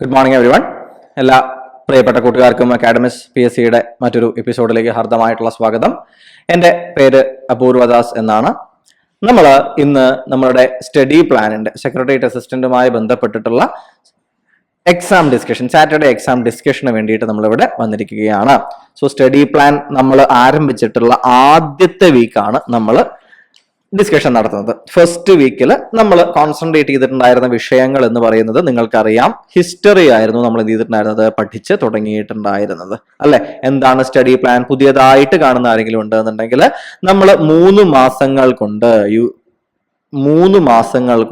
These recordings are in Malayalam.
Good morning everyone. എല്ലാ പ്രിയപ്പെട്ട കൂട്ടുകാർക്കും അക്കാഡമിക്സ് PSCയുടെ മറ്റൊരു എപ്പിസോഡിലേക്ക് ഹാർദമായിട്ടുള്ള സ്വാഗതം. എൻ്റെ പേര് അപൂർവദാസ് എന്നാണ്. നമ്മൾ ഇന്ന് നമ്മളുടെ സ്റ്റഡി പ്ലാനിൻ്റെ സെക്രട്ടേറിയറ്റ് അസിസ്റ്റന്റുമായി ബന്ധപ്പെട്ടിട്ടുള്ള എക്സാം ഡിസ്കഷൻ, സാറ്റർഡേ എക്സാം ഡിസ്കഷന് വേണ്ടിയിട്ട് നമ്മളിവിടെ വന്നിരിക്കുകയാണ്. സോ സ്റ്റഡി പ്ലാൻ നമ്മൾ ആരംഭിച്ചിട്ടുള്ള ആദ്യത്തെ വീക്കാണ് നമ്മൾ ഡിസ്കഷൻ നടത്തുന്നത്. ഫസ്റ്റ് വീക്കിൽ നമ്മൾ കോൺസെൻട്രേറ്റ് ചെയ്തിട്ടുണ്ടായിരുന്ന വിഷയങ്ങൾ എന്ന് പറയുന്നത് നിങ്ങൾക്കറിയാം, ഹിസ്റ്ററി ആയിരുന്നു നമ്മൾ എന്ത് ചെയ്തിട്ടുണ്ടായിരുന്നത്, പഠിച്ച് തുടങ്ങിയിട്ടുണ്ടായിരുന്നത് അല്ലെ. എന്താണ് സ്റ്റഡി പ്ലാൻ? പുതിയതായിട്ട് കാണുന്ന ആരെങ്കിലും ഉണ്ടെന്നുണ്ടെങ്കിൽ നമ്മൾ 3 മാസങ്ങൾ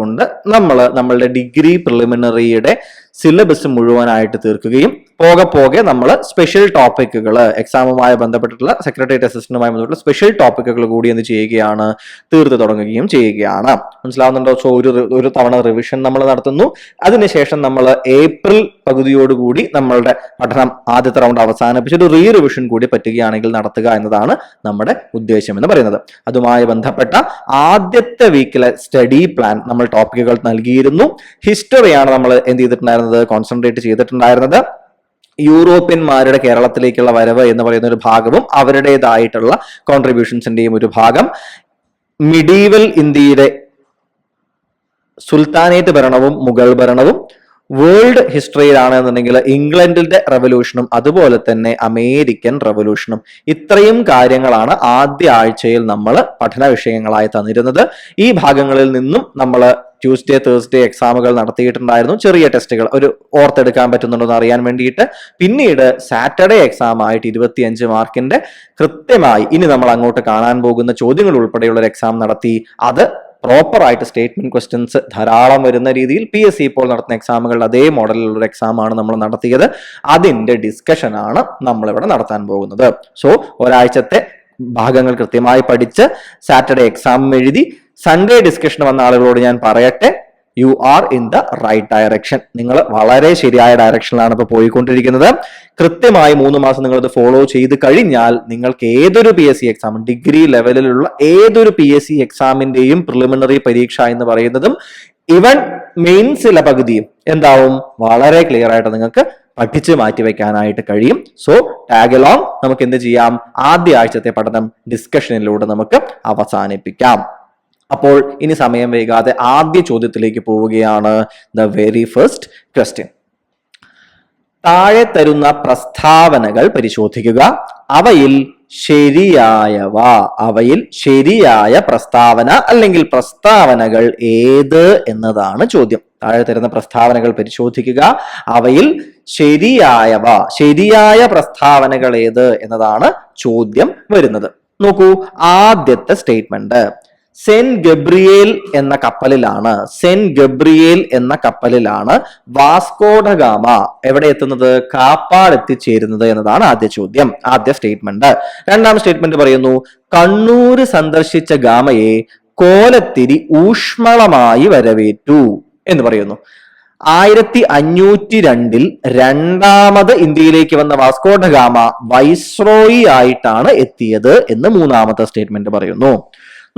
കൊണ്ട് നമ്മൾ നമ്മളുടെ ഡിഗ്രി പ്രിലിമിനറിയുടെ സിലബസ് മുഴുവനായിട്ട് തീർക്കുകയും പോകെ നമ്മൾ സ്പെഷ്യൽ ടോപ്പിക്കുകൾ, എക്സാമുമായി ബന്ധപ്പെട്ടിട്ടുള്ള സെക്രട്ടേറിയറ്റ് അസിസ്റ്റന്റുമായി ബന്ധപ്പെട്ടുള്ള സ്പെഷ്യൽ ടോപ്പിക്കുകൾ കൂടി എന്ത് ചെയ്യുകയാണ്, തീർത്തു തുടങ്ങുകയും ചെയ്യുകയാണ്. മനസ്സിലാവുന്നുണ്ടോ? സോ ഒരു തവണ റിവിഷൻ നമ്മൾ നടത്തുന്നു. അതിനുശേഷം നമ്മൾ ഏപ്രിൽ പകുതിയോടുകൂടി നമ്മളുടെ പഠനം ആദ്യത്തെ റൗണ്ട് അവസാനിപ്പിച്ച് ഒരു റിവിഷൻ കൂടി പറ്റുകയാണെങ്കിൽ നടത്തുക എന്നതാണ് നമ്മുടെ ഉദ്ദേശം എന്ന് പറയുന്നത്. അതുമായി ബന്ധപ്പെട്ട ആദ്യത്തെ വീക്കിലെ സ്റ്റഡി പ്ലാൻ നമ്മൾ ടോപ്പിക്കുകൾ നൽകിയിരുന്നു. ഹിസ്റ്ററിയാണ് നമ്മൾ എന്ത് ചെയ്തിട്ടുണ്ടായിരുന്നത്, കോൺസെൻട്രേറ്റ് ചെയ്തിട്ടുണ്ടായിരുന്നത്. യൂറോപ്യന്മാരുടെ കേരളത്തിലേക്കുള്ള വരവ് എന്ന് പറയുന്ന ഒരു ഭാഗവും അവരുടേതായിട്ടുള്ള കോൺട്രിബ്യൂഷൻസിന്റെയും ഒരു ഭാഗം, മിഡീവൽ ഇന്ത്യയുടെ സുൽത്താനേറ്റ് ഭരണവും മുഗൾ ഭരണവും, വേൾഡ് ഹിസ്റ്ററിയിലാണെന്നുണ്ടെങ്കിൽ ഇംഗ്ലണ്ടിന്റെ റവല്യൂഷനും അതുപോലെ തന്നെ അമേരിക്കൻ റവല്യൂഷനും, ഇത്രയും കാര്യങ്ങളാണ് ആദ്യ ആഴ്ചയിൽ നമ്മൾ പഠന വിഷയങ്ങളായി തന്നിരുന്നത്. ഈ ഭാഗങ്ങളിൽ നിന്നും നമ്മൾ ട്യൂസ്ഡേ തേഴ്സ്ഡേ എക്സാമുകൾ നടത്തിയിട്ടുണ്ടായിരുന്നു. ചെറിയ ടെസ്റ്റുകൾ ഒരു ഓർത്തെടുക്കാൻ പറ്റുന്നുണ്ടോ എന്ന് അറിയാൻ വേണ്ടിയിട്ട്. പിന്നീട് സാറ്റർഡേ എക്സാം ആയിട്ട് 25 മാർക്കിന്റെ കൃത്യമായി ഇനി നമ്മൾ അങ്ങോട്ട് കാണാൻ പോകുന്ന ചോദ്യങ്ങൾ ഉൾപ്പെടെയുള്ള ഒരു എക്സാം നടത്തി. അത് പ്രോപ്പറായിട്ട് സ്റ്റേറ്റ്മെന്റ് ക്വസ്റ്റ്യൻസ് ധാരാളം വരുന്ന രീതിയിൽ PSC ഇപ്പോൾ നടത്തുന്ന എക്സാമുകളുടെ അതേ മോഡലിലുള്ള ഒരു എക്സാമാണ് നമ്മൾ നടത്തിയത്. അതിന്റെ ഡിസ്കഷനാണ് നമ്മളിവിടെ നടത്താൻ പോകുന്നത്. സോ ഒരാഴ്ചത്തെ ഭാഗങ്ങൾ കൃത്യമായി പഠിച്ച് സാറ്റർഡേ എക്സാം എഴുതി സൺഡേ ഡിസ്കഷൻ വന്ന ആളുകളോട് ഞാൻ പറയട്ടെ, you are in the right direction. നിങ്ങൾ വളരെ ശരിയായ ഡയറക്ഷനിലാണ് ഇപ്പോൾ പോയിക്കൊണ്ടിരിക്കുന്നത്. കൃത്യമായി 3 മാസം നിങ്ങളത് ഫോളോ ചെയ്ത് കഴിഞ്ഞാൽ നിങ്ങൾക്ക് ഏതൊരു PSC എക്സാം, ഡിഗ്രി ലെവലിലുള്ള ഏതൊരു PSC എക്സാമിന്റെയും പ്രിലിമിനറി പരീക്ഷ എന്ന് പറയുന്നതും ഇവൻ മെയിൻസിലെ പകുതിയും എന്താവും, വളരെ ക്ലിയർ ആയിട്ട് നിങ്ങൾക്ക് പഠിച്ച് മാറ്റിവെക്കാനായിട്ട് കഴിയും. സോ ടാഗ് അലോങ്, നമുക്ക് എന്ത് ചെയ്യാം, ആദ്യ ആഴ്ചത്തെ പഠനം ഡിസ്കഷനിലൂടെ നമുക്ക് അവസാനിപ്പിക്കാം. അപ്പോൾ ഇനി സമയം വൈകാതെ ആദ്യ ചോദ്യത്തിലേക്ക് പോവുകയാണ്. ദ വെരി ഫസ്റ്റ് ക്വസ്റ്റ്യൻ: താഴെ തരുന്ന പ്രസ്താവനകൾ പരിശോധിക്കുക. അവയിൽ ശരിയായ പ്രസ്താവന അല്ലെങ്കിൽ പ്രസ്താവനകൾ ഏത് എന്നതാണ് ചോദ്യം. താഴെ തരുന്ന പ്രസ്താവനകൾ പരിശോധിക്കുക. അവയിൽ ശരിയായ പ്രസ്താവനകൾ ഏത് എന്നതാണ് ചോദ്യം വരുന്നത്. നോക്കൂ, ആദ്യത്തെ സ്റ്റേറ്റ്മെന്റ് സെന്റ് ഗബ്രിയേൽ എന്ന കപ്പലിലാണ് വാസ്കോഡ ഗാമ എവിടെ എത്തുന്നത്, കാപ്പാട് എത്തിച്ചേരുന്നത് എന്നതാണ് ആദ്യ സ്റ്റേറ്റ്മെന്റ്. രണ്ടാം സ്റ്റേറ്റ്മെന്റ് പറയുന്നു, കണ്ണൂര് സന്ദർശിച്ച ഗാമയെ കോലത്തിരി ഊഷ്മളമായി വരവേറ്റു എന്ന് പറയുന്നു. 1502 രണ്ടാമത് ഇന്ത്യയിലേക്ക് വന്ന വാസ്കോഡ ഗാമ വൈസ്രോയി ആയിട്ടാണ് എത്തിയത് എന്ന് മൂന്നാമത്തെ സ്റ്റേറ്റ്മെന്റ് പറയുന്നു.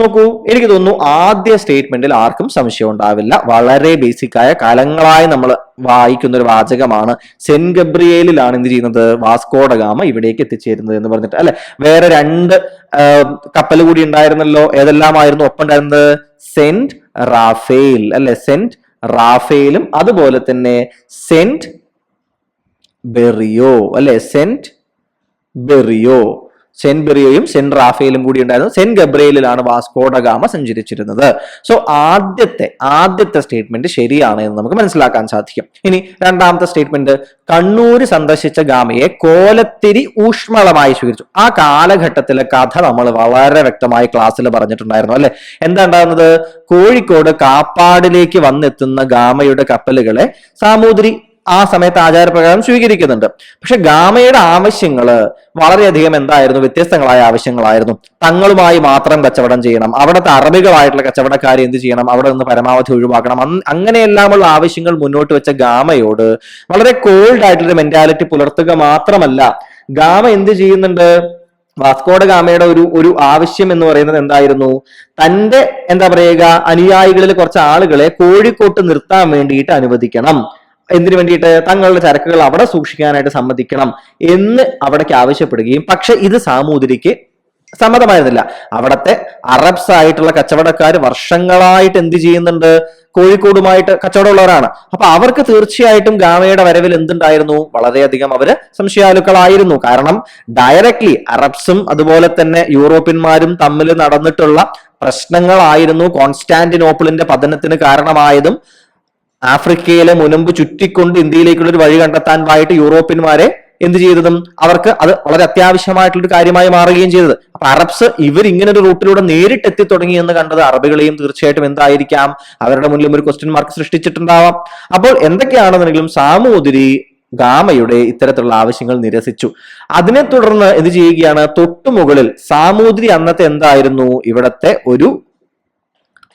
നോക്കൂ, എനിക്ക് തോന്നുന്നു ആദ്യ സ്റ്റേറ്റ്മെന്റിൽ ആർക്കും സംശയം ഉണ്ടാവില്ല. വളരെ ബേസിക്കായ, കാലങ്ങളായി നമ്മൾ വായിക്കുന്ന ഒരു വാചകമാണ്. സെന്റ് ഗബ്രിയേലിലാണ് എന്ത് ചെയ്യുന്നത്, വാസ്കോഡ ഗാമ ഇവിടേക്ക് എത്തിച്ചേരുന്നത് എന്ന് പറഞ്ഞിട്ട് അല്ലെ. വേറെ 2 കപ്പൽ കൂടി ഉണ്ടായിരുന്നല്ലോ. ഏതെല്ലാമായിരുന്നു ഒപ്പം ഉണ്ടായിരുന്നത്? സെന്റ് റാഫേൽ അല്ലെ, സെന്റ് റാഫേലും അതുപോലെ തന്നെ സെന്റ് ബെറിയോയും സെന്റ് റാഫേലും കൂടി ഉണ്ടായിരുന്നു. സെന്റ് ഗബ്രിയേലിലാണ് വാസ്കോഡ ഗാമ സഞ്ചരിച്ചിരുന്നത്. സോ ആദ്യത്തെ സ്റ്റേറ്റ്മെന്റ് ശരിയാണ് എന്ന് നമുക്ക് മനസ്സിലാക്കാൻ സാധിക്കും. ഇനി രണ്ടാമത്തെ സ്റ്റേറ്റ്മെന്റ്, കണ്ണൂര് സന്ദർശിച്ച ഗാമയെ കോലത്തിരി ഊഷ്മളമായി സ്വീകരിച്ചു. ആ കാലഘട്ടത്തിലെ കഥ നമ്മൾ വളരെ വ്യക്തമായി ക്ലാസ്സിൽ പറഞ്ഞിട്ടുണ്ടായിരുന്നു അല്ലെ. എന്താ ഉണ്ടാകുന്നത്, കോഴിക്കോട് കാപ്പാടിലേക്ക് വന്നെത്തുന്ന ഗാമയുടെ കപ്പലുകളെ സാമൂതിരി ആ സമയത്ത് ആചാരപ്രകാരം സ്വീകരിക്കുന്നുണ്ട്. പക്ഷെ ഗാമയുടെ ആവശ്യങ്ങള് വളരെയധികം എന്തായിരുന്നു, വ്യത്യസ്തങ്ങളായ ആവശ്യങ്ങളായിരുന്നു. തങ്ങളുമായി മാത്രം കച്ചവടം ചെയ്യണം, അവിടുത്തെ അറബികളായിട്ടുള്ള കച്ചവടക്കാരെ എന്ത് ചെയ്യണം, അവിടെ നിന്ന് പരമാവധി ഒഴിവാക്കണം. അങ്ങനെയെല്ലാമുള്ള ആവശ്യങ്ങൾ മുന്നോട്ട് വെച്ച ഗാമയോട് വളരെ കോൾഡ് ആയിട്ടുള്ള മെന്റാലിറ്റി പുലർത്തുക മാത്രമല്ല, ഗാമ എന്ത് ചെയ്യുന്നുണ്ട്, വാസ്കോഡ ഗാമയുടെ ഒരു ആവശ്യം എന്ന് പറയുന്നത് എന്തായിരുന്നു, തന്റെ എന്താ പറയുക അനുയായികളിൽ കുറച്ച് ആളുകളെ കോഴിക്കോട്ട് നിർത്താൻ വേണ്ടിയിട്ട് അനുവദിക്കണം. എന്തിനു വേണ്ടിയിട്ട് തങ്ങളുടെ ചരക്കുകൾ അവിടെ സൂക്ഷിക്കാനായിട്ട് സമ്മതിക്കണം എന്ന് അവിടേക്ക് ആവശ്യപ്പെടുകയും, പക്ഷെ ഇത് സാമൂതിരിക്ക് സമ്മതമായിരുന്നില്ല. അവിടത്തെ അറബ്സ് ആയിട്ടുള്ള കച്ചവടക്കാർ വർഷങ്ങളായിട്ട് എന്ത് ചെയ്യുന്നുണ്ട്, കോഴിക്കോടുമായിട്ട് കച്ചവടമുള്ളവരാണ്. അപ്പൊ അവർക്ക് തീർച്ചയായിട്ടും ഗാമയുടെ വരവിൽ എന്തുണ്ടായിരുന്നു, വളരെയധികം അവര് സംശയാലുക്കളായിരുന്നു. കാരണം ഡയറക്ട്ലി അറബ്സും അതുപോലെ തന്നെ യൂറോപ്യന്മാരും തമ്മിൽ നടന്നിട്ടുള്ള പ്രശ്നങ്ങളായിരുന്നു കോൺസ്റ്റാന്റിനോപ്പിളിന്റെ പതനത്തിന് കാരണമായതും ആഫ്രിക്കയിലെ മുനമ്പ് ചുറ്റിക്കൊണ്ട് ഇന്ത്യയിലേക്കുള്ള ഒരു വഴി കണ്ടെത്താനായിട്ട് യൂറോപ്യന്മാരെ എന്ത് ചെയ്തതും അവർക്ക് അത് വളരെ അത്യാവശ്യമായിട്ടുള്ള കാര്യമായി മാറുകയും ചെയ്തത്. അപ്പൊ അറബ്സ് ഇവർ ഇങ്ങനെ ഒരു റൂട്ടിലൂടെ നേരിട്ട് എത്തി തുടങ്ങി എന്ന് കണ്ടത് അറബികളെയും തീർച്ചയായിട്ടും എന്തായിരിക്കാം, അവരുടെ മുന്നിലും ഒരു ക്വസ്റ്റ്യൻ മാർക്ക് സൃഷ്ടിച്ചിട്ടുണ്ടാവാം. അപ്പോൾ എന്തൊക്കെയാണെന്നുണ്ടെങ്കിലും സാമൂതിരി ഗാമയുടെ ഇത്തരത്തിലുള്ള ആവശ്യങ്ങൾ നിരസിച്ചു. അതിനെ തുടർന്ന് എന്ത് ചെയ്യുകയാണ്, തൊട്ടുമുകളിൽ സാമൂതിരി അന്നത്തെ എന്തായിരുന്നു, ഇവിടത്തെ ഒരു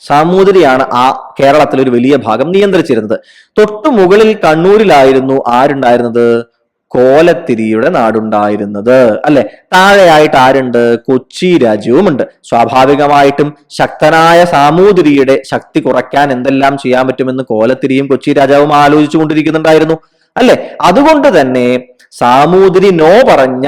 സാമൂതിരിയാണ് ആ കേരളത്തിൽ ഒരു വലിയ ഭാഗം നിയന്ത്രിച്ചിരുന്നത്. തൊട്ടുമുകളിൽ കണ്ണൂരിലായിരുന്നു ആരുണ്ടായിരുന്നത്, കോലത്തിരിയുടെ നാടുണ്ടായിരുന്നത്, അല്ലെ. താഴെയായിട്ട് ആരുണ്ട്, കൊച്ചി രാജ്യവുമുണ്ട്. സ്വാഭാവികമായിട്ടും ശക്തനായ സാമൂതിരിയുടെ ശക്തി കുറയ്ക്കാൻ എന്തെല്ലാം ചെയ്യാൻ പറ്റുമെന്ന് കോലത്തിരിയും കൊച്ചി രാജാവും ആലോചിച്ചു കൊണ്ടിരിക്കുന്നുണ്ടായിരുന്നു, അല്ലെ. അതുകൊണ്ട് തന്നെ സാമൂതിരി നോ പറഞ്ഞ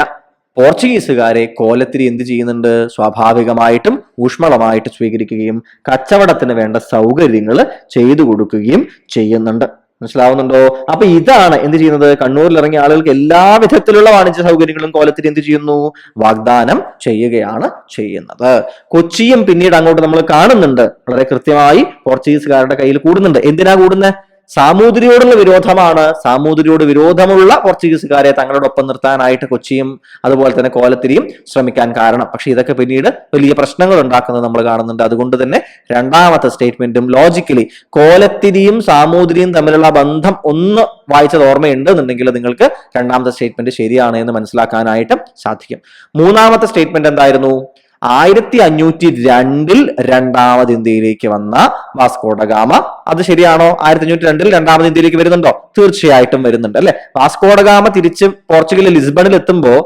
പോർച്ചുഗീസുകാരെ കോലത്തിരി എന്ത് ചെയ്യുന്നുണ്ട്, സ്വാഭാവികമായിട്ടും ഊഷ്മളമായിട്ട് സ്വീകരിക്കുകയും കച്ചവടത്തിന് വേണ്ട സൗകര്യങ്ങൾ ചെയ്തു കൊടുക്കുകയും ചെയ്യുന്നുണ്ട്. മനസ്സിലാവുന്നുണ്ടോ? അപ്പൊ ഇതാണ് എന്ത് ചെയ്യുന്നത്, കണ്ണൂരിൽ ഇറങ്ങിയ ആളുകൾക്ക് എല്ലാ വിധത്തിലുള്ള വാണിജ്യ സൗകര്യങ്ങളും കോലത്തിരി എന്ത് ചെയ്യുന്നു, വാഗ്ദാനം ചെയ്യുകയാണ് ചെയ്യുന്നത്. കൊച്ചിയും പിന്നീട് അങ്ങോട്ട് നമ്മൾ കാണുന്നുണ്ട് വളരെ കൃത്യമായി പോർച്ചുഗീസുകാരുടെ കയ്യിൽ കൂടുന്നുണ്ട്. എന്തിനാ കൂടുന്നത്, സാമൂതിരിയോടുള്ള വിരോധമാണ്. സാമൂതിരിയോട് വിരോധമുള്ള പോർച്ചുഗീസുകാരെ തങ്ങളോടൊപ്പം നിർത്താനായിട്ട് കൊച്ചിയും അതുപോലെ തന്നെ കോലത്തിരിയും ശ്രമിക്കാൻ കാരണം. പക്ഷെ ഇതൊക്കെ പിന്നീട് വലിയ പ്രശ്നങ്ങൾ ഉണ്ടാക്കുന്നത് നമ്മൾ കാണുന്നുണ്ട്. അതുകൊണ്ട് തന്നെ രണ്ടാമത്തെ സ്റ്റേറ്റ്മെന്റും ലോജിക്കലി കോലത്തിരിയും സാമൂതിരിയും തമ്മിലുള്ള ബന്ധം ഒന്ന് വായിച്ചത് ഓർമ്മയുണ്ട് എന്നുണ്ടെങ്കിൽ നിങ്ങൾക്ക് രണ്ടാമത്തെ സ്റ്റേറ്റ്മെന്റ് ശരിയാണ് എന്ന് മനസ്സിലാക്കാനായിട്ട് സാധിക്കും. മൂന്നാമത്തെ സ്റ്റേറ്റ്മെന്റ് എന്തായിരുന്നു, 1502 രണ്ടാമത് ഇന്ത്യയിലേക്ക് വന്ന വാസ്കോഡ ഗാമ. അത് ശരിയാണോ? 1502 രണ്ടാമത് ഇന്ത്യയിലേക്ക് വരുന്നുണ്ടോ? തീർച്ചയായിട്ടും വരുന്നുണ്ട്, അല്ലെ. വാസ്കോഡ ഗാമ തിരിച്ച് പോർച്ചുഗലിൽ ലിസ്ബണിൽ എത്തുമ്പോൾ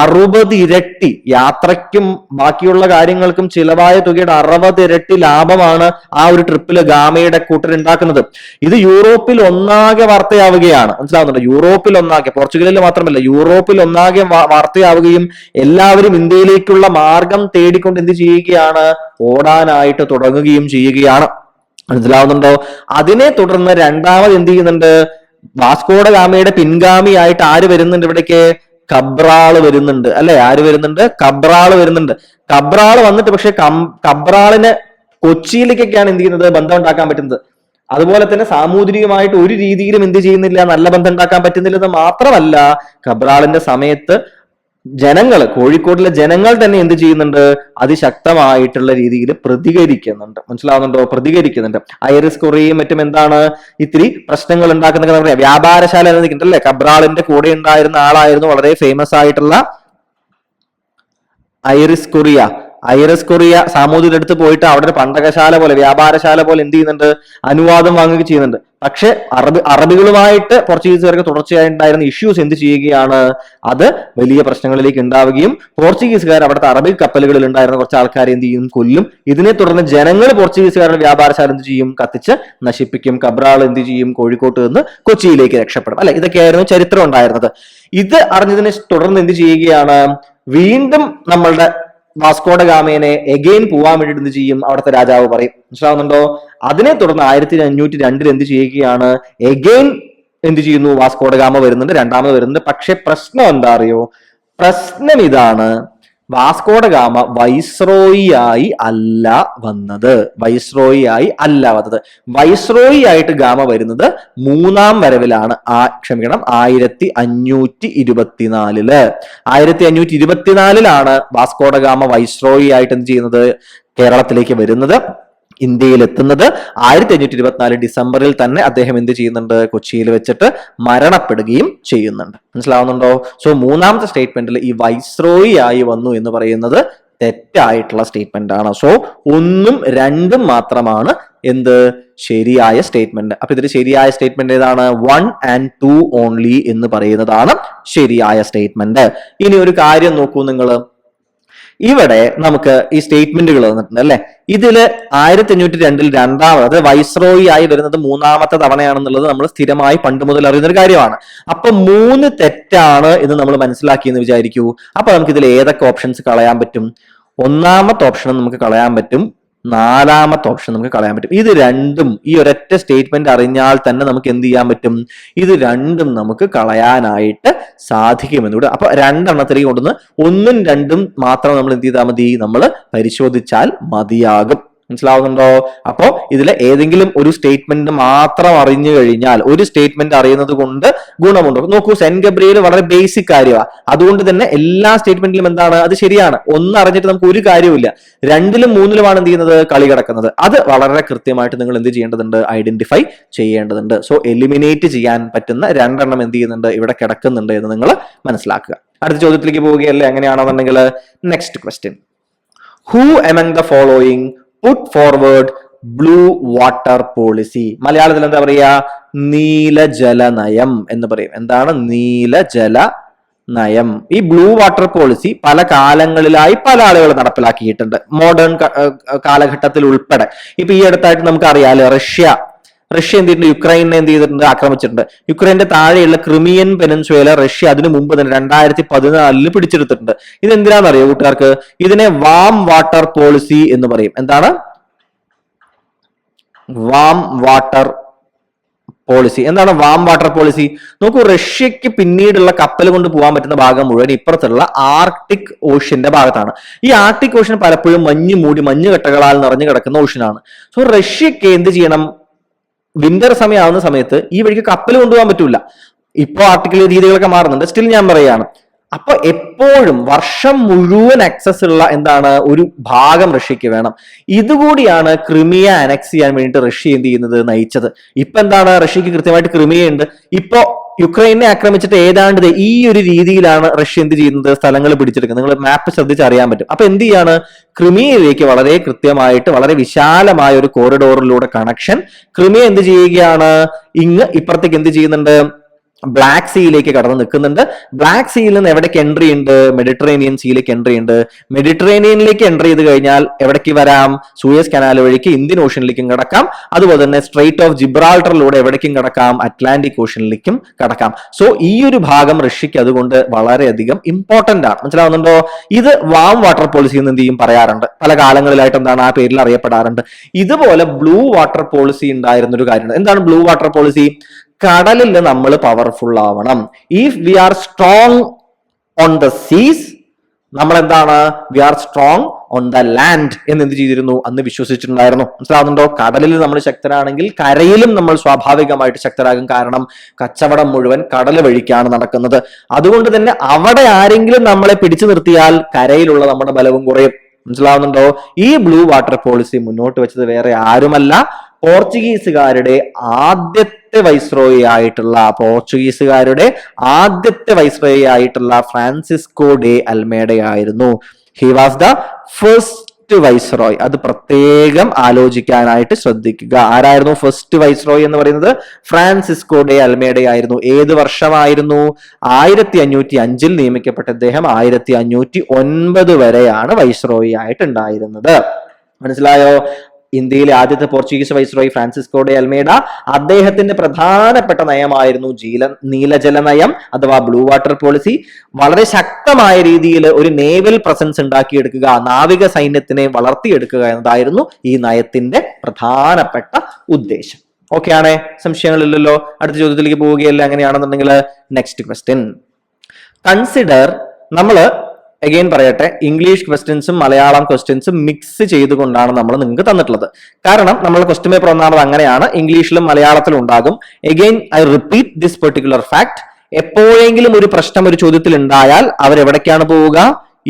60 ഇരട്ടി യാത്രയ്ക്കും ബാക്കിയുള്ള കാര്യങ്ങൾക്കും ചിലവായ തുകയുടെ 60 ഇരട്ടി ലാഭമാണ് ആ ഒരു ട്രിപ്പില് ഗാമയുടെ കൂട്ടർ ഉണ്ടാക്കുന്നത്. ഇത് യൂറോപ്പിൽ ഒന്നാകെ വാർത്തയാവുകയാണ്. മനസ്സിലാവുന്നുണ്ടോ? യൂറോപ്പിൽ ഒന്നാകെ, പോർച്ചുഗലിൽ മാത്രമല്ല യൂറോപ്പിൽ ഒന്നാകെ വാർത്തയാവുകയും എല്ലാവരും ഇന്ത്യയിലേക്കുള്ള മാർഗം തേടിക്കൊണ്ട് എന്ത് ചെയ്യുകയാണ്, ഓടാനായിട്ട് തുടങ്ങുകയും ചെയ്യുകയാണ്. മനസ്സിലാവുന്നുണ്ടോ? അതിനെ തുടർന്ന് രണ്ടാമത് എന്ത് ചെയ്യുന്നുണ്ട്, വാസ്കോഡ ഗാമയുടെ പിൻഗാമിയായിട്ട് ആര് വരുന്നുണ്ട് ഇവിടേക്ക്, കബ്രാള് വരുന്നുണ്ട്, അല്ലെ. ആര് വരുന്നുണ്ട്, കബ്രാള് വരുന്നുണ്ട്. കബ്രാള് വന്നിട്ട് പക്ഷെ കബ്രാളിന് കൊച്ചിയിലേക്കൊക്കെയാണ് എന്ത് ചെയ്യുന്നത്, ബന്ധം ഉണ്ടാക്കാൻ പറ്റുന്നത്. അതുപോലെ തന്നെ സാമൂതിരിയുമായിട്ട് ഒരു രീതിയിലും എന്ത് ചെയ്യുന്നില്ല, നല്ല ബന്ധം ഉണ്ടാക്കാൻ പറ്റുന്നില്ലെന്ന് മാത്രമല്ല, കബ്രാളിന്റെ സമയത്ത് ജനങ്ങൾ, കോഴിക്കോട്ടിലെ ജനങ്ങൾ തന്നെ എന്ത് ചെയ്യുന്നുണ്ട്, അതിശക്തമായിട്ടുള്ള രീതിയിൽ പ്രതികരിക്കുന്നുണ്ട്. മനസ്സിലാവുന്നുണ്ടോ? പ്രതികരിക്കുന്നുണ്ട്. ഐറിസ് കൊറിയയും മറ്റും എന്താണ് ഇത്തിരി പ്രശ്നങ്ങൾ ഉണ്ടാക്കുന്നതൊക്കെ പറയാം. വ്യാപാരശാല എന്ന് നിൽക്കുന്നുണ്ട്, അല്ലെ. കബ്രാളിന്റെ കൂടെ ഉണ്ടായിരുന്ന ആളായിരുന്നു വളരെ ഫേമസ് ആയിട്ടുള്ള ഐറിസ് കൊറിയ. ഐറിസ് കൊറിയ സാമൂതിരിയുടെ അടുത്ത് പോയിട്ട് അവിടെ ഒരു പണ്ടകശാല പോലെ, വ്യാപാരശാല പോലെ എന്ത് ചെയ്യുന്നുണ്ട്, അനുവാദം വാങ്ങുകയും ചെയ്യുന്നുണ്ട്. പക്ഷെ അറബികളുമായിട്ട് പോർച്ചുഗീസുകാർക്ക് തുടർച്ചയായിട്ടുണ്ടായിരുന്ന ഇഷ്യൂസ് എന്ത് ചെയ്യുകയാണ്, അത് വലിയ പ്രശ്നങ്ങളിലേക്ക് ഉണ്ടാവുകയും പോർച്ചുഗീസുകാർ അവിടുത്തെ അറബി കപ്പലുകളിൽ ഉണ്ടായിരുന്ന കുറച്ച് ആൾക്കാരെ എന്ത് ചെയ്യും, കൊല്ലും. ഇതിനെ തുടർന്ന് ജനങ്ങൾ പോർച്ചുഗീസുകാരുടെ വ്യാപാരശാല എന്ത് ചെയ്യും, കത്തിച്ച് നശിപ്പിക്കും. കബ്രാൾ എന്ത് ചെയ്യും, കോഴിക്കോട്ട് നിന്ന് കൊച്ചിയിലേക്ക് രക്ഷപ്പെടും, അല്ലെ. ഇതൊക്കെയായിരുന്നു ചരിത്രം ഉണ്ടായിരുന്നത്. ഇത് അറിഞ്ഞതിനെ തുടർന്ന് എന്ത് ചെയ്യുകയാണ്, വീണ്ടും നമ്മളുടെ വാസ്കോഡ ഗാമേനെ എഗെയിൻ പോവാൻ വേണ്ടിയിട്ട് എന്ത് ചെയ്യും, അവിടുത്തെ രാജാവ് പറയും. മനസ്സിലാവുന്നുണ്ടോ? അതിനെ തുടർന്ന് 1502 എന്ത് ചെയ്യുകയാണ്, എഗെയിൻ എന്ത് ചെയ്യുന്നു, വാസ്കോഡ ഗാമ വരുന്നുണ്ട്, രണ്ടാമത് വരുന്നുണ്ട്. പക്ഷെ പ്രശ്നം എന്താ അറിയോ, പ്രശ്നം ഇതാണ്, വാസ്കോഡ ഗാമ വൈസ്രോയി ആയി അല്ല വന്നത്. വൈസ്രോയി ആയിട്ട് ഗാമ വരുന്നത് മൂന്നാം വരവിലാണ്. 1524. 1524 വാസ്കോഡ ഗാമ വൈസ്രോയി ആയിട്ട് എന്ത് ചെയ്യുന്നത്, കേരളത്തിലേക്ക് വരുന്നത്, ഇന്ത്യയിൽ എത്തുന്നത്. 1524 ഡിസംബറിൽ തന്നെ അദ്ദേഹം എന്ത് ചെയ്യുന്നുണ്ട്, കൊച്ചിയിൽ വെച്ചിട്ട് മരണപ്പെടുകയും ചെയ്യുന്നുണ്ട്. മനസ്സിലാവുന്നുണ്ടോ? സോ മൂന്നാമത്തെ സ്റ്റേറ്റ്മെന്റിൽ ഈ വൈസ്രോയി ആയി വന്നു എന്ന് പറയുന്നത് തെറ്റായിട്ടുള്ള സ്റ്റേറ്റ്മെന്റ് ആണ്. സോ 1ഉം 2ഉം മാത്രമാണ് എന്ത്, ശരിയായ സ്റ്റേറ്റ്മെന്റ്. അപ്പൊ ഇതിൽ ശരിയായ സ്റ്റേറ്റ്മെന്റ് ഏതാണ്, 1 and 2 ഓൺലി എന്ന് പറയുന്നതാണ് ശരിയായ സ്റ്റേറ്റ്മെന്റ്. ഇനി ഒരു കാര്യം നോക്കൂ നിങ്ങൾ, ഇവിടെ നമുക്ക് ഈ സ്റ്റേറ്റ്മെന്റുകൾ തന്നിട്ടുണ്ട് അല്ലെ. ഇതില് 1502 രണ്ടാമത് വൈസ്രോയി ആയി വരുന്നത് മൂന്നാമത്തെ തവണയാണെന്നുള്ളത് നമ്മൾ സ്ഥിരമായി പണ്ട് മുതൽ അറിയുന്ന ഒരു കാര്യമാണ്. അപ്പൊ 3 തെറ്റാണ് എന്ന് നമ്മൾ മനസ്സിലാക്കിയെന്ന് വിചാരിക്കൂ. അപ്പൊ നമുക്ക് ഇതിൽ ഏതൊക്കെ ഓപ്ഷൻസ് കളയാൻ പറ്റും? ഒന്നാമത്തെ ഓപ്ഷൻ നമുക്ക് കളയാൻ പറ്റും, നാലാമത്തെ ഓപ്ഷൻ നമുക്ക് കളയാൻ പറ്റും. ഇത് രണ്ടും ഈ ഒരൊറ്റ സ്റ്റേറ്റ്മെന്റ് അറിഞ്ഞാൽ തന്നെ നമുക്ക് എന്ത് ചെയ്യാൻ പറ്റും? ഇത് രണ്ടും നമുക്ക് കളയാനായിട്ട് സാധിക്കുമെന്നൂടെ. അപ്പൊ രണ്ടെണ്ണത്തിലേക്ക് കൊണ്ടുവന്ന് 1ഉം 2ഉം മാത്രം നമ്മൾ എന്ത് ചെയ്താൽ മതി? നമ്മൾ പരിശോധിച്ചാൽ മതിയാകും. മനസ്സിലാവുന്നുണ്ടോ? അപ്പോ ഇതിലെ ഏതെങ്കിലും ഒരു സ്റ്റേറ്റ്മെന്റ് മാത്രം അറിഞ്ഞു കഴിഞ്ഞാൽ, ഒരു സ്റ്റേറ്റ്മെന്റ് അറിയുന്നത് കൊണ്ട് ഗുണമുണ്ടോ? നോക്കൂ, സെന്റ് ഗബ്രിയേൽ വളരെ ബേസിക് കാര്യമാണ്. അതുകൊണ്ട് തന്നെ എല്ലാ സ്റ്റേറ്റ്മെന്റിലും എന്താണ്? അത് ശരിയാണ്. ഒന്ന് അറിഞ്ഞിട്ട് നമുക്ക് ഒരു കാര്യമില്ല. 2ലും 3ലുമാണ് എന്ത് ചെയ്യുന്നത്? കളി കിടക്കുന്നത്. അത് വളരെ കൃത്യമായിട്ട് നിങ്ങൾ എന്ത് ചെയ്യേണ്ടതുണ്ട്? ഐഡന്റിഫൈ ചെയ്യേണ്ടതുണ്ട്. സോ എലിമിനേറ്റ് ചെയ്യാൻ പറ്റുന്ന 2 എണ്ണം എന്ത് ചെയ്യുന്നുണ്ട്? ഇവിടെ കിടക്കുന്നുണ്ട് എന്ന് നിങ്ങൾ മനസ്സിലാക്കുക. അടുത്ത ചോദ്യത്തിലേക്ക് പോവുകയല്ലേ? എങ്ങനെയാണെന്നുണ്ടെങ്കിൽ next question, who among the following put forward blue water policy? മലയാളത്തിൽ എന്താ പറയാ? നീലജല നയം എന്ന് പറയും. എന്താണ് നീലജല നയം? ഈ ബ്ലൂ വാട്ടർ പോളിസി പല കാലങ്ങളിലായി പല ആളുകൾ നടപ്പിലാക്കിയിട്ടുണ്ട്, മോഡേൺ കാലഘട്ടത്തിൽ ഉൾപ്പെടെ. ഇപ്പൊ ഈ അടുത്തായിട്ട് നമുക്ക് അറിയാലോ, റഷ്യ എന്ത് ചെയ്തിട്ടുണ്ട്? യുക്രൈനെ എന്ത് ചെയ്തിട്ടുണ്ട്? ആക്രമിച്ചിട്ടുണ്ട്. യുക്രൈന്റെ താഴെയുള്ള ക്രിമിയൻ പെനിൻസുല റഷ്യ അതിനു മുമ്പ് തന്നെ 2014 പിടിച്ചെടുത്തിട്ടുണ്ട്. ഇത് എന്തിനാണെന്നറിയോ കൂട്ടുകാർക്ക്? ഇതിനെ വാം വാട്ടർ പോളിസി എന്ന് പറയും. എന്താണ് വാം വാട്ടർ പോളിസി? എന്താണ് വാം വാട്ടർ പോളിസി? നോക്കൂ, റഷ്യക്ക് പിന്നീടുള്ള കപ്പൽ കൊണ്ട് പോകാൻ പറ്റുന്ന ഭാഗം മുഴുവൻ ഇപ്പുറത്തുള്ള ആർട്ടിക് ഓഷ്യന്റെ ഭാഗത്താണ്. ഈ ആർട്ടിക് ഓഷ്യൻ പലപ്പോഴും മഞ്ഞ് മൂടി മഞ്ഞുകട്ടകളാൽ നിറഞ്ഞു കിടക്കുന്ന ഓഷ്യനാണ്. സോ റഷ്യക്ക് എന്ത് ചെയ്യണം? വിന്റർ സമയമാവുന്ന സമയത്ത് ഈ വഴിക്ക് കപ്പൽ കൊണ്ടുപോകാൻ പറ്റൂല. ഇപ്പോ ആർട്ടിക്കൽ രീതികളൊക്കെ മാറുന്നുണ്ട്, സ്റ്റിൽ ഞാൻ പറയാണ്. അപ്പൊ എപ്പോഴും വർഷം മുഴുവൻ ആക്സസ് ഉള്ള എന്താണ് ഒരു ഭാഗം റഷ്യക്ക് വേണം. ഇതുകൂടിയാണ് ക്രിമിയ അനക്സ് ചെയ്യാൻ വേണ്ടിയിട്ട് റഷ്യ എന്ത് ചെയ്യുന്നത്? നയിച്ചത്. ഇപ്പൊ എന്താണ്? റഷ്യക്ക് കൃത്യമായിട്ട് ക്രിമിയ ഉണ്ട്. ഇപ്പോ യുക്രൈനെ ആക്രമിച്ചിട്ട് ഏതാണ്ട് ഈ ഒരു രീതിയിലാണ് റഷ്യ എന്ത് ചെയ്യുന്നത്? സ്ഥലങ്ങൾ പിടിച്ചെടുക്കുന്നത്. നിങ്ങൾ മാപ്പ് ശ്രദ്ധിച്ച് അറിയാൻ പറ്റും. അപ്പൊ എന്ത് ചെയ്യാണ്? ക്രിമിയയിലേക്ക് വളരെ കൃത്യമായിട്ട് വളരെ വിശാലമായ ഒരു കോറിഡോറിലൂടെ കണക്ഷൻ ക്രിമിയ എന്ത് ചെയ്യുകയാണ്? ഇപ്പുറത്തേക്ക് എന്ത് ചെയ്യുന്നുണ്ട്? ബ്ലാക്ക് സീയിലേക്ക് കടന്ന് നിൽക്കുന്നുണ്ട്. ബ്ലാക്ക് സീയിൽ നിന്ന് എവിടേക്ക് എൻട്രി ഉണ്ട്? മെഡിറ്ററേനിയൻ സീയിലേക്ക് എൻട്രി ഉണ്ട്. മെഡിറ്ററേനിയനിലേക്ക് എൻട്രി ചെയ്ത് കഴിഞ്ഞാൽ എവിടേക്ക് വരാം? സൂയസ് കനാൽ വഴിക്ക് ഇന്ത്യൻ ഓഷ്യനിലേക്കും കടക്കാം. അതുപോലെ തന്നെ സ്ട്രെയിറ്റ് ഓഫ് ജിബ്രാൾട്ടറിലൂടെ എവിടേക്കും കടക്കാം? അറ്റ്ലാന്റിക് ഓഷ്യനിലേക്കും കടക്കാം. സോ ഈ ഒരു ഭാഗം റഷ്യക്ക് അതുകൊണ്ട് വളരെയധികം ഇമ്പോർട്ടന്റ് ആണ്. മനസ്സിലാവുന്നുണ്ടോ? ഇത് വാം വാട്ടർ പോളിസി എന്ന് എന്ത് ചെയ്യും? പറയാറുണ്ട്. പല കാലങ്ങളിലായിട്ട് എന്താണ് ആ പേരിൽ അറിയപ്പെടാറുണ്ട്. ഇതുപോലെ ബ്ലൂ വാട്ടർ പോളിസി ഉണ്ടായിരുന്ന ഒരു കാര്യമുണ്ട്. എന്താണ് ബ്ലൂ വാട്ടർ പോളിസി? കടലിൽ നമ്മൾ പവർഫുൾ ആവണം. If we are strong on the seas, നമ്മൾ എന്താണ്? We are strong on the land എന്ന് എന്ത് ചെയ്തിരുന്നു? അന്ന് വിശ്വസിച്ചിട്ടുണ്ടായിരുന്നു. മനസ്സിലാവുന്നുണ്ടോ? കടലിൽ നമ്മൾ ശക്തരാണെങ്കിൽ കരയിലും നമ്മൾ സ്വാഭാവികമായിട്ട് ശക്തരാകും. കാരണം കച്ചവടം മുഴുവൻ കടൽ വഴിക്കാണ് നടക്കുന്നത്. അതുകൊണ്ട് തന്നെ അവിടെ ആരെങ്കിലും നമ്മളെ പിടിച്ചു നിർത്തിയാൽ കരയിലുള്ള നമ്മുടെ ബലവും കുറയും. മനസ്സിലാവുന്നുണ്ടോ? ഈ ബ്ലൂ വാട്ടർ പോളിസി മുന്നോട്ട് വെച്ചത് വേറെ ആരുമല്ല, പോർച്ചുഗീസുകാരുടെ ആദ്യത്തെ വൈസ്രോയി ആയിട്ടുള്ള ഫ്രാൻസിസ്കോ ഡെ അൽമേഡ ആയിരുന്നു. He was the first viceroy. അത് പ്രത്യേകം ആലോചിക്കാനായിട്ട് ശ്രദ്ധിക്കുക. ആരായിരുന്നു ഫസ്റ്റ് വൈസ്രോയ് എന്ന് പറയുന്നത്? ഫ്രാൻസിസ്കോ ഡെ അൽമേഡ ആയിരുന്നു. ഏത് വർഷമായിരുന്നു? 1505 നിയമിക്കപ്പെട്ട അദ്ദേഹം 1509 വരെയാണ് വൈസ്രോയി ആയിട്ടുണ്ടായിരുന്നത്. മനസ്സിലായോ? ഇന്ത്യയിലെ ആദ്യത്തെ പോർച്ചുഗീസ് വൈസ്രോയി ഫ്രാൻസിസ്കോ ഡെ അൽമേഡ. അദ്ദേഹത്തിന്റെ പ്രധാനപ്പെട്ട നയമായിരുന്നു നീലജല നയം അഥവാ ബ്ലൂ വാട്ടർ പോളിസി. വളരെ ശക്തമായ രീതിയിൽ ഒരു നേവൽ പ്രസൻസ് ഉണ്ടാക്കിയെടുക്കുക, നാവിക സൈന്യത്തിനെ വളർത്തിയെടുക്കുക എന്നതായിരുന്നു ഈ നയത്തിന്റെ പ്രധാനപ്പെട്ട ഉദ്ദേശം. ഓക്കെ ആണേ? സംശയങ്ങളില്ലല്ലോ. അടുത്ത ചോദ്യത്തിലേക്ക് പോവുകയല്ല. എങ്ങനെയാണെന്നുണ്ടെങ്കിൽ നെക്സ്റ്റ് ക്വസ്റ്റ്യൻ, കൺസിഡർ. നമ്മള് അഗെയിൻ പറയട്ടെ, ഇംഗ്ലീഷ് ക്വസ്റ്റ്യൻസും മലയാളം ക്വസ്റ്റ്യൻസും മിക്സ് ചെയ്തുകൊണ്ടാണ് നമ്മൾ നിങ്ങൾക്ക് തന്നിട്ടുള്ളത്. കാരണം നമ്മൾ ക്വസ്റ്റ്യൻ പേപ്പർ ഒന്നാമത് അങ്ങനെയാണ്, ഇംഗ്ലീഷിലും മലയാളത്തിലും ഉണ്ടാകും. Again I repeat this particular fact. എപ്പോഴെങ്കിലും ഒരു പ്രശ്നം ഒരു ചോദ്യത്തിൽ ഉണ്ടായാൽ അവരെവിടേക്കാണ് പോവുക?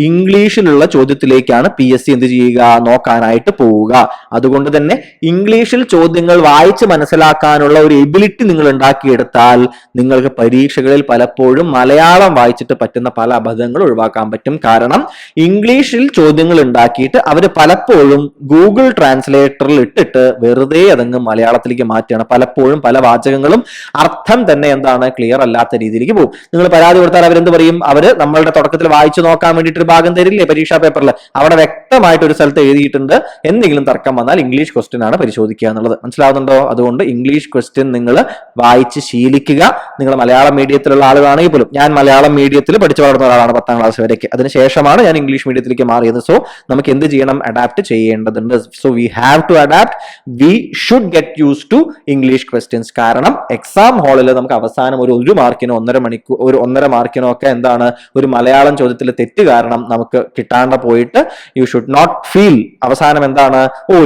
ഇംഗ്ലീഷിലുള്ള ചോദ്യത്തിലേക്കാണ് PSC എന്ത് ചെയ്യുക? നോക്കാനായിട്ട് പോവുക. അതുകൊണ്ട് തന്നെ ഇംഗ്ലീഷിൽ ചോദ്യങ്ങൾ വായിച്ച് മനസ്സിലാക്കാനുള്ള ഒരു എബിലിറ്റി നിങ്ങൾ ഉണ്ടാക്കിയെടുത്താൽ നിങ്ങൾക്ക് പരീക്ഷകളിൽ പലപ്പോഴും മലയാളം വായിച്ചിട്ട് പറ്റുന്ന പല അബദ്ധങ്ങൾ ഒഴിവാക്കാൻ പറ്റും. കാരണം ഇംഗ്ലീഷിൽ ചോദ്യങ്ങൾ ഉണ്ടാക്കിയിട്ട് അവർ പലപ്പോഴും ഗൂഗിൾ ട്രാൻസ്ലേറ്ററിൽ ഇട്ടിട്ട് വെറുതെ അതങ്ങ് മലയാളത്തിലേക്ക് മാറ്റുകയാണ്. പലപ്പോഴും പല വാചകങ്ങളും അർത്ഥം തന്നെ എന്താണ്? ക്ലിയർ അല്ലാത്ത രീതിയിലേക്ക് പോകും. നിങ്ങൾ പരാതി കൊടുത്താൽ അവരെന്ത് പറയും? അവര് നമ്മളുടെ തുടക്കത്തിൽ വായിച്ചു നോക്കാൻ വേണ്ടിയിട്ട് ഒരു ഭാഗം തരില്ലേ പരീക്ഷാ പേപ്പറിൽ? അവിടെ വ്യക്തമായിട്ട് ഒരു സ്ഥലത്ത് എഴുതിയിട്ടുണ്ട് എന്തെങ്കിലും തർക്കം വന്നാൽ ഇംഗ്ലീഷ് ക്വസ്റ്റ്യൻ ആണ് പരിശോധിക്കുക എന്നുള്ളത്. മനസ്സിലാവുന്നുണ്ടോ? അതുകൊണ്ട് ഇംഗ്ലീഷ് ക്വസ്റ്റ്യൻ നിങ്ങൾ വായിച്ച് ശീലിക്കുക. നിങ്ങൾ മലയാളം മീഡിയത്തിലുള്ള ആളുകളാണെങ്കിൽ പോലും, ഞാൻ മലയാളം മീഡിയത്തിൽ പഠിച്ചു വളർന്ന ഒരാളാണ് 10ാം ക്ലാസ് വരെയൊക്കെ. അതിനുശേഷമാണ് ഞാൻ ഇംഗ്ലീഷ് മീഡിയത്തിലേക്ക് മാറിയത്. സോ നമുക്ക് എന്ത് ചെയ്യണം? അഡാപ്റ്റ് ചെയ്യേണ്ടതുണ്ട്. So we have to adapt. We should get use to English questions. കാരണം എക്സാം ഹാളിൽ നമുക്ക് അവസാനം ഒരു മാർക്കിനോ 1.5 മാർക്കിനോ ഒക്കെ എന്താണ് ഒരു മലയാളം ചോദ്യത്തിൽ തെറ്റ് കാരണം നമുക്ക് കിട്ടാണ്ട് പോയിട്ട് യു ഷുഡ് നോട്ട് ഫീൽ അവസാനം എന്താണ്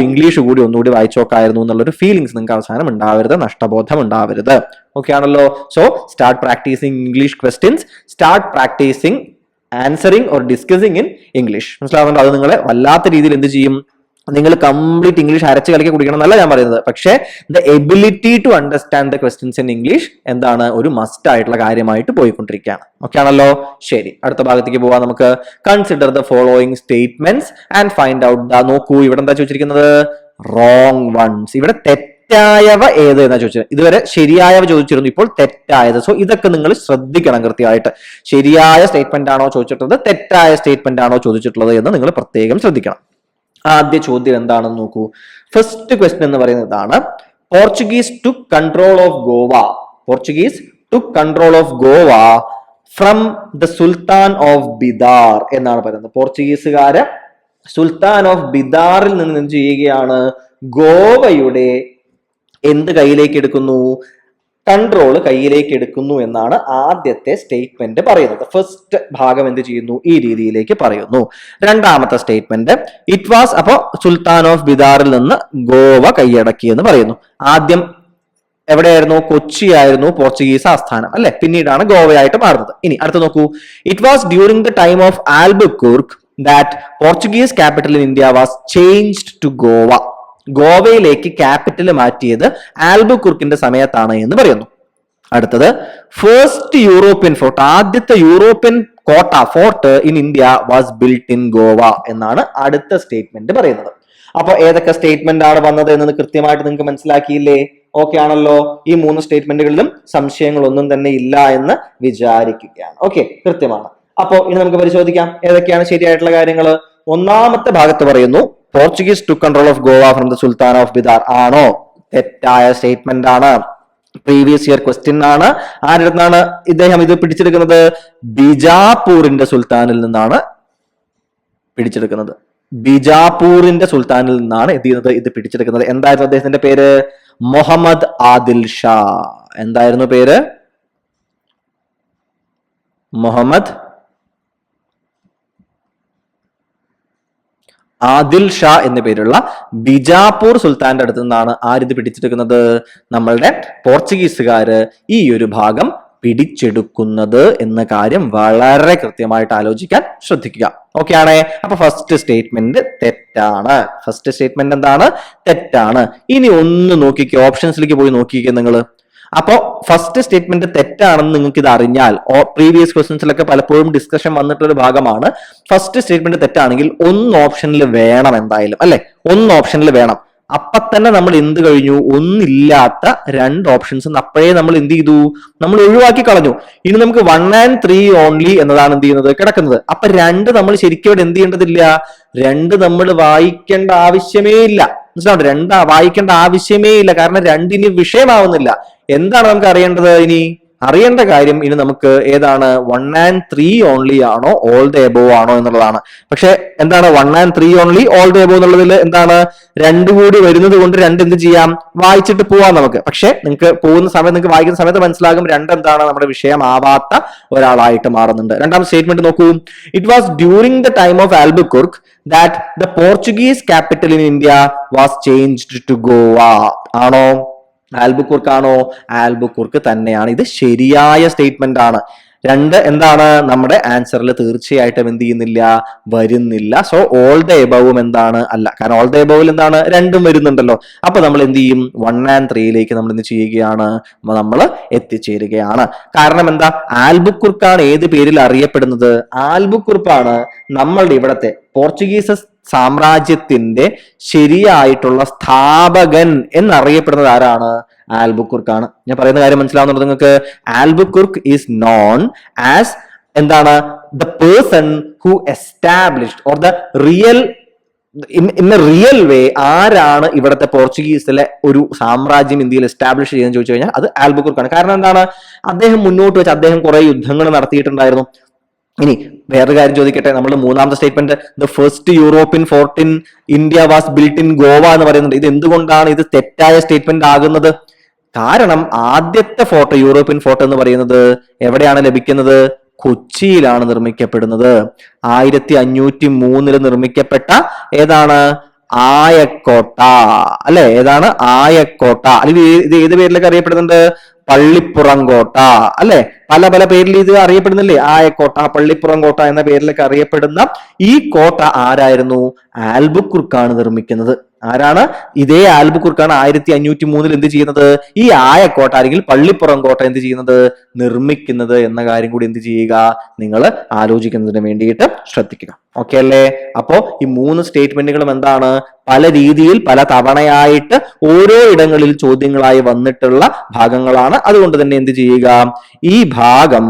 ഇംഗ്ലീഷ് കൂടി ഒന്നുകൂടി വായിച്ചോക്കായിരുന്നു എന്നുള്ളൊരു ഫീലിംഗ്സ് നിങ്ങൾക്ക് അവസാനം ഉണ്ടാവരുത്, നഷ്ടബോധം ഉണ്ടാവരുത്. ഓക്കെ ആണല്ലോ? So start practicing English questions, start practicing answering or discussing in English. മനസ്സിലാവുന്നുണ്ടോ? അത് നിങ്ങളെ വല്ലാത്ത രീതിയിൽ എന്ത് ചെയ്യും? നിങ്ങൾ കംപ്ലീറ്റ് ഇംഗ്ലീഷ് അരച്ച് കളിക്ക് കുടിക്കണം എന്നല്ല ഞാൻ പറയുന്നത്. പക്ഷേ the ability to understand the questions in English എന്താണ് ഒരു മസ്റ്റ് ആയിട്ടുള്ള കാര്യമായിട്ട് പോയിക്കൊണ്ടിരിക്കുകയാണ്. ഓക്കെ ആണല്ലോ? ശരി, അടുത്ത ഭാഗത്തേക്ക് പോവാം നമുക്ക്. Consider the following statements and find out the. നോക്കൂ, ഇവിടെ എന്താ ചോദിച്ചിരിക്കുന്നത്? Wrong ones. ഇവിടെ തെറ്റായവ ഏത് എന്നാ ചോദിച്ചത്. ഇതുവരെ ശരിയായവ ചോദിച്ചിരുന്നു, ഇപ്പോൾ തെറ്റായത്. സോ ഇതൊക്കെ നിങ്ങൾ ശ്രദ്ധിക്കണം കൃത്യമായിട്ട്. ശരിയായ സ്റ്റേറ്റ്മെന്റ് ആണോ ചോദിച്ചിട്ടുള്ളത്, തെറ്റായ സ്റ്റേറ്റ്മെന്റ് ആണോ ചോദിച്ചിട്ടുള്ളത് എന്ന് നിങ്ങൾ പ്രത്യേകം ശ്രദ്ധിക്കണം. ആദ്യ ചോദ്യം എന്താണെന്ന് നോക്കൂ. ഫസ്റ്റ് ക്വസ്റ്റ്യൻ എന്ന് പറയുന്നത് ഇതാണ്: Portuguese took control of Goa. Portuguese took control of Goa from the sultan of Bidar എന്നാണ് പറയുന്നത്. പോർച്ചുഗീസുകാര് സുൽത്താൻ ഓഫ് ബിദാറിൽ നിന്ന് ചെയ്യുകയാണ്? ഗോവയുടെ എന്ത് കയ്യിലേക്ക് എടുക്കുന്നു? കൺട്രോൾ കയ്യിലേക്ക് എടുക്കുന്നു എന്നാണ് ആദ്യത്തെ സ്റ്റേറ്റ്മെന്റ് പറയുന്നത്. ഫസ്റ്റ് ഭാഗം എന്ത് ചെയ്യുന്നു? ഈ രീതിയിലേക്ക് പറയുന്നു. രണ്ടാമത്തെ സ്റ്റേറ്റ്മെന്റ് ഇറ്റ് വാസ്, അപ്പോ സുൽത്താൻ ഓഫ് ബിദാറിൽ നിന്ന് ഗോവ കൈയടക്കി എന്ന് പറയുന്നു. ആദ്യം എവിടെയായിരുന്നു? കൊച്ചി ആയിരുന്നു പോർച്ചുഗീസ് ആസ്ഥാനം അല്ലെ, പിന്നീടാണ് ഗോവയായിട്ട് മാറുന്നത്. ഇനി അടുത്ത് നോക്കൂ. It was during the time of Albuquerque that Portuguese capital in India was changed to Goa. ഗോവയിലേക്ക് ക്യാപിറ്റൽ മാറ്റിയത് ആൽബുക്കുർക്കിന്റെ സമയത്താണ് എന്ന് പറയുന്നു. അടുത്തത് ഫസ്റ്റ് യൂറോപ്യൻ ഫോർട്ട്, ആദ്യത്തെ European fort in India was built in Goa എന്നാണ് അടുത്ത സ്റ്റേറ്റ്മെന്റ് പറയുന്നത്. അപ്പൊ ഏതൊക്കെ സ്റ്റേറ്റ്മെന്റ് ആണ് വന്നത് എന്ന് കൃത്യമായിട്ട് നിങ്ങൾക്ക് മനസ്സിലാക്കിയില്ലേ? ഓക്കെ ആണല്ലോ? ഈ 3 സ്റ്റേറ്റ്മെന്റുകളിലും സംശയങ്ങളൊന്നും തന്നെ ഇല്ല എന്ന് വിചാരിക്കുകയാണ്. ഓക്കെ, കൃത്യമാണ്. അപ്പോ ഇനി നമുക്ക് പരിശോധിക്കാം ഏതൊക്കെയാണ് ശരിയായിട്ടുള്ള കാര്യങ്ങൾ. ഒന്നാമത്തെ ഭാഗത്ത് പറയുന്നു Portuguese to control of Goa from the sultan of Bidar. ആണോ? തെറ്റായ സ്റ്റേറ്റ്മെന്റ് ആണ്. പ്രീവിയസ് ഇയർ ക്വസ്റ്റ്യൻ ആണ്. ആരുടെ നിന്നാണ് ഇദ്ദേഹം ഇത് പിടിച്ചെടുക്കുന്നത്? ബിജാപൂരിന്റെ സുൽത്താനിൽ നിന്നാണ് പിടിച്ചെടുക്കുന്നത്. ബിജാപൂരിന്റെ സുൽത്താനിൽ നിന്നാണ് എന്ത് ചെയ്യുന്നത്? ഇത് പിടിച്ചെടുക്കുന്നത്. എന്തായിരുന്നു അദ്ദേഹത്തിന്റെ പേര്? മുഹമ്മദ് ആദിൽ ഷാ. എന്തായിരുന്നു പേര്? മുഹമ്മദ് ആദിൽ ഷാ എന്ന പേരുള്ള ബിജാപൂർ സുൽത്താന്റെ അടുത്ത് നിന്നാണ് ആരിത് പിടിച്ചെടുക്കുന്നത്? നമ്മളുടെ പോർച്ചുഗീസുകാര് ഈ ഒരു ഭാഗം പിടിച്ചെടുക്കുന്നത് എന്ന കാര്യം വളരെ കൃത്യമായിട്ട് ആലോചിക്കാൻ ശ്രദ്ധിക്കുക. ഓക്കെ ആണേ? അപ്പൊ ഫസ്റ്റ് സ്റ്റേറ്റ്മെന്റ് തെറ്റാണ്. ഫസ്റ്റ് സ്റ്റേറ്റ്മെന്റ് എന്താണ്? തെറ്റാണ്. ഇനി ഒന്ന് നോക്കിക്കോ, ഓപ്ഷൻസിലേക്ക് പോയി നോക്കിക്കോ നിങ്ങൾ. അപ്പോ ഫസ്റ്റ് സ്റ്റേറ്റ്മെന്റ് തെറ്റാണെന്ന് നിങ്ങൾക്ക് ഇത് അറിഞ്ഞാൽ, പ്രീവിയസ് ക്വസ്റ്റ്യൻസിലൊക്കെ പലപ്പോഴും ഡിസ്കഷൻ വന്നിട്ടൊരു ഭാഗമാണ്. ഫസ്റ്റ് സ്റ്റേറ്റ്മെന്റ് തെറ്റാണെങ്കിൽ ഒന്ന് ഓപ്ഷനിൽ വേണം എന്തായാലും അല്ലെ, ഒന്ന് ഓപ്ഷനിൽ വേണം. അപ്പൊ തന്നെ നമ്മൾ എന്ത് കഴിഞ്ഞു? ഒന്നില്ലാത്ത 2 ഓപ്ഷൻസ് അപ്പോഴേ നമ്മൾ എന്ത് ചെയ്തു? നമ്മൾ ഒഴിവാക്കി കളഞ്ഞു. ഇനി നമുക്ക് 1 and 3 ഓൺലി എന്നതാണ് എന്ത് ചെയ്യുന്നത്? കിടക്കുന്നത്. അപ്പൊ 2 നമ്മൾ ശരിക്കും ഇവിടെ എന്ത് ചെയ്യേണ്ടതില്ല? 2 നമ്മൾ വായിക്കേണ്ട ആവശ്യമേ ഇല്ല. മനസ്സിലാവുണ്ട്? 2 വായിക്കേണ്ട ആവശ്യമേ ഇല്ല. കാരണം 2 ഇനി വിഷയമാവുന്നില്ല. എന്താണ് നമുക്ക് അറിയേണ്ടത്? ഇനി അറിയേണ്ട കാര്യം ഇനി നമുക്ക് ഏതാണ്? 1 and 3 ഓൺലി ആണോ ഓൾ ദ എബോവ് ആണോ എന്നുള്ളതാണ്. പക്ഷെ എന്താണ് 1 and 3 only all the above എന്നുള്ളതിൽ എന്താണ്? 2 കൂടി വരുന്നത് കൊണ്ട് 2 എന്ത് ചെയ്യാം? വായിച്ചിട്ട് പോവാം നമുക്ക്. പക്ഷെ നിങ്ങൾക്ക് പോകുന്ന സമയത്ത്, നിങ്ങൾക്ക് വായിക്കുന്ന സമയത്ത് മനസ്സിലാകും 2 എന്താണ്? നമ്മുടെ വിഷയമാവാത്ത ഒരാളായിട്ട് മാറുന്നുണ്ട്. രണ്ടാമത്തെ സ്റ്റേറ്റ്മെന്റ് നോക്കൂ. It was during the time of Albuquerque that the Portuguese capital in India was changed to Goa. ആണോ? ആൽബുക്കുർക്ക് ആണോ? ആൽബുക്കുർക്ക് തന്നെയാണ്. ഇത് ശരിയായ സ്റ്റേറ്റ്മെന്റ് ആണ്. 2 എന്താണ്? നമ്മുടെ ആൻസറിൽ തീർച്ചയായിട്ടും എന്ത് ചെയ്യുന്നില്ല? വരുന്നില്ല. സോ ഓൾ ദ എബവും എന്താണ്? അല്ല. കാരണം ഓൾ ദ എബവിൽ എന്താണ്? 2 വരുന്നുണ്ടല്ലോ. അപ്പൊ നമ്മൾ എന്ത് ചെയ്യും? 1 and 3 നമ്മൾ എന്ത് ചെയ്യുകയാണ്? നമ്മൾ എത്തിച്ചേരുകയാണ്. കാരണം എന്താ? ആൽബുക്കുർക്കാണ് ഏത് പേരിൽ അറിയപ്പെടുന്നത്? ആൽബുക്കുർക്കാണ് നമ്മളുടെ ഇവിടത്തെ പോർച്ചുഗീസ് സാമ്രാജ്യത്തിന്റെ ശരിയായിട്ടുള്ള സ്ഥാപകൻ എന്നറിയപ്പെടുന്നത് ആരാണ്? ആൽബുക്കുർക്കാണ്. ഞാൻ പറയുന്ന കാര്യം മനസ്സിലാവുന്നുണ്ടോ നിങ്ങൾക്ക്? ആൽബുക്കുർക്ക് ഈസ് നോൺ ആസ് എന്താണ് the person who established or the real in a real way ആരാണ് ഇവിടുത്തെ പോർച്ചുഗീസിലെ ഒരു സാമ്രാജ്യം ഇന്ത്യയിൽ എസ്റ്റാബ്ലിഷ് ചെയ്യുന്നത് ചോദിച്ചു കഴിഞ്ഞാൽ അത് ആൽബുക്കുർക്കാണ്. കാരണം എന്താണ്, അദ്ദേഹം മുന്നോട്ട് വെച്ച് അദ്ദേഹം കുറെ യുദ്ധങ്ങൾ നടത്തിയിട്ടുണ്ടായിരുന്നു. ഇനി വേറൊരു കാര്യം ചോദിക്കട്ടെ, നമ്മൾ മൂന്നാമത്തെ statement the first European fort in India was built in Goa എന്ന് പറയുന്നുണ്ട്. ഇത് എന്തുകൊണ്ടാണ് ഇത് തെറ്റായ സ്റ്റേറ്റ്മെന്റ് ആകുന്നത്? കാരണം ആദ്യത്തെ ഫോർട്ട്, യൂറോപ്യൻ ഫോർട്ട് എന്ന് പറയുന്നത് എവിടെയാണ് ലഭിക്കുന്നത്? കൊച്ചിയിലാണ് നിർമ്മിക്കപ്പെടുന്നത്. 1503 നിർമ്മിക്കപ്പെട്ട ഏതാണ്? ആയക്കോട്ട അല്ലെ? ഏതാണ്? ആയക്കോട്ട. അല്ലെങ്കിൽ ഇത് ഏത് പേരിലൊക്കെ അറിയപ്പെടുന്നുണ്ട്? പള്ളിപ്പുറം കോട്ട അല്ലെ? പല പല പേരിൽ ഇത് അറിയപ്പെടുന്നില്ലേ? ആയക്കോട്ട, പള്ളിപ്പുറം കോട്ട എന്ന പേരിലൊക്കെ അറിയപ്പെടുന്ന ഈ കോട്ട ആരായിരുന്നു? ആൽബുക്കുർക്കാണ് നിർമ്മിക്കുന്നത്. ആരാണ്? ഇതേ ആൽബുക്കുർക്കാണ് 1503 എന്ത് ചെയ്യുന്നത്? ഈ ആയക്കോട്ട അല്ലെങ്കിൽ പള്ളിപ്പുറം കോട്ട എന്ത് ചെയ്യുന്നത്? നിർമ്മിക്കുന്നത് എന്ന കാര്യം കൂടി എന്ത് ചെയ്യുക? നിങ്ങൾ ആലോചിക്കുന്നതിന് വേണ്ടിയിട്ട് ശ്രദ്ധിക്കുക. ഓക്കെ അല്ലേ? അപ്പോ ഈ 3 സ്റ്റേറ്റ്മെന്റുകളും എന്താണ്? പല രീതിയിൽ പല തവണയായിട്ട് ഓരോ ഇടങ്ങളിൽ ചോദ്യങ്ങളായി വന്നിട്ടുള്ള ഭാഗങ്ങളാണ്. അതുകൊണ്ട് തന്നെ എന്ത് ചെയ്യുക? ഈ ഭാഗം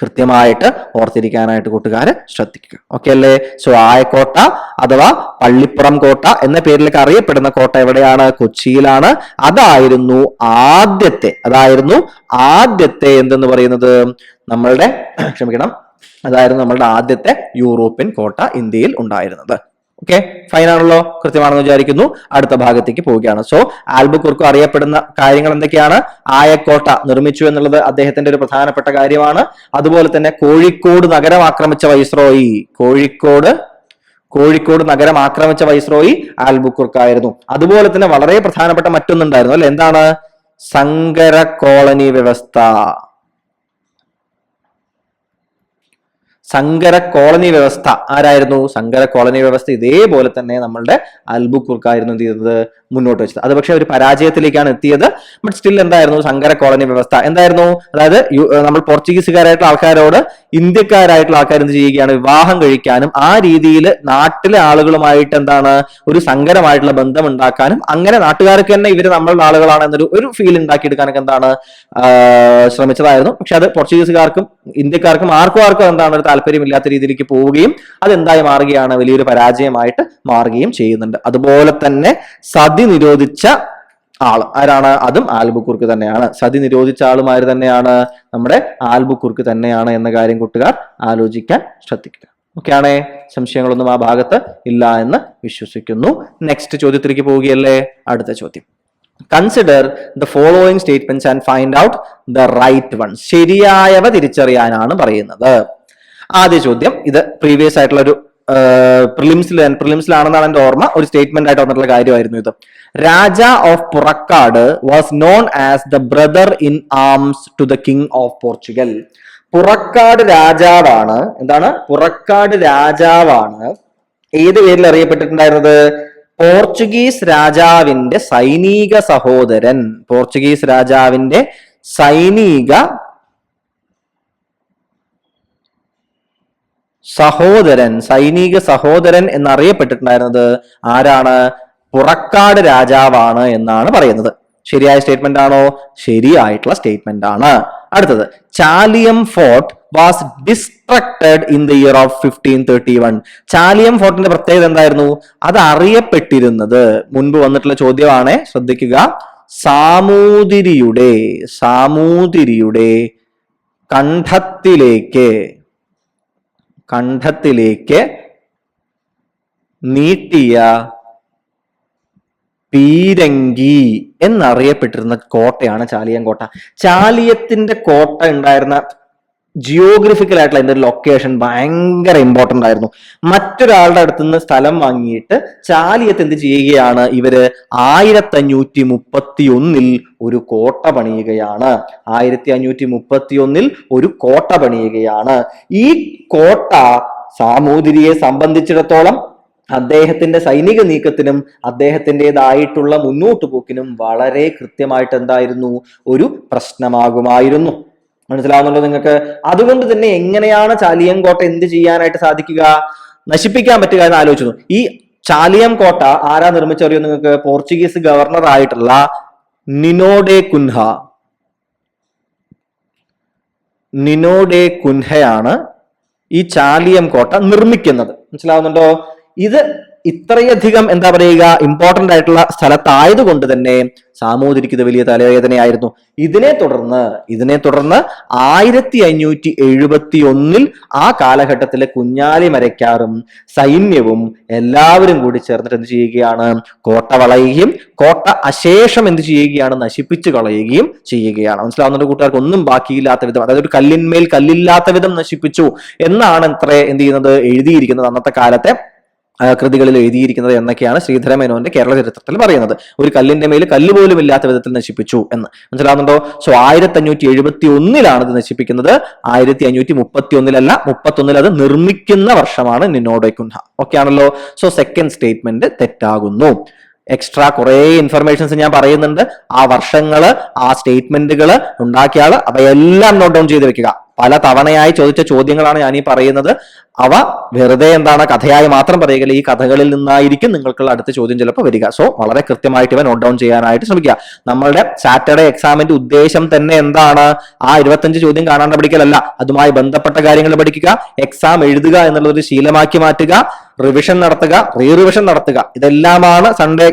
കൃത്യമായിട്ട് ഓർത്തിരിക്കാനായിട്ട് കൂട്ടുകാര് ശ്രദ്ധിക്കുക. ഓക്കെ അല്ലേ? സോ ആയക്കോട്ട അഥവാ പള്ളിപ്പുറം കോട്ട എന്ന പേരിലൊക്കെ അറിയപ്പെടുന്ന കോട്ട എവിടെയാണ്? കൊച്ചിയിലാണ്. അതായിരുന്നു ആദ്യത്തെ എന്തെന്ന് പറയുന്നത് നമ്മളുടെ അതായിരുന്നു നമ്മളുടെ ആദ്യത്തെ യൂറോപ്യൻ കോട്ട ഇന്ത്യയിൽ ഉണ്ടായിരുന്നത്. ഓക്കെ, ഫൈൻ ആണല്ലോ? കൃത്യമാണെന്ന് വിചാരിക്കുന്നു. അടുത്ത ഭാഗത്തേക്ക് പോവുകയാണ്. സോ ആൽബുക്കുർക്ക് അറിയപ്പെടുന്ന കാര്യങ്ങൾ എന്തൊക്കെയാണ്? ആയക്കോട്ട നിർമ്മിച്ചു എന്നുള്ളത് അദ്ദേഹത്തിന്റെ ഒരു പ്രധാനപ്പെട്ട കാര്യമാണ്. അതുപോലെ തന്നെ കോഴിക്കോട് നഗരം ആക്രമിച്ച വൈസ്രോയി, കോഴിക്കോട് നഗരം ആക്രമിച്ച വൈസ്രോയി ആൽബുക്കുർക്കായിരുന്നു. അതുപോലെ തന്നെ വളരെ പ്രധാനപ്പെട്ട മറ്റൊന്നുണ്ടായിരുന്നു അല്ലെ? എന്താണ്? സങ്കര കോളനി വ്യവസ്ഥ. സങ്കര കോളനി വ്യവസ്ഥ ആരായിരുന്നു? സങ്കര കോളനി വ്യവസ്ഥ ഇതേപോലെ തന്നെ നമ്മളുടെ ആൽബുക്കുർക്കായിരുന്നു എന്ത് ചെയ്തത്? മുന്നോട്ട് വെച്ചത്. അത് പക്ഷെ ഒരു പരാജയത്തിലേക്കാണ് എത്തിയത്. ബട്ട് സ്റ്റിൽ എന്തായിരുന്നു സങ്കര കോളനി വ്യവസ്ഥ? എന്തായിരുന്നു? അതായത് നമ്മൾ പോർച്ചുഗീസുകാരായിട്ടുള്ള ആൾക്കാരോട് ഇന്ത്യക്കാരായിട്ടുള്ള ആൾക്കാർ എന്ത് ചെയ്യുകയാണ്? വിവാഹം കഴിക്കാനും ആ രീതിയിൽ നാട്ടിലെ ആളുകളുമായിട്ട് എന്താണ് ഒരു സങ്കരമായിട്ടുള്ള ബന്ധം ഉണ്ടാക്കാനും അങ്ങനെ നാട്ടുകാർക്ക് തന്നെ ഇവര് നമ്മളുടെ ആളുകളാണ് എന്നൊരു ഫീൽ ഉണ്ടാക്കിയെടുക്കാനൊക്കെ എന്താണ് ശ്രമിച്ചതായിരുന്നു. പക്ഷെ അത് പോർച്ചുഗീസുകാർക്കും ഇന്ത്യക്കാർക്കും ആർക്കും എന്താണ് ഒരു താല്പര്യമില്ലാത്ത രീതിയിലേക്ക് പോവുകയും അതെന്തായി മാറുകയാണ്? വലിയൊരു പരാജയമായിട്ട് മാറുകയും ചെയ്യുന്നുണ്ട്. അതുപോലെ തന്നെ സതി നിരോധിച്ച ആള് ആരാണ്? അതും ആൽബുക്കുർക്ക് തന്നെയാണ്. സതി നിരോധിച്ച ആളുമാര് തന്നെയാണ് നമ്മുടെ ആൽബുക്കുർക്ക് തന്നെയാണ് എന്ന കാര്യം കൂട്ടുകാർ ആലോചിക്കാൻ ശ്രദ്ധിക്കുക. ഓക്കെ ആണേ? സംശയങ്ങളൊന്നും ആ ഭാഗത്ത് ഇല്ല എന്ന് വിശ്വസിക്കുന്നു. നെക്സ്റ്റ് ചോദ്യത്തിലേക്ക് പോവുകയല്ലേ? അടുത്ത ചോദ്യം, consider the following statements and find out the right one. ശരിയായവ തിരിച്ചറിയാനാണ് പറയുന്നത്. ആദ്യ ചോദ്യം, ഇത് പ്രീവിയസ് ആയിട്ടുള്ള ഒരു പ്രിലിംസിലാണെന്നാണ് എന്റെ ഓർമ്മ. ഒരു സ്റ്റേറ്റ്മെന്റ് ആയിട്ട് വന്നിട്ടുള്ള കാര്യമായിരുന്നു ഇത്. Raja of Purakkad was known as the brother in arms to the king of Portugal. Purakkad രാജാവാണ് എന്താണ്? പുറക്കാട് രാജാവാണ് ഏത് പേരിൽ അറിയപ്പെട്ടിട്ടുണ്ടായിരുന്നത്? പോർച്ചുഗീസ് രാജാവിന്റെ സൈനിക സഹോദരൻ. പോർച്ചുഗീസ് രാജാവിന്റെ സൈനിക സഹോദരൻ എന്നറിയപ്പെട്ടിട്ടുണ്ടായിരുന്നത് ആരാണ്? പുറക്കാട് രാജാവാണ് എന്നാണ് പറയുന്നത്. ശരിയായ സ്റ്റേറ്റ്മെന്റ് ആണോ? ശരിയായിട്ടുള്ള സ്റ്റേറ്റ്മെന്റ് ആണ്. അടുത്തത്, Chaliyam fort was destructed in the year of 1531. Chaliyam ഫോർട്ടിന്റെ പ്രത്യേകത എന്തായിരുന്നു? അത് അറിയപ്പെട്ടിരുന്നത്, മുൻപ് വന്നിട്ടുള്ള ചോദ്യമാണ്, ശ്രദ്ധിക്കുക, സാമൂതിരിയുടെ കണ്ഠത്തിലേക്ക് നീട്ടിയ പീരങ്കി എന്നറിയപ്പെട്ടിരുന്ന കോട്ടയാണ് ചാലിയം കോട്ട. ചാലിയത്തിന്റെ കോട്ട ഉണ്ടായിരുന്ന ജിയോഗ്രഫിക്കൽ ആയിട്ടുള്ള അതിന്റെ ലൊക്കേഷൻ ഭയങ്കര ഇമ്പോർട്ടന്റ് ആയിരുന്നു. മറ്റൊരാളുടെ അടുത്ത് നിന്ന് സ്ഥലം വാങ്ങിയിട്ട് ചാലിയത്ത് എന്ത് ചെയ്യുകയാണ്? ഇവര് 1531 ഒരു കോട്ട പണിയുകയാണ്. 1531 ഒരു കോട്ട പണിയുകയാണ്. ഈ കോട്ട സാമൂതിരിയെ സംബന്ധിച്ചിടത്തോളം അദ്ദേഹത്തിന്റെ സൈനിക നീക്കത്തിനും അദ്ദേഹത്തിൻ്റെതായിട്ടുള്ള മുന്നോട്ട് പോക്കിനും വളരെ കൃത്യമായിട്ട് എന്തായിരുന്നു? ഒരു പ്രശ്നമാകുമായിരുന്നു. മനസ്സിലാവുന്നുണ്ടോ നിങ്ങൾക്ക്? അതുകൊണ്ട് തന്നെ എങ്ങനെയാണ് ചാലിയം കോട്ട എന്ത് ചെയ്യാനായിട്ട് സാധിക്കുക? നശിപ്പിക്കാൻ പറ്റുക എന്ന് ആലോചിച്ചു. ഈ ചാലിയം കോട്ട ആരാ നിർമ്മിച്ചറിയോ നിങ്ങൾക്ക്? പോർച്ചുഗീസ് ഗവർണർ ആയിട്ടുള്ള നിനോ ഡെ കുൻഹയാണ് ഈ ചാലിയം കോട്ട നിർമ്മിക്കുന്നത്. മനസ്സിലാവുന്നുണ്ടോ? ഇത് ഇത്രയധികം എന്താ പറയുക ഇമ്പോർട്ടന്റ് ആയിട്ടുള്ള സ്ഥലത്തായതുകൊണ്ട് തന്നെ സാമൂതിരിക്ക് ഇത് വലിയ തലവേദനയായിരുന്നു. ഇതിനെ തുടർന്ന് 1571 ആ കാലഘട്ടത്തിലെ കുഞ്ഞാലി മരക്കാറും സൈന്യവും എല്ലാവരും കൂടി ചേർന്നിട്ട് എന്ത് ചെയ്യുകയാണ്? കോട്ട വളയുകയും കോട്ട അശേഷം എന്ത് ചെയ്യുകയാണ്? നശിപ്പിച്ചു കളയുകയും ചെയ്യുകയാണ്. മനസ്സിലാവുന്ന കൂട്ടുകാർക്ക് ഒന്നും ബാക്കിയില്ലാത്ത വിധം, അതായത് ഒരു കല്ലിന്മേൽ കല്ലില്ലാത്ത വിധം നശിപ്പിച്ചു എന്നാണ് എന്ത് ചെയ്യുന്നത് എഴുതിയിരിക്കുന്നത് അന്നത്തെ കാലത്തെ കൃതികളിൽ എഴുതിയിരിക്കുന്നത് എന്നൊക്കെയാണ് ശ്രീധര മേനോന്റെ കേരള ചരിത്രത്തിൽ പറയുന്നത്. ഒരു കല്ലിന്റെ മേൽ കല്ല് പോലും ഇല്ലാത്ത വിധത്തിൽ നശിപ്പിച്ചു എന്ന്. മനസ്സിലാവുന്നുണ്ടോ? സോ 1571 ഇത് നശിപ്പിക്കുന്നത്. 1531 31 അത് നിർമ്മിക്കുന്ന വർഷമാണ് നിനോഡോയ്ക്കുൻഹ. ഓക്കെ ആണല്ലോ? സോ സെക്കൻഡ് സ്റ്റേറ്റ്മെന്റ് തെറ്റാകുന്നു. എക്സ്ട്രാ കുറെ ഇൻഫർമേഷൻസ് ഞാൻ പറയുന്നുണ്ട്. ആ വർഷങ്ങള്, ആ സ്റ്റേറ്റ്മെന്റുകള് ഉണ്ടാക്കിയ ആള് അവയെല്ലാം നോട്ട് ഡൗൺ ചെയ്ത് വെക്കുക. പല തവണയായി ചോദിച്ച ചോദ്യങ്ങളാണ് ഞാൻ ഈ പറയുന്നത്. അവ വെറുതെ കഥയായി മാത്രം പറയുകയില്ല. ഈ കഥകളിൽ നിന്നായിരിക്കും നിങ്ങൾക്കുള്ള അടുത്ത ചോദ്യം ചിലപ്പോൾ വരിക. സോ വളരെ കൃത്യമായിട്ട് ഇവ നോട്ട് ഡൗൺ ചെയ്യാനായിട്ട് ശ്രമിക്കുക. നമ്മളുടെ സാറ്റർഡേ എക്സാമിന്റെ ഉദ്ദേശം തന്നെ എന്താണ്? ആ 25 ചോദ്യം കാണാണ്ട് പഠിക്കലല്ല, അതുമായി ബന്ധപ്പെട്ട കാര്യങ്ങൾ പഠിക്കുക, എക്സാം എഴുതുക എന്നുള്ളതൊരു ശീലമാക്കി മാറ്റുക, റിവിഷൻ നടത്തുക, റിവിഷൻ നടത്തുക. ഇതെല്ലാമാണ്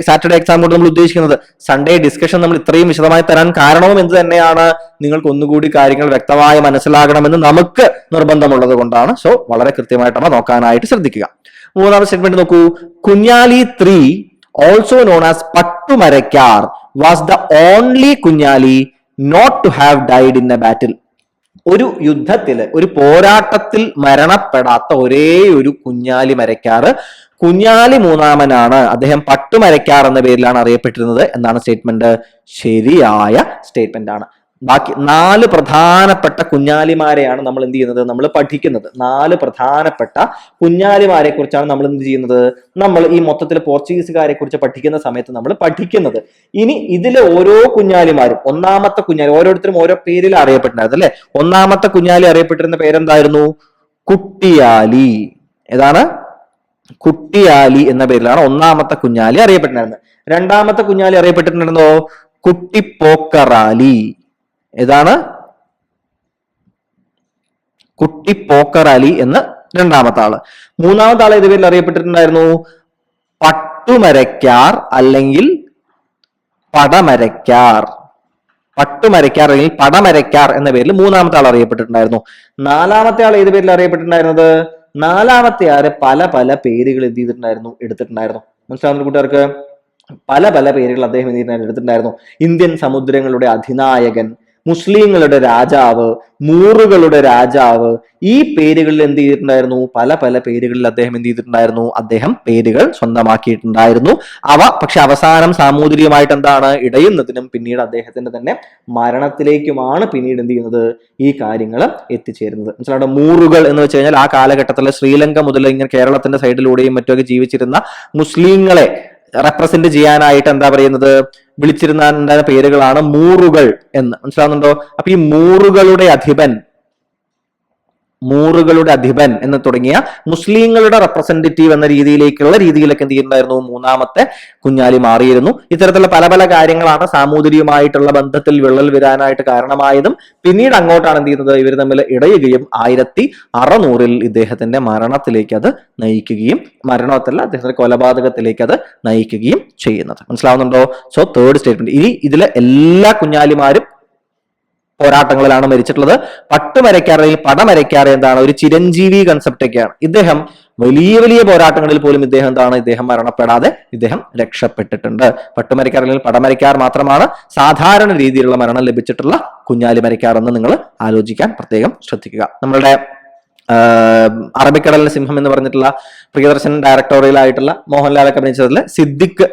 സാറ്റർഡേ എക്സാം കൊണ്ട് നമ്മൾ ഉദ്ദേശിക്കുന്നത്. സൺഡേ ഡിസ്കഷൻ നമ്മൾ ഇത്രയും വിശദമായി തരാൻ കാരണവും എന്ത് തന്നെയാണ്? നിങ്ങൾക്ക് ഒന്നുകൂടി കാര്യങ്ങൾ വ്യക്തമായി മനസ്സിലാകണമെന്ന് നമുക്ക് നിർബന്ധമുള്ളത് കൊണ്ടാണ്. സോ വളരെ കൃത്യമായിട്ട് നോക്കാനായിട്ട് ശ്രദ്ധിക്കുക. മൂന്നാമത്തെ സ്റ്റേറ്റ്മെന്റ് നോക്കൂ. Kunjali 3 also known as Pattu Marakkar was the only Kunjali not to have died in a battle. ഒരു യുദ്ധത്തില്, ഒരു പോരാട്ടത്തിൽ മരണപ്പെടാത്ത ഒരേ ഒരു കുഞ്ഞാലി മരക്കാർ കുഞ്ഞാലി മൂന്നാമനാണ്. അദ്ദേഹം പട്ടുമരക്കാർ എന്ന പേരിലാണ് അറിയപ്പെട്ടിരുന്നത് എന്നാണ് സ്റ്റേറ്റ്മെന്റ്. ശരിയായ സ്റ്റേറ്റ്മെന്റ് ആണ്. ബാക്കി 4 പ്രധാനപ്പെട്ട കുഞ്ഞാലിമാരെയാണ് നമ്മൾ എന്ത് ചെയ്യുന്നത്? നമ്മൾ പഠിക്കുന്നത്. 4 പ്രധാനപ്പെട്ട കുഞ്ഞാലിമാരെ കുറിച്ചാണ് നമ്മൾ എന്ത് ചെയ്യുന്നത്? നമ്മൾ ഈ മൊത്തത്തിൽ പോർച്ചുഗീസുകാരെ കുറിച്ച് പഠിക്കുന്ന സമയത്ത് നമ്മൾ പഠിക്കുന്നത്. ഇനി ഇതിലെ ഓരോ കുഞ്ഞാലിമാരും, ഒന്നാമത്തെ കുഞ്ഞാലി, ഓരോരുത്തരും ഓരോ പേരിൽ അറിയപ്പെട്ടിരുന്നത് അല്ലെ. ഒന്നാമത്തെ കുഞ്ഞാലി അറിയപ്പെട്ടിരുന്ന പേരെന്തായിരുന്നു? കുട്ടിയാലി. ഏതാണ്? കുട്ടിയാലി എന്ന പേരിലാണ് ഒന്നാമത്തെ കുഞ്ഞാലി അറിയപ്പെട്ടിരുന്നത്. രണ്ടാമത്തെ കുഞ്ഞാലി അറിയപ്പെട്ടിട്ടുണ്ടോ? കുട്ടിപ്പോക്കറാലി. ഏതാണ്? കുട്ടിപ്പോക്കറാലി എന്ന് രണ്ടാമത്തെ ആള്. മൂന്നാമത്തെ ആള് ഏത് പേരിൽ അറിയപ്പെട്ടിട്ടുണ്ടായിരുന്നു? പട്ടുമരക്കാർ അല്ലെങ്കിൽ പടമരക്കാർ. പട്ടുമരക്കാർ അല്ലെങ്കിൽ പടമരക്കാർ എന്ന പേരിൽ മൂന്നാമത്തെ ആൾ അറിയപ്പെട്ടിട്ടുണ്ടായിരുന്നു. നാലാമത്തെ ആൾ ഏത് പേരിൽ അറിയപ്പെട്ടിട്ടുണ്ടായിരുന്നത്? നാലാമത്തെ ആര് പല പല പേരുകൾ എന്ത് ചെയ്തിട്ടുണ്ടായിരുന്നു? എടുത്തിട്ടുണ്ടായിരുന്നു. മനസ്സിലാവുന്ന കൂട്ടുകാർക്ക് പല പല പേരുകൾ അദ്ദേഹം എന്ത് ചെയ്തിട്ടുണ്ടായിരുന്നു? എടുത്തിട്ടുണ്ടായിരുന്നു. ഇന്ത്യൻ സമുദ്രങ്ങളുടെ അധിനായകൻ, മുസ്ലിങ്ങളുടെ രാജാവ്, മൂറുകളുടെ രാജാവ്, ഈ പേരുകളിൽ എന്ത് ചെയ്തിട്ടുണ്ടായിരുന്നു? പല പല പേരുകളിൽ അദ്ദേഹം എന്ത് ചെയ്തിട്ടുണ്ടായിരുന്നു? അദ്ദേഹം പേരുകൾ സ്വന്തമാക്കിയിട്ടുണ്ടായിരുന്നു. അവ പക്ഷെ അവസാനം സാമൂതിരിയുമായിട്ട് ഇടയുന്നതിനും പിന്നീട് അദ്ദേഹത്തിന്റെ തന്നെ മരണത്തിലേക്കുമാണ് പിന്നീട് എന്ത് ചെയ്യുന്നത്? ഈ കാര്യങ്ങൾ എത്തിച്ചേരുന്നത്. മനസ്സിലാവുന്ന മൂറുകൾ എന്ന് വെച്ച് കഴിഞ്ഞാൽ ആ കാലഘട്ടത്തിലെ ശ്രീലങ്ക മുതൽ ഇങ്ങനെ കേരളത്തിന്റെ സൈഡിലൂടെയും മറ്റൊക്കെ ജീവിച്ചിരുന്ന മുസ്ലിങ്ങളെ റെപ്രസെന്റ് ചെയ്യാനായിട്ട് വിളിച്ചിരുന്ന പേരുകളാണ് മൂറുകൾ എന്ന്. മനസ്സിലാവുന്നുണ്ടോ? അപ്പൊ ഈ മൂറുകളുടെ അധിപൻ എന്ന് തുടങ്ങിയ മുസ്ലിങ്ങളുടെ റെപ്രസെന്റേറ്റീവ് എന്ന രീതിയിലൊക്കെ എന്ത് ചെയ്യുന്നുണ്ടായിരുന്നു? മൂന്നാമത്തെ കുഞ്ഞാലി മാറിയിരുന്നു. ഇത്തരത്തിലുള്ള പല പല കാര്യങ്ങളാണ് സാമൂതിരിയുമായിട്ടുള്ള ബന്ധത്തിൽ വിള്ളൽ വരാനായിട്ട് കാരണമായതും. പിന്നീട് അങ്ങോട്ടാണ് എന്ത് ചെയ്യുന്നത്? ഇവർ തമ്മിൽ ഇടയുകയും 1600 ഇദ്ദേഹത്തിന്റെ മരണത്തിലേക്ക് അത് നയിക്കുകയും, മരണത്തില്ല അദ്ദേഹത്തിന്റെ കൊലപാതകത്തിലേക്ക് അത് നയിക്കുകയും ചെയ്യുന്നത്. മനസ്സിലാവുന്നുണ്ടോ? So third statement. ഇനി ഇതിലെ എല്ലാ കുഞ്ഞാലിമാരും പോരാട്ടങ്ങളിലാണ് മരിച്ചിട്ടുള്ളത്. പട്ടുമരക്കാർ അല്ലെങ്കിൽ പടമരക്കാർ ഒരു ചിരഞ്ജീവി കൺസെപ്റ്റ് ഒക്കെയാണ്. ഇദ്ദേഹം വലിയ വലിയ പോരാട്ടങ്ങളിൽ പോലും ഇദ്ദേഹം മരണപ്പെടാതെ ഇദ്ദേഹം രക്ഷപ്പെട്ടിട്ടുണ്ട്. പട്ടുമരക്കാർ അല്ലെങ്കിൽ പടമരക്കാർ മാത്രമാണ് സാധാരണ രീതിയിലുള്ള മരണം ലഭിച്ചിട്ടുള്ള കുഞ്ഞാലി മരക്കാർ എന്ന് നിങ്ങൾ ആലോചിക്കാൻ പ്രത്യേകം ശ്രദ്ധിക്കുക. നമ്മളുടെ അറബിക്കടലിലെ സിംഹം എന്ന് പറഞ്ഞിട്ടുള്ള പ്രിയദർശൻ ഡയറക്ടോറിയലായിട്ടുള്ള മോഹൻലാലൊക്കെ അഭിനയിച്ചതിൽ സിദ്ദിഖ്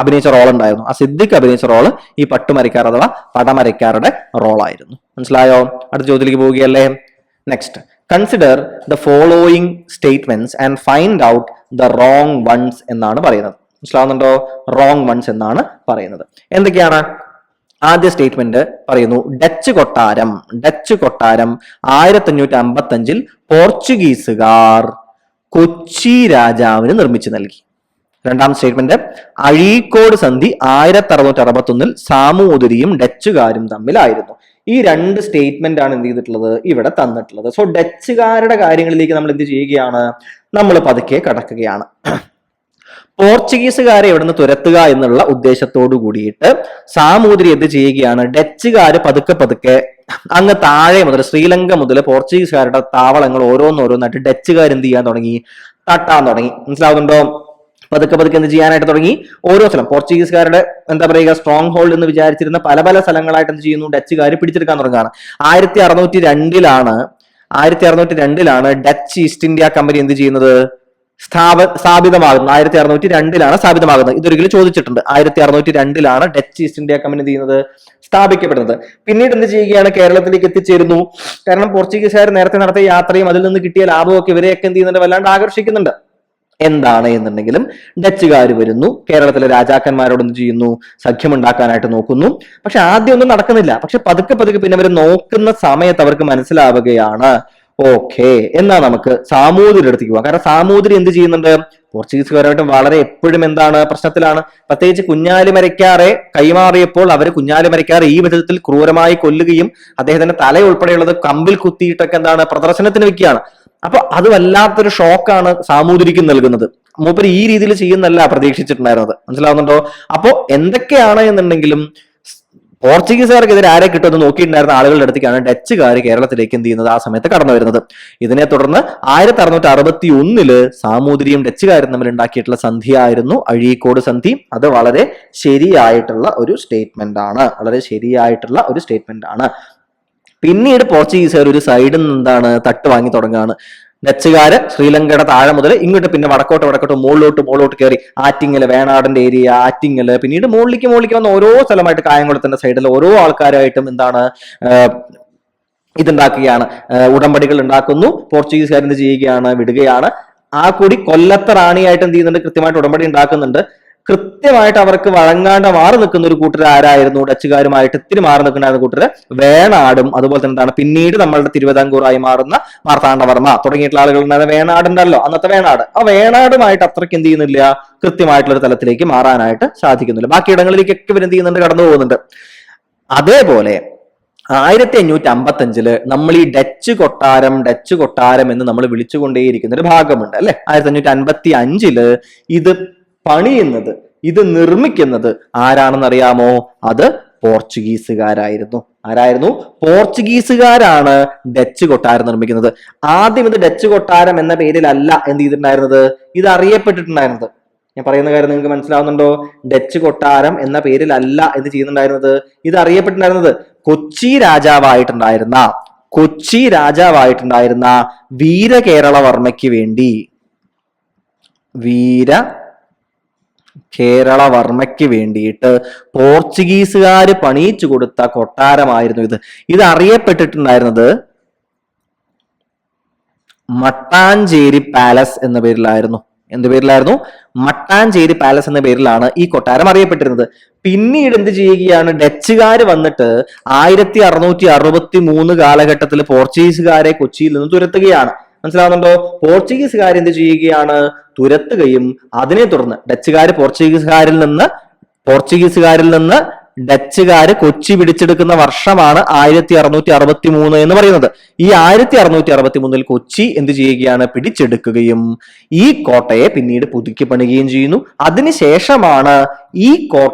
അഭിനയിച്ച റോൾ ഉണ്ടായിരുന്നു. ആ സിദ്ദിഖ് അഭിനയിച്ച റോള് ഈ പട്ടുമരക്കാർ അഥവാ പടമരക്കാരുടെ റോളായിരുന്നു. മനസ്സിലായോ? അടുത്ത ചോദ്യത്തിലേക്ക് പോവുകയല്ലേ. Next, consider the following statements and find out the wrong ones എന്നാണ് പറയുന്നത്. മനസ്സിലാവുന്നുണ്ടോ? റോങ് വൺസ് എന്നാണ് പറയുന്നത്. എന്തൊക്കെയാണ്? ആദ്യ സ്റ്റേറ്റ്മെന്റ് പറയുന്നു, ഡച്ച് കൊട്ടാരം 1555 പോർച്ചുഗീസുകാർ കൊച്ചി രാജാവിന് നിർമ്മിച്ചു നൽകി. രണ്ടാം സ്റ്റേറ്റ്മെന്റ്, അഴീക്കോട് സന്ധി 1661 സാമൂതിരിയും ഡച്ചുകാരും തമ്മിലായിരുന്നു. ഈ രണ്ട് സ്റ്റേറ്റ്മെന്റ് ആണ് എന്ത് ചെയ്തിട്ടുള്ളത്, ഇവിടെ തന്നിട്ടുള്ളത്. സോ ഡച്ചുകാരുടെ കാര്യങ്ങളിലേക്ക് നമ്മൾ എന്ത് ചെയ്യുകയാണ്, നമ്മൾ പതുക്കെ കടക്കുകയാണ്. പോർച്ചുഗീസുകാരെ ഇവിടുന്ന് തുരത്തുക എന്നുള്ള ഉദ്ദേശത്തോടു കൂടിയിട്ട് സാമൂതിരി എന്ത് ചെയ്യുകയാണ്, ഡച്ചുകാര് പതുക്കെ പതുക്കെ അങ്ങ് താഴെ മുതൽ ശ്രീലങ്ക മുതൽ പോർച്ചുഗീസുകാരുടെ താവളങ്ങൾ ഓരോന്നോരോന്നായിട്ട് ഡച്ചുകാർ എന്ത് ചെയ്യാൻ തുടങ്ങി, തട്ടാൻ തുടങ്ങി. മനസ്സിലാവുന്നുണ്ടോ? പതുക്കെ പതുക്കെ എന്ത് ചെയ്യാനായിട്ട് തുടങ്ങി, ഓരോ സ്ഥലം പോർച്ചുഗീസുകാരുടെ എന്താ പറയുക സ്ട്രോങ് ഹോൾഡ് എന്ന് വിചാരിച്ചിരുന്ന പല പല സ്ഥലങ്ങളായിട്ട് എന്ത് ചെയ്യുന്നു, ഡച്ചുകാർ പിടിച്ചെടുക്കാൻ തുടങ്ങുകയാണ്. 1602 ഡച്ച് ഈസ്റ്റ് ഇന്ത്യ കമ്പനി എന്ത് ചെയ്യുന്നത്, സ്ഥാപിതമാകുന്നത്. 1602 സ്ഥാപിതമാകുന്നത്. ഇതൊരിക്കലും ചോദിച്ചിട്ടുണ്ട്. 1602 ഡച്ച് ഈസ്റ്റ് ഇന്ത്യ കമ്പനി എന്ത് ചെയ്യുന്നത്, സ്ഥാപിക്കപ്പെടുന്നത്. പിന്നീട് എന്ത് ചെയ്യുകയാണ്, കേരളത്തിലേക്ക് എത്തിച്ചേരുന്നു. കാരണം പോർച്ചുഗീസുകാർ നേരത്തെ നടത്തിയ യാത്രയും അതിൽ നിന്ന് കിട്ടിയ ലാഭവും ഒക്കെ ഇവരെയൊക്കെ എന്ത് ചെയ്യുന്നുണ്ട്, വല്ലാണ്ട് ആകർഷിക്കുന്നുണ്ട്. എന്താണ് എന്നുണ്ടെങ്കിലും ഡച്ചുകാർ വരുന്നു, കേരളത്തിലെ രാജാക്കന്മാരോട് എന്ത് ചെയ്യുന്നു, സഖ്യമുണ്ടാക്കാനായിട്ട് നോക്കുന്നു. പക്ഷെ ആദ്യം ഒന്നും നടക്കുന്നില്ല. പക്ഷെ പതുക്കെ പതുക്കെ പിന്നെ അവർ നോക്കുന്ന സമയത്ത് അവർക്ക് മനസ്സിലാവുകയാണ്, ഓക്കെ എന്നാ നമുക്ക് സാമൂതിരി അടുത്തേക്ക് പോകാം. കാരണം സാമൂതിരി എന്ത് ചെയ്യുന്നുണ്ട്, പോർച്ചുഗീസുകാരായിട്ട് വളരെ എപ്പോഴും എന്താണ് പ്രശ്നത്തിലാണ്. പ്രത്യേകിച്ച് കുഞ്ഞാലിമരയ്ക്കാറെ കൈമാറിയപ്പോൾ അവര് കുഞ്ഞാലിമരയ്ക്കാറെ ഈ വിധത്തിൽ ക്രൂരമായി കൊല്ലുകയും അദ്ദേഹത്തിന്റെ തല ഉൾപ്പെടെയുള്ളത് കമ്പിൽ കുത്തിയിട്ടൊക്കെ എന്താണ് പ്രദർശനത്തിന് വെക്കുകയാണ്. അപ്പൊ അത് വല്ലാത്തൊരു ഷോക്കാണ് സാമൂതിരിക്ക് നൽകുന്നത്. മൂപ്പര് ഈ രീതിയിൽ ചെയ്യുന്നല്ല പ്രതീക്ഷിച്ചിട്ടുണ്ടായിരുന്നത്. മനസ്സിലാവുന്നുണ്ടോ? അപ്പോ എന്തൊക്കെയാണ് എന്നുണ്ടെങ്കിലും പോർച്ചുഗീസുകാർക്കെതിരെ ആരെ കിട്ടുമെന്ന് നോക്കിയിട്ടുണ്ടായിരുന്ന ആളുകളുടെ അടുത്തേക്കാണ് ഡച്ചുകാർ കേരളത്തിലേക്ക് എന്ത് ചെയ്യുന്നത്, ആ സമയത്ത് കടന്നു വരുന്നത്. ഇതിനെ തുടർന്ന് 1661 സാമൂതിരിയും ഡച്ചുകാരും തമ്മിൽ ഉണ്ടാക്കിയിട്ടുള്ള സന്ധിയായിരുന്നു അഴീക്കോട് സന്ധി. അത് വളരെ ശരിയായിട്ടുള്ള ഒരു സ്റ്റേറ്റ്മെന്റ് ആണ്. പിന്നീട് പോർച്ചുഗീസുകാർ ഒരു സൈഡിൽ നിന്ന് എന്താണ് തട്ട് വാങ്ങി തുടങ്ങുകയാണ്. ഡച്ചുകാര് ശ്രീലങ്കയുടെ താഴെ മുതൽ ഇങ്ങോട്ട് പിന്നെ വടക്കോട്ട് മുകളിലോട്ട് കയറി ആറ്റിങ്ങല്, വേണാടിന്റെ ഏരിയ, ആറ്റിങ്ങല്, പിന്നീട് മുകളിലേക്ക് വന്ന ഓരോ സ്ഥലമായിട്ട് കായംകുളത്തിന്റെ സൈഡിൽ ഓരോ ആൾക്കാരായിട്ടും എന്താണ് ഇതുണ്ടാക്കുകയാണ്, ഉടമ്പടികൾ ഉണ്ടാക്കുന്നു. പോർച്ചുഗീസുകാർ എന്ത് ചെയ്യുകയാണ്, വിടുകയാണ്. ആ കൂടി കൊല്ലത്തെ റാണിയായിട്ട് എന്ത് ചെയ്യുന്നുണ്ട്, കൃത്യമായിട്ട് ഉടമ്പടി ഉണ്ടാക്കുന്നുണ്ട്. കൃത്യമായിട്ട് അവർക്ക് വഴങ്ങാണ്ട് മാറി നിൽക്കുന്ന ഒരു കൂട്ടർ ആരായിരുന്നു, ഡച്ചുകാരുമായിട്ട് ഇത്തിരി മാറി നിൽക്കുന്ന കൂട്ടർ വേണാടും, അതുപോലെ തന്നെ എന്താണ് പിന്നീട് നമ്മളുടെ തിരുവിതാംകൂറായി മാറുന്ന മാർത്താണ്ഡവർമ്മ തുടങ്ങിയിട്ടുള്ള ആളുകൾ വേണാടുണ്ടല്ലോ, അന്നത്തെ വേണാട്. ആ വേണാടുമായിട്ട് അത്രയ്ക്ക് എന്ത് ചെയ്യുന്നില്ല, കൃത്യമായിട്ടുള്ള ഒരു തലത്തിലേക്ക് മാറാനായിട്ട് സാധിക്കുന്നില്ല. ബാക്കി ഇടങ്ങളിലേക്കൊക്കെ ഇവർ എന്ത് ചെയ്യുന്നുണ്ട്, കടന്നു പോകുന്നുണ്ട്. അതേപോലെ 1555 നമ്മൾ ഈ ഡച്ച് കൊട്ടാരം എന്ന് നമ്മൾ വിളിച്ചുകൊണ്ടേയിരിക്കുന്ന ഒരു ഭാഗമുണ്ട് അല്ലെ. 1555 ഇത് പണിയുന്നത്, ഇത് നിർമ്മിക്കുന്നത് ആരാണെന്ന് അറിയാമോ? അത് പോർച്ചുഗീസുകാരായിരുന്നു. ആരായിരുന്നു? പോർച്ചുഗീസുകാരാണ് ഡച്ച് കൊട്ടാരം നിർമ്മിക്കുന്നത്. ആദ്യം ഇത് ഡച്ച് കൊട്ടാരം എന്ന പേരിലല്ല എന്ത് ചെയ്തിട്ടുണ്ടായിരുന്നത്, ഇത് അറിയപ്പെട്ടിട്ടുണ്ടായിരുന്നത്. ഞാൻ പറയുന്ന കാര്യം നിങ്ങൾക്ക് മനസ്സിലാവുന്നുണ്ടോ? ഡച്ച് കൊട്ടാരം എന്ന പേരിലല്ല എന്ത് ചെയ്യുന്നുണ്ടായിരുന്നത്, ഇത് അറിയപ്പെട്ടിട്ടുണ്ടായിരുന്നത് കൊച്ചി രാജാവായിട്ടുണ്ടായിരുന്ന വീരകേരളവർമ്മയ്ക്ക് വേണ്ടി കേരളവർമ്മയ്ക്ക് വേണ്ടിയിട്ട് പോർച്ചുഗീസുകാര് പണിയിച്ചു കൊടുത്ത കൊട്ടാരമായിരുന്നു ഇത്. ഇത് അറിയപ്പെട്ടിട്ടുണ്ടായിരുന്നത് മട്ടാഞ്ചേരി പാലസ് എന്ന പേരിലായിരുന്നു. എന്ത് പേരിലായിരുന്നു? മട്ടാഞ്ചേരി പാലസ് എന്ന പേരിലാണ് ഈ കൊട്ടാരം അറിയപ്പെട്ടിരുന്നത്. പിന്നീട് എന്ത് ചെയ്യുകയാണ്, ഡച്ചുകാര് വന്നിട്ട് 1663 കാലഘട്ടത്തിൽ പോർച്ചുഗീസുകാരെ കൊച്ചിയിൽ നിന്ന് തുരത്തുകയാണ്. മനസ്സിലാവുന്നുണ്ടോ? പോർച്ചുഗീസുകാർ എന്ത് ചെയ്യുകയാണ്, തുരത്തുകയും അതിനെ തുടർന്ന് ഡച്ചുകാര് പോർച്ചുഗീസുകാരിൽ നിന്ന് ഡച്ചുകാര് കൊച്ചി പിടിച്ചെടുക്കുന്ന വർഷമാണ് 1663 എന്ന് പറയുന്നത്. ഈ 1663 കൊച്ചി എന്ത് ചെയ്യുകയാണ്, പിടിച്ചെടുക്കുകയും ഈ കോട്ടയെ പിന്നീട് പുതുക്കി പണിയുകയും ചെയ്യുന്നു. അതിനുശേഷമാണ് ഈ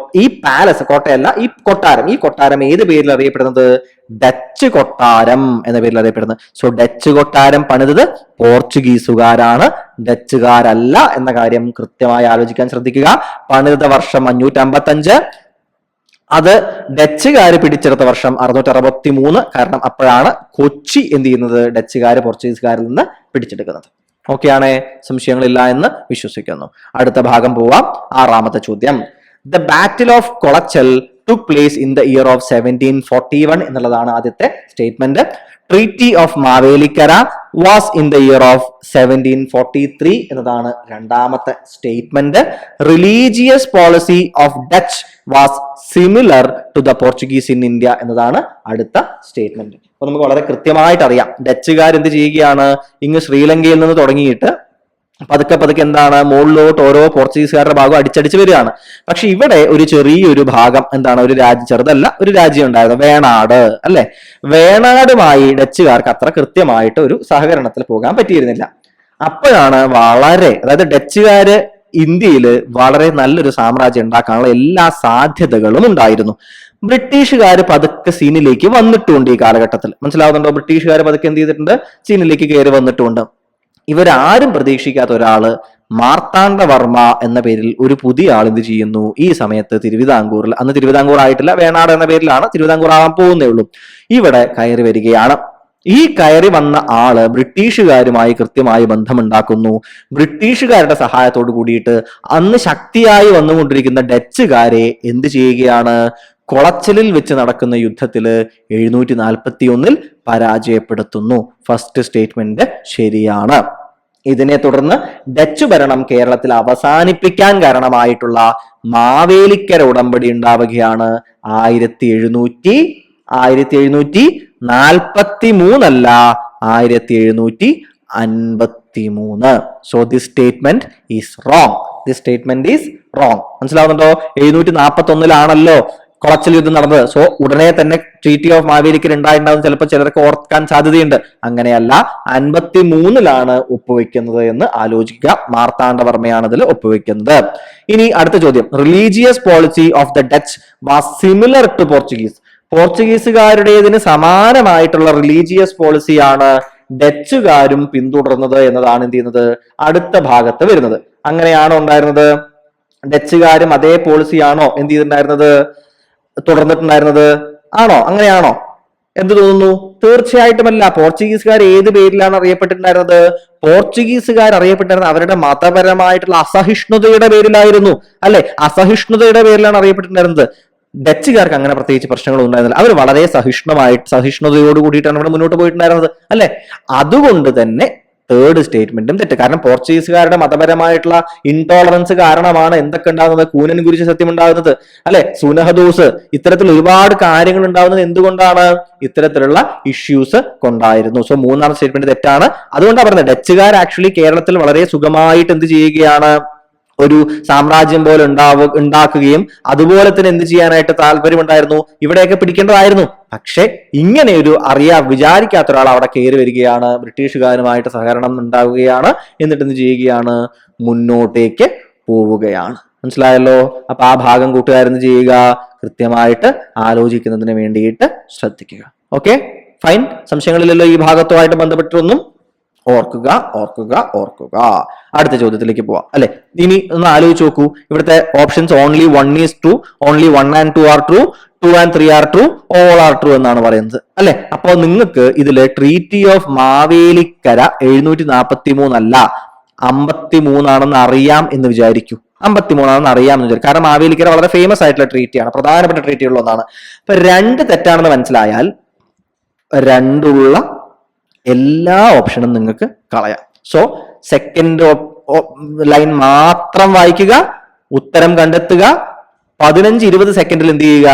പാലസ്, കോട്ടയല്ല ഈ കൊട്ടാരം ഏത് പേരിൽ അറിയപ്പെടുന്നത്? ഡച്ച് കൊട്ടാരം എന്ന പേരിൽ അറിയപ്പെടുന്നത്. സോ ഡച്ച് കൊട്ടാരം പണിതത് പോർച്ചുഗീസുകാരാണ്, ഡച്ചുകാരല്ല എന്ന കാര്യം കൃത്യമായി ആലോചിക്കാൻ ശ്രദ്ധിക്കുക. പണിത വർഷം 555, അത് ഡച്ചുകാര് പിടിച്ചെടുത്ത വർഷം 663. കാരണം അപ്പോഴാണ് കൊച്ചി എന്ത് ചെയ്യുന്നത്, ഡച്ചുകാര് പോർച്ചുഗീസുകാരിൽ നിന്ന് പിടിച്ചെടുക്കുന്നത്. ഓക്കെയാണേ, സംശയങ്ങളില്ല എന്ന് വിശ്വസിക്കുന്നു. അടുത്ത ഭാഗം പോവാം. 6ാമത്തെ ചോദ്യം. The battle of Colachel took place in the year of 1741 എന്നുള്ളതാണ് ആദ്യത്തെ statement. Treaty of Mavelikara was in the year of 1743 എന്നതാണ് രണ്ടാമത്തെ statement. Religious policy of Dutch was similar to the Portuguese in India എന്നതാണ് അടുത്ത സ്റ്റേറ്റ്മെന്റ്. അപ്പൊ നമുക്ക് വളരെ കൃത്യമായിട്ട് അറിയാം, ഡച്ചുകാർ എന്ത് ചെയ്യുകയാണ്, ഇങ്ങ് ശ്രീലങ്കയിൽ നിന്ന് തുടങ്ങിയിട്ട് പതുക്കെ പതുക്കെ എന്താണ് മുകളിലോട്ട് ഓരോ പോർച്ചുഗീസുകാരുടെ ഭാഗം അടിച്ചടിച്ച് വരികയാണ്. പക്ഷെ ഇവിടെ ഒരു ചെറിയൊരു ഭാഗം എന്താണ്, ഒരു രാജ്യം, ചെറുതല്ല, ഒരു രാജ്യം ഉണ്ടായിരുന്നു, വേണാട് അല്ലെ. വേണാടുമായി ഡച്ചുകാർക്ക് അത്ര കൃത്യമായിട്ട് ഒരു സഹകരണത്തിൽ പോകാൻ പറ്റിയിരുന്നില്ല. അപ്പോഴാണ് അതായത് ഡച്ചുകാര് ഇന്ത്യയിൽ വളരെ നല്ലൊരു സാമ്രാജ്യം ഉണ്ടാക്കാനുള്ള എല്ലാ സാധ്യതകളും ഉണ്ടായിരുന്നു. ബ്രിട്ടീഷുകാർ പതുക്കെ സീനിലേക്ക് വന്നിട്ടുണ്ട് ഈ കാലഘട്ടത്തിൽ. മനസ്സിലാവുന്നുണ്ടോ? ബ്രിട്ടീഷുകാർ പതുക്കെ എന്ത് ചെയ്തിട്ടുണ്ട്, സീനിലേക്ക് കയറി വന്നിട്ടുണ്ട്. ഇവരാരും പ്രതീക്ഷിക്കാത്ത ഒരാള് മാർത്താണ്ഡവർമ്മ എന്ന പേരിൽ ഒരു പുതിയ ആൾ എന്ത് ചെയ്യുന്നു, ഈ സമയത്ത് തിരുവിതാംകൂറിൽ, അന്ന് തിരുവിതാംകൂർ ആയിട്ടില്ല, വേണാട് എന്ന പേരിലാണ്, തിരുവിതാംകൂർ ആവാൻ പോകുന്നേ ഉള്ളൂ, ഇവിടെ കയറി വരികയാണ്. ഈ കയറി വന്ന ആള് ബ്രിട്ടീഷുകാരുമായി കൃത്യമായി ബന്ധമുണ്ടാക്കുന്നു. ബ്രിട്ടീഷുകാരുടെ സഹായത്തോട് കൂടിയിട്ട് അന്ന് ശക്തിയായി വന്നുകൊണ്ടിരിക്കുന്ന ഡച്ചുകാരെ എന്ത് ചെയ്യുകയാണ്, കൊളച്ചലിൽ വെച്ച് നടക്കുന്ന യുദ്ധത്തില് 741 പരാജയപ്പെടുത്തുന്നു. ഫസ്റ്റ് സ്റ്റേറ്റ്മെന്റ് ശരിയാണ്. ഇതിനെ തുടർന്ന് ഡച്ച് ഭരണം കേരളത്തിൽ അവസാനിപ്പിക്കാൻ കാരണമായിട്ടുള്ള മാവേലിക്കര ഉടമ്പടി ഉണ്ടാവുകയാണ് 1743 അല്ല, 1753. So this statement is wrong. This statement is wrong. മനസ്സിലാവുന്നുണ്ടോ? 741 കൊളച്ചൽ യുദ്ധം നടന്നത്. സോ ഉടനെ തന്നെ ട്രീറ്റി ഓഫ് മാവേലിക്കർ ഉണ്ടായിട്ടുണ്ടാവും, ചിലപ്പോൾ ചിലർക്ക് ഓർക്കാൻ സാധ്യതയുണ്ട്. അങ്ങനെയല്ല, 53 ഒപ്പുവെക്കുന്നത് എന്ന് ആലോചിക്കുക. മാർത്താണ്ഡവർമ്മയാണ് അതിൽ ഒപ്പുവെക്കുന്നത്. ഇനി അടുത്ത ചോദ്യം, religious policy of the Dutch was similar to Portuguese. പോർച്ചുഗീസുകാരുടേതിന് സമാനമായിട്ടുള്ള റിലീജിയസ് പോളിസിയാണ് ഡച്ചുകാരും പിന്തുടർന്നത് എന്നതാണ് എന്ത് ചെയ്യുന്നത്, അടുത്ത ഭാഗത്ത് വരുന്നത്. അങ്ങനെയാണോ ഉണ്ടായിരുന്നത്? ഡച്ചുകാരും അതേ പോളിസിയാണോ എന്ത് ചെയ്തിട്ടുണ്ടായിരുന്നത്, തുടർന്നിട്ടുണ്ടായിരുന്നത്? ആണോ? അങ്ങനെയാണോ? എന്ത് തോന്നുന്നു? തീർച്ചയായിട്ടുമല്ല. പോർച്ചുഗീസുകാർ ഏത് പേരിലാണ് അറിയപ്പെട്ടിട്ടുണ്ടായിരുന്നത്? പോർച്ചുഗീസുകാർ അറിയപ്പെട്ടിരുന്നത് അവരുടെ മതപരമായിട്ടുള്ള അസഹിഷ്ണുതയുടെ പേരിലായിരുന്നു, അല്ലെ? അസഹിഷ്ണുതയുടെ പേരിലാണ് അറിയപ്പെട്ടിട്ടുണ്ടായിരുന്നത്. ഡച്ചുകാർക്ക് അങ്ങനെ പ്രത്യേകിച്ച് പ്രശ്നങ്ങളൊന്നും ഉണ്ടായിരുന്നില്ല. അവർ വളരെ സഹിഷ്ണുതയോട് കൂടിയിട്ടാണ് ഇവിടെ മുന്നോട്ട് പോയിട്ടുണ്ടായിരുന്നത്, അല്ലെ? അതുകൊണ്ട് തന്നെ തേർഡ് സ്റ്റേറ്റ്മെന്റും തെറ്റ്. കാരണം പോർച്ചുഗീസുകാരുടെ മതപരമായിട്ടുള്ള ഇൻടോളറൻസ് കാരണമാണ് എന്തൊക്കെ ഉണ്ടാകുന്നത്, കൂനൻ കുരിശ് സത്യം ഉണ്ടാകുന്നത്, അല്ലെ? സുനഹദോസ്, ഇത്തരത്തിൽ ഒരുപാട് കാര്യങ്ങൾ ഉണ്ടാകുന്നത് എന്തുകൊണ്ടാണ്? ഇത്തരത്തിലുള്ള ഇഷ്യൂസ് കൊണ്ടായിരുന്നു. സോ മൂന്നാം സ്റ്റേറ്റ്മെന്റ് തെറ്റാണ്. അതുകൊണ്ടാണ് പറയുന്നത് ഡച്ചുകാർ ആക്ച്വലി കേരളത്തിൽ വളരെ സുഖമായിട്ട് എന്ത് ചെയ്യുകയാണ്, ഒരു സാമ്രാജ്യം പോലെ ഉണ്ടാക്കുകയും അതുപോലെ തന്നെ എന്ത് ചെയ്യാനായിട്ട് താല്പര്യമുണ്ടായിരുന്നു, ഇവിടെയൊക്കെ പിടിക്കേണ്ടതായിരുന്നു. പക്ഷെ ഇങ്ങനെ ഒരു വിചാരിക്കാത്ത ഒരാൾ അവിടെ കയറി വരികയാണ്, ബ്രിട്ടീഷുകാരുമായിട്ട് സഹകരണം ഉണ്ടാവുകയാണ്, എന്നിട്ട് എന്ത് ചെയ്യുകയാണ്, മുന്നോട്ടേക്ക് പോവുകയാണ്. മനസ്സിലായല്ലോ? അപ്പൊ ആ ഭാഗം കൂട്ടുകാരെന്ത് ചെയ്യുക, കൃത്യമായിട്ട് ആലോചിക്കുന്നതിന് വേണ്ടിയിട്ട് ശ്രദ്ധിക്കുക. Okay, fine. സംശയങ്ങളില്ലല്ലോ ഈ ഭാഗത്തുമായിട്ട് ബന്ധപ്പെട്ടൊന്നും? ഓർക്കുക. അടുത്ത ചോദ്യത്തിലേക്ക് പോവാം, അല്ലെ? ഇനി ഒന്ന് ആലോചിച്ച് നോക്കൂ. ഇവിടുത്തെ options only 1 is true, only 1 and 2 are true, 2 and 3 are true, all are true എന്നാണ് പറയുന്നത്, അല്ലെ? അപ്പോൾ നിങ്ങൾക്ക് ഇതില് ട്രീറ്റി ഓഫ് മാവേലിക്കര 743 അല്ല 53 ആണെന്ന് അറിയാം എന്ന് വിചാരിക്കൂ. 53 ആണെന്ന് അറിയാമെന്ന് വിചാരിക്കും. കാരണം മാവേലിക്കര വളരെ ഫേമസ് ആയിട്ടുള്ള ട്രീറ്റിയാണ്, പ്രധാനപ്പെട്ട ട്രീറ്റികളിൽ ഒന്നാണ്. അപ്പൊ 2 തെറ്റാണെന്ന് മനസ്സിലായാൽ 2 എല്ലാ ഓപ്ഷനും നിങ്ങൾക്ക് കളയാം. സോ സെക്കൻഡ് ലൈൻ മാത്രം വായിക്കുക, ഉത്തരം കണ്ടെത്തുക, 15-20 സെക്കൻഡിൽ എന്ത് ചെയ്യുക,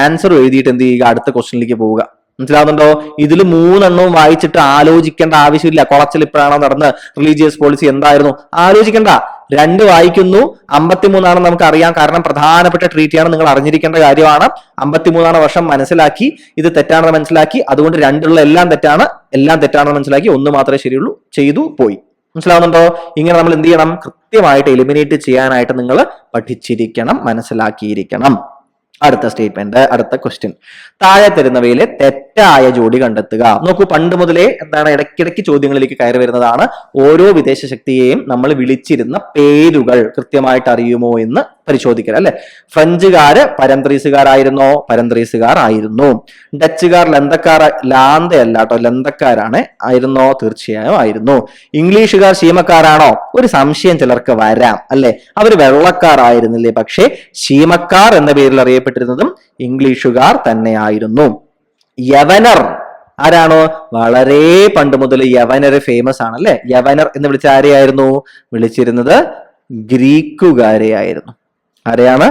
ആൻസർ എഴുതിയിട്ട് എന്ത് ചെയ്യുക, അടുത്ത ക്വസ്റ്റ്യനിലേക്ക് പോവുക. മനസ്സിലാവുന്നുണ്ടോ? ഇതിൽ 3 വായിച്ചിട്ട് ആലോചിക്കേണ്ട ആവശ്യമില്ല. കൊളച്ചൽ ഇപ്പോഴാണോ നടന്ന്, റിലീജിയസ് പോളിസി എന്തായിരുന്നു, ആലോചിക്കേണ്ട. 2 വായിക്കുന്നു, 53 നമുക്ക് അറിയാം, കാരണം പ്രധാനപ്പെട്ട ട്രീറ്റിയാണ്, നിങ്ങൾ അറിഞ്ഞിരിക്കേണ്ട കാര്യമാണ്. 53 വർഷം മനസ്സിലാക്കി, ഇത് തെറ്റാണെന്ന് മനസ്സിലാക്കി, അതുകൊണ്ട് 2 എല്ലാം തെറ്റാണെന്ന് മനസ്സിലാക്കി, 1 മാത്രമേ ശരിയുള്ളൂ, ചെയ്തു പോയി. മനസ്സിലാവുന്നുണ്ടോ? ഇങ്ങനെ നമ്മൾ എന്ത് ചെയ്യണം, കൃത്യമായിട്ട് എലിമിനേറ്റ് ചെയ്യാനായിട്ട് നിങ്ങൾ പഠിച്ചിരിക്കണം, മനസ്സിലാക്കിയിരിക്കണം. അടുത്ത സ്റ്റേറ്റ്മെന്റ്, അടുത്ത ക്വസ്റ്റ്യൻ, താഴെ തരുന്നവയിലെ തെറ്റായ ജോഡി കണ്ടെത്തുക. നോക്കൂ, പണ്ട് മുതലേ എന്താണ് ഇടയ്ക്കിടയ്ക്ക് ചോദ്യങ്ങളിലേക്ക് കയറി വരുന്നതാണ്. ഓരോ വിദേശ ശക്തിയെയും നമ്മൾ വിളിച്ചിരുന്ന പേരുകൾ കൃത്യമായിട്ട് അറിയുമോ എന്ന് പരിശോധിക്കുക, അല്ലെ? ഫ്രഞ്ചുകാര് പരന്ത്രീസുകാരായിരുന്നോ? പരന്ത്രീസുകാരായിരുന്നു. ഡച്ചുകാർ ലാന്തയല്ല കേട്ടോ, ലന്തക്കാരാണ്. ആയിരുന്നോ? തീർച്ചയായും ആയിരുന്നു. ഇംഗ്ലീഷുകാർ ശീമക്കാരാണോ? ഒരു സംശയം ചിലർക്ക് വരാം, അല്ലെ? അവർ വെള്ളക്കാരായിരുന്നില്ലേ? പക്ഷേ ശീമക്കാർ എന്ന പേരിൽ അറിയപ്പെട്ടിരുന്നതും ഇംഗ്ലീഷുകാർ തന്നെയായിരുന്നു. യവനർ ആരാണോ? വളരെ പണ്ട് മുതൽ യവനർ ഫേമസ് ആണ്, അല്ലെ? യവനർ എന്ന് വിളിച്ച ആരെയായിരുന്നു? വിളിച്ചിരുന്നത് ഗ്രീക്കുകാരെയായിരുന്നു. ആരെയാണ്?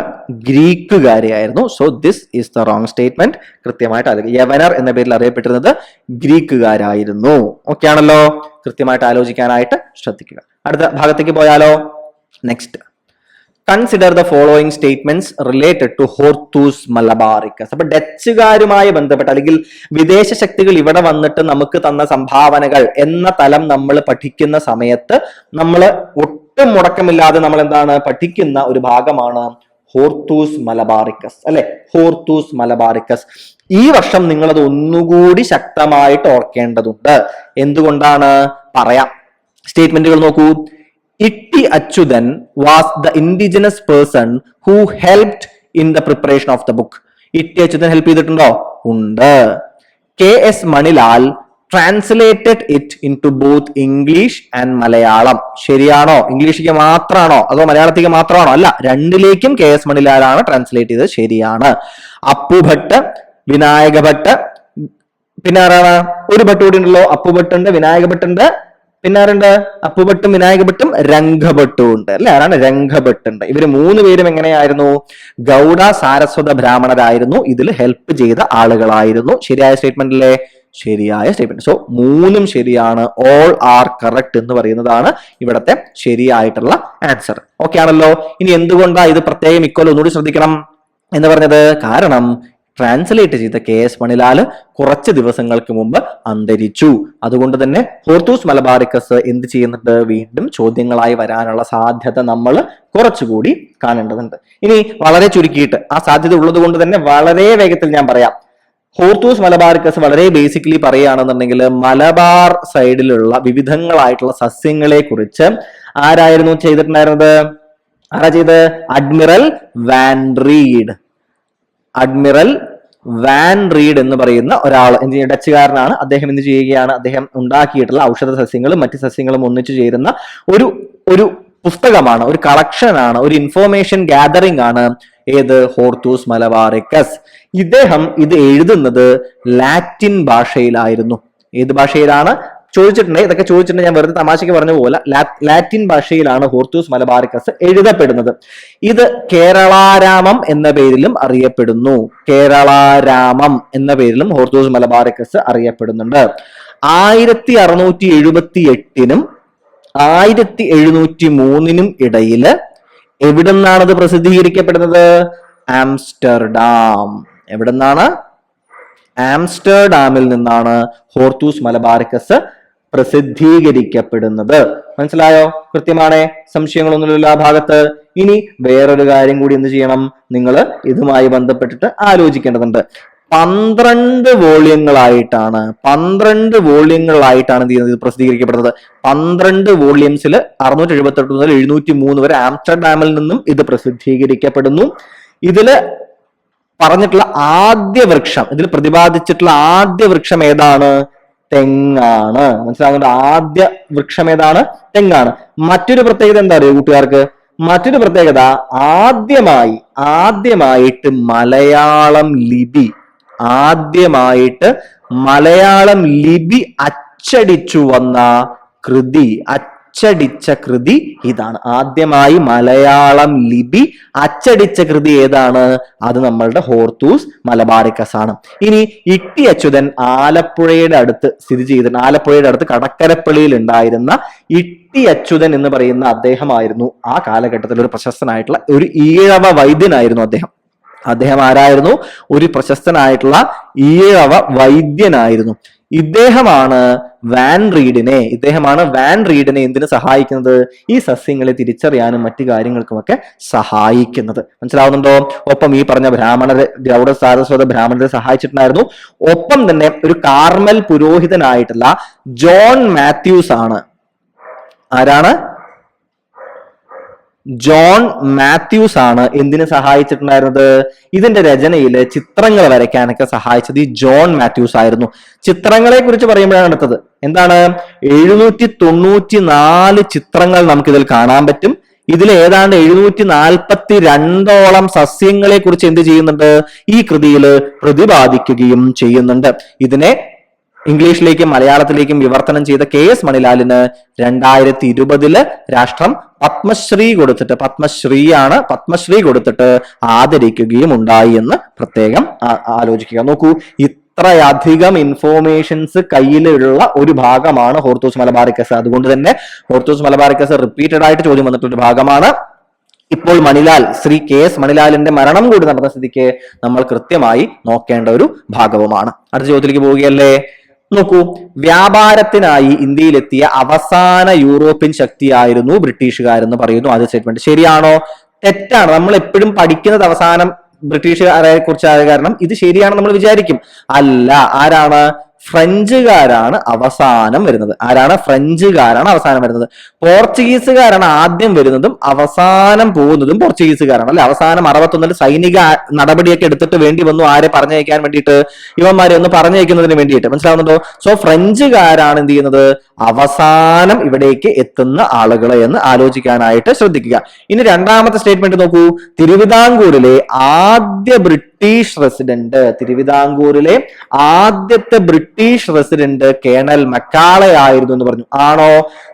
ഗ്രീക്കുകാരെയായിരുന്നു. So this is the wrong statement. കൃത്യമായിട്ട് ആലോചിക്കുക. യവനർ എന്ന പേരിൽ അറിയപ്പെട്ടിരുന്നത് ഗ്രീക്കുകാരായിരുന്നു. ഓക്കെ ആണല്ലോ? കൃത്യമായിട്ട് ആലോചിക്കാനായിട്ട് ശ്രദ്ധിക്കുക. അടുത്ത ഭാഗത്തേക്ക് പോയാലോ? Next, consider the following statements related to Hortus Malabaricus. അപ്പൊ ഡച്ചുകാരുമായി ബന്ധപ്പെട്ട അല്ലെങ്കിൽ വിദേശ ശക്തികൾ ഇവിടെ വന്നിട്ട് നമുക്ക് തന്ന സംഭാവനകൾ എന്ന തലം നമ്മൾ പഠിക്കുന്ന സമയത്ത് നമ്മൾ ഒട്ടും മുടക്കമില്ലാതെ നമ്മൾ എന്താണ് പഠിക്കുന്ന ഒരു ഭാഗമാണ് ഹോർത്തൂസ് മലബാറിക്കസ്, അല്ലെ? Hortus Malabaricus. ഈ വർഷം നിങ്ങൾ അത് ഒന്നുകൂടി ശക്തമായിട്ട് ഓർക്കേണ്ടതുണ്ട്. എന്തുകൊണ്ടാണ് പറയാം. സ്റ്റേറ്റ്മെന്റുകൾ നോക്കൂ. Itti Achyuthan was the indigenous person who helped in the preparation of the book. Itti Achyuthan help ചെയ്തിട്ടുണ്ടോ? ഉണ്ട്. KS Manilal translated it in to both English and Malayalam. ശരിയാണോ? ഇംഗ്ലീഷിലേക്ക് മാത്രമാണോ അതോ മലയാളത്തിലേക്ക് മാത്രമാണോ? അല്ല, രണ്ടിലേക്കും KS മണിലാലാണ് ട്രാൻസ്ലേറ്റ് ചെയ്തത്. ശരിയാണ്. അപ്പു ഭട്ട്, വിനായക ഭട്ട്, പിന്നെ ആരാണ്? ഒരു ഭട്ട് കൂടി ഉണ്ടല്ലോ. അപ്പു ഭട്ടുണ്ട്, വിനായക ഭട്ടുണ്ട്, പിന്നെ ആരുണ്ട്? അപ്പുഭട്ടും വിനായക ഭട്ടും രംഗഭട്ടും ഉണ്ട്, അല്ലെ? ആരാണ്? രംഗഭട്ടുണ്ട്. ഇവര് മൂന്ന് പേരും എങ്ങനെയായിരുന്നു? ഗൗഡ സാരസ്വത ബ്രാഹ്മണരായിരുന്നു. ഇതിൽ ഹെൽപ്പ് ചെയ്ത ആളുകളായിരുന്നു. ശരിയായ സ്റ്റേറ്റ്മെന്റ് അല്ലേ? ശരിയായ സ്റ്റേറ്റ്മെന്റ്. സോ മൂന്നും ശരിയാണ്. ഓൾ ആർ കറക്റ്റ് എന്ന് പറയുന്നതാണ് ഇവിടത്തെ ശരിയായിട്ടുള്ള ആൻസർ. ഓക്കെ ആണല്ലോ? ഇനി എന്തുകൊണ്ടാണ് ഇത് പ്രത്യേകം ഇക്കൊല്ലം ഒന്നുകൂടി ശ്രദ്ധിക്കണം എന്ന് പറഞ്ഞത്? കാരണം ട്രാൻസ്ലേറ്റ് ചെയ്ത KS മണിലാൽ കുറച്ച് ദിവസങ്ങൾക്ക് മുമ്പ് അന്തരിച്ചു. അതുകൊണ്ട് തന്നെ ഹോർത്തൂസ് മലബാറിക്കസ് എന്ത് ചെയ്യുന്നുണ്ട്? വീണ്ടും ചോദ്യങ്ങളായി വരാനുള്ള സാധ്യത നമ്മൾ കുറച്ചുകൂടി കാണേണ്ടതുണ്ട്. ഇനി വളരെ ചുരുക്കിയിട്ട് ആ സാധ്യത ഉള്ളത് കൊണ്ട് തന്നെ വളരെ വേഗത്തിൽ ഞാൻ പറയാം. ഹോർത്തൂസ് മലബാറിക്കസ് വളരെ ബേസിക്കലി പറയുകയാണെന്നുണ്ടെങ്കിൽ മലബാർ സൈഡിലുള്ള വിവിധങ്ങളായിട്ടുള്ള സസ്യങ്ങളെ കുറിച്ച് ആരായിരുന്നു ചെയ്തിട്ടുണ്ടായിരുന്നത്? ആരാ ചെയ്ത്? Admiral van read. Admiral van read എന്ന് പറയുന്ന ഒരാൾ, ഡച്ചുകാരനാണ്. അദ്ദേഹം എന്ത് ചെയ്യുകയാണ്? അദ്ദേഹം ഉണ്ടാക്കിയിട്ടുള്ള ഔഷധ സസ്യങ്ങളും മറ്റ് സസ്യങ്ങളും ഒന്നിച്ചു ചേരുന്ന ഒരു പുസ്തകമാണ്, ഒരു കളക്ഷനാണ്, ഒരു ഇൻഫോർമേഷൻ ഗ്യാതറിംഗ് ആണ് ഏത്? Hortus Malabaricus. ഇദ്ദേഹം ഇത് എഴുതുന്നത് ലാറ്റിൻ ഭാഷയിലായിരുന്നു. ഏത് ഭാഷയിലാണ് ചോദിച്ചിട്ടുണ്ട്? ഇതൊക്കെ ചോദിച്ചിട്ടുണ്ട്, ഞാൻ വെറുതെ തമാശയ്ക്ക് പറഞ്ഞ പോലെ. ലാറ്റിൻ ഭാഷയിലാണ് ഹോർത്തൂസ് മലബാറിക്കസ് എഴുതപ്പെടുന്നത്. ഇത് കേരളാരാമം എന്ന പേരിലും അറിയപ്പെടുന്നു. കേരളാരാമം എന്ന പേരിലും ഹോർത്തൂസ് മലബാറിക്കസ് അറിയപ്പെടുന്നുണ്ട്. 1678 1703 ഇടയില് എവിടെ നിന്നാണത് പ്രസിദ്ധീകരിക്കപ്പെടുന്നത്? ആംസ്റ്റർഡാം. എവിടെ നിന്നാണ്? ആംസ്റ്റർഡാമിൽ നിന്നാണ് ഹോർത്തൂസ് മലബാറിക്കസ് പ്രസിദ്ധീകരിക്കപ്പെടുന്നത്. മനസ്സിലായോ? കൃത്യമാണ്. സംശയങ്ങളൊന്നുമില്ല ആ ഭാഗത്ത്. ഇനി വേറൊരു കാര്യം കൂടി എന്ത് ചെയ്യണം? നിങ്ങൾ ഇതുമായി ബന്ധപ്പെട്ടിട്ട് ആലോചിക്കേണ്ടതുണ്ട്. 12 വോള്യങ്ങളായിട്ടാണ് എന്ത് ചെയ്യുന്നത്? ഇത് പ്രസിദ്ധീകരിക്കപ്പെടുന്നത്. 12 വോള്യംസിൽ 678 മുതൽ 703 വരെ ആംസ്റ്റർഡാമിൽ നിന്നും ഇത് പ്രസിദ്ധീകരിക്കപ്പെടുന്നു. ഇതില് പറഞ്ഞിട്ടുള്ള ആദ്യ വൃക്ഷം, ഇതിൽ പ്രതിപാദിച്ചിട്ടുള്ള ആദ്യ വൃക്ഷം ഏതാണ്? തെങ്ങാണ്. മനസ്സിലാകുന്നുണ്ട്? ആദ്യ വൃക്ഷം ഏതാണ്? തെങ്ങാണ്. മറ്റൊരു പ്രത്യേകത എന്താ അറിയോ കൂട്ടുകാർക്ക്? മറ്റൊരു പ്രത്യേകത, ആദ്യമായിട്ട് മലയാളം ലിപി അച്ചടിച്ചു വന്ന കൃതി, അച്ചടിച്ച കൃതി ഇതാണ്. ആദ്യമായി മലയാളം ലിപി അച്ചടിച്ച കൃതി ഏതാണ്? അത് നമ്മളുടെ ഹോർത്തൂസ് മലബാറിക്കസ് ആണ്. ഇനി ഇട്ടി അച്യുതൻ ആലപ്പുഴയുടെ അടുത്ത് സ്ഥിതി ചെയ്തിട്ടുണ്ട്. ആലപ്പുഴയുടെ അടുത്ത് കടക്കരപ്പള്ളിയിൽ ഉണ്ടായിരുന്ന ഇട്ടി അച്യുതൻ എന്ന് പറയുന്ന അദ്ദേഹമായിരുന്നു ആ കാലഘട്ടത്തിൽ ഒരു പ്രശസ്തനായിട്ടുള്ള ഒരു ഈഴവ വൈദ്യനായിരുന്നു അദ്ദേഹം. അദ്ദേഹം ആരായിരുന്നു? ഒരു പ്രശസ്തനായിട്ടുള്ള ഈഴവ വൈദ്യനായിരുന്നു. ഇദ്ദേഹമാണ് വാൻ റീഡിനെ എന്തിനു സഹായിക്കുന്നത്? ഈ സസ്യങ്ങളെ തിരിച്ചറിയാനും മറ്റു കാര്യങ്ങൾക്കുമൊക്കെ സഹായിക്കുന്നത്. മനസ്സിലാവുന്നുണ്ടോ? ഒപ്പം ഈ പറഞ്ഞ ഗൗഡ സാരസ്വത ബ്രാഹ്മണരെ സഹായിച്ചിട്ടുണ്ടായിരുന്നു. ഒപ്പം തന്നെ ഒരു കാർമൽ പുരോഹിതനായിട്ടുള്ള ജോൺ മാത്യൂസ് ആണ്. ആരാണ്? ജോൺ മാത്യൂസ് ആണ് എന്തിനു സഹായിച്ചിട്ടുണ്ടായിരുന്നത്? ഇതിന്റെ രചനയില് ചിത്രങ്ങൾ വരയ്ക്കാനൊക്കെ സഹായിച്ചത് ഈ ജോൺ മാത്യൂസ് ആയിരുന്നു. ചിത്രങ്ങളെ കുറിച്ച് പറയുമ്പോഴാണ് അടുത്തത് എന്താണ്? 794 ചിത്രങ്ങൾ നമുക്കിതിൽ കാണാൻ പറ്റും. ഇതിൽ ഏതാണ്ട് 742ഓളം സസ്യങ്ങളെ കുറിച്ച് എന്ത് ചെയ്യുന്നുണ്ട്? ഈ കൃതിയിൽ പ്രതിപാദിക്കുകയും ചെയ്യുന്നുണ്ട്. ഇതിനെ ഇംഗ്ലീഷിലേക്കും മലയാളത്തിലേക്കും വിവർത്തനം ചെയ്ത KS മണിലാലിന് 2020 രാഷ്ട്രം പത്മശ്രീ കൊടുത്തിട്ട് ആദരിക്കുകയും ഉണ്ടായി എന്ന് പ്രത്യേകം ആലോചിക്കുക. നോക്കൂ, ഇത്രയധികം ഇൻഫോർമേഷൻസ് കയ്യിലുള്ള ഒരു ഭാഗമാണ് ഹോർത്തൂസ് മലബാറിക്കസ്. അതുകൊണ്ട് തന്നെ ഹോർത്തൂസ് മലബാറിക്കസ് റിപ്പീറ്റഡ് ആയിട്ട് ചോദ്യം വന്നിട്ടുള്ള ഭാഗമാണ്. ഇപ്പോൾ മണിലാൽ, ശ്രീ കെ എസ് മണിലാലിന്റെ മരണം കൂടി നടന്ന സ്ഥിതിക്ക് നമ്മൾ കൃത്യമായി നോക്കേണ്ട ഒരു ഭാഗവുമാണ്. അടുത്ത ചോദ്യത്തിലേക്ക് പോവുകയല്ലേ. നോക്കൂ, വ്യാപാരത്തിനായി ഇന്ത്യയിലെത്തിയ അവസാന യൂറോപ്യൻ ശക്തിയായിരുന്നു ബ്രിട്ടീഷുകാരെന്ന് പറയുന്നു. ആദ്യ സ്റ്റേറ്റ്മെന്റ് ശരിയാണോ? തെറ്റാണ്. നമ്മൾ എപ്പോഴും പഠിക്കുന്നത് അവസാനം ബ്രിട്ടീഷുകാരെ കുറിച്ചായ കാരണം ഇത് ശരിയാണെന്ന് നമ്മൾ വിചാരിക്കും. അല്ല, ആരാണ്? ഫ്രഞ്ചുകാരാണ് അവസാനം വരുന്നത്. ആരാണ്? ഫ്രഞ്ചുകാരാണ് അവസാനം വരുന്നത്. പോർച്ചുഗീസുകാരാണ് ആദ്യം വരുന്നതും അവസാനം പോകുന്നതും പോർച്ചുഗീസുകാരാണ് അല്ലെ. അവസാനം 61 സൈനിക നടപടിയൊക്കെ എടുത്തിട്ട് വേണ്ടി വന്നു ആരെ പറഞ്ഞയക്കാൻ വേണ്ടിയിട്ട്? ഇവന്മാരെ ഒന്ന് പറഞ്ഞയക്കുന്നതിന് വേണ്ടിയിട്ട്. മനസ്സിലാവുന്നുണ്ടോ? സോ ഫ്രഞ്ചുകാരാണ് എന്ത് ചെയ്യുന്നത്? അവസാനം ഇവിടേക്ക് എത്തുന്ന ആളുകളെ എന്ന് ആലോചിക്കാനായിട്ട് ശ്രദ്ധിക്കുക. ഇനി രണ്ടാമത്തെ സ്റ്റേറ്റ്മെന്റ് നോക്കൂ. തിരുവിതാംകൂറിലെ ആദ്യ ബ്രിട്ടീഷ് റെസിഡന്റ്, തിരുവിതാംകൂറിലെ ആദ്യത്തെ ബ്രിട്ടീഷ് റെസിഡന്റ് കേണൽ മക്കാളെ ആയിരുന്നു എന്ന് പറഞ്ഞു. ആണോ?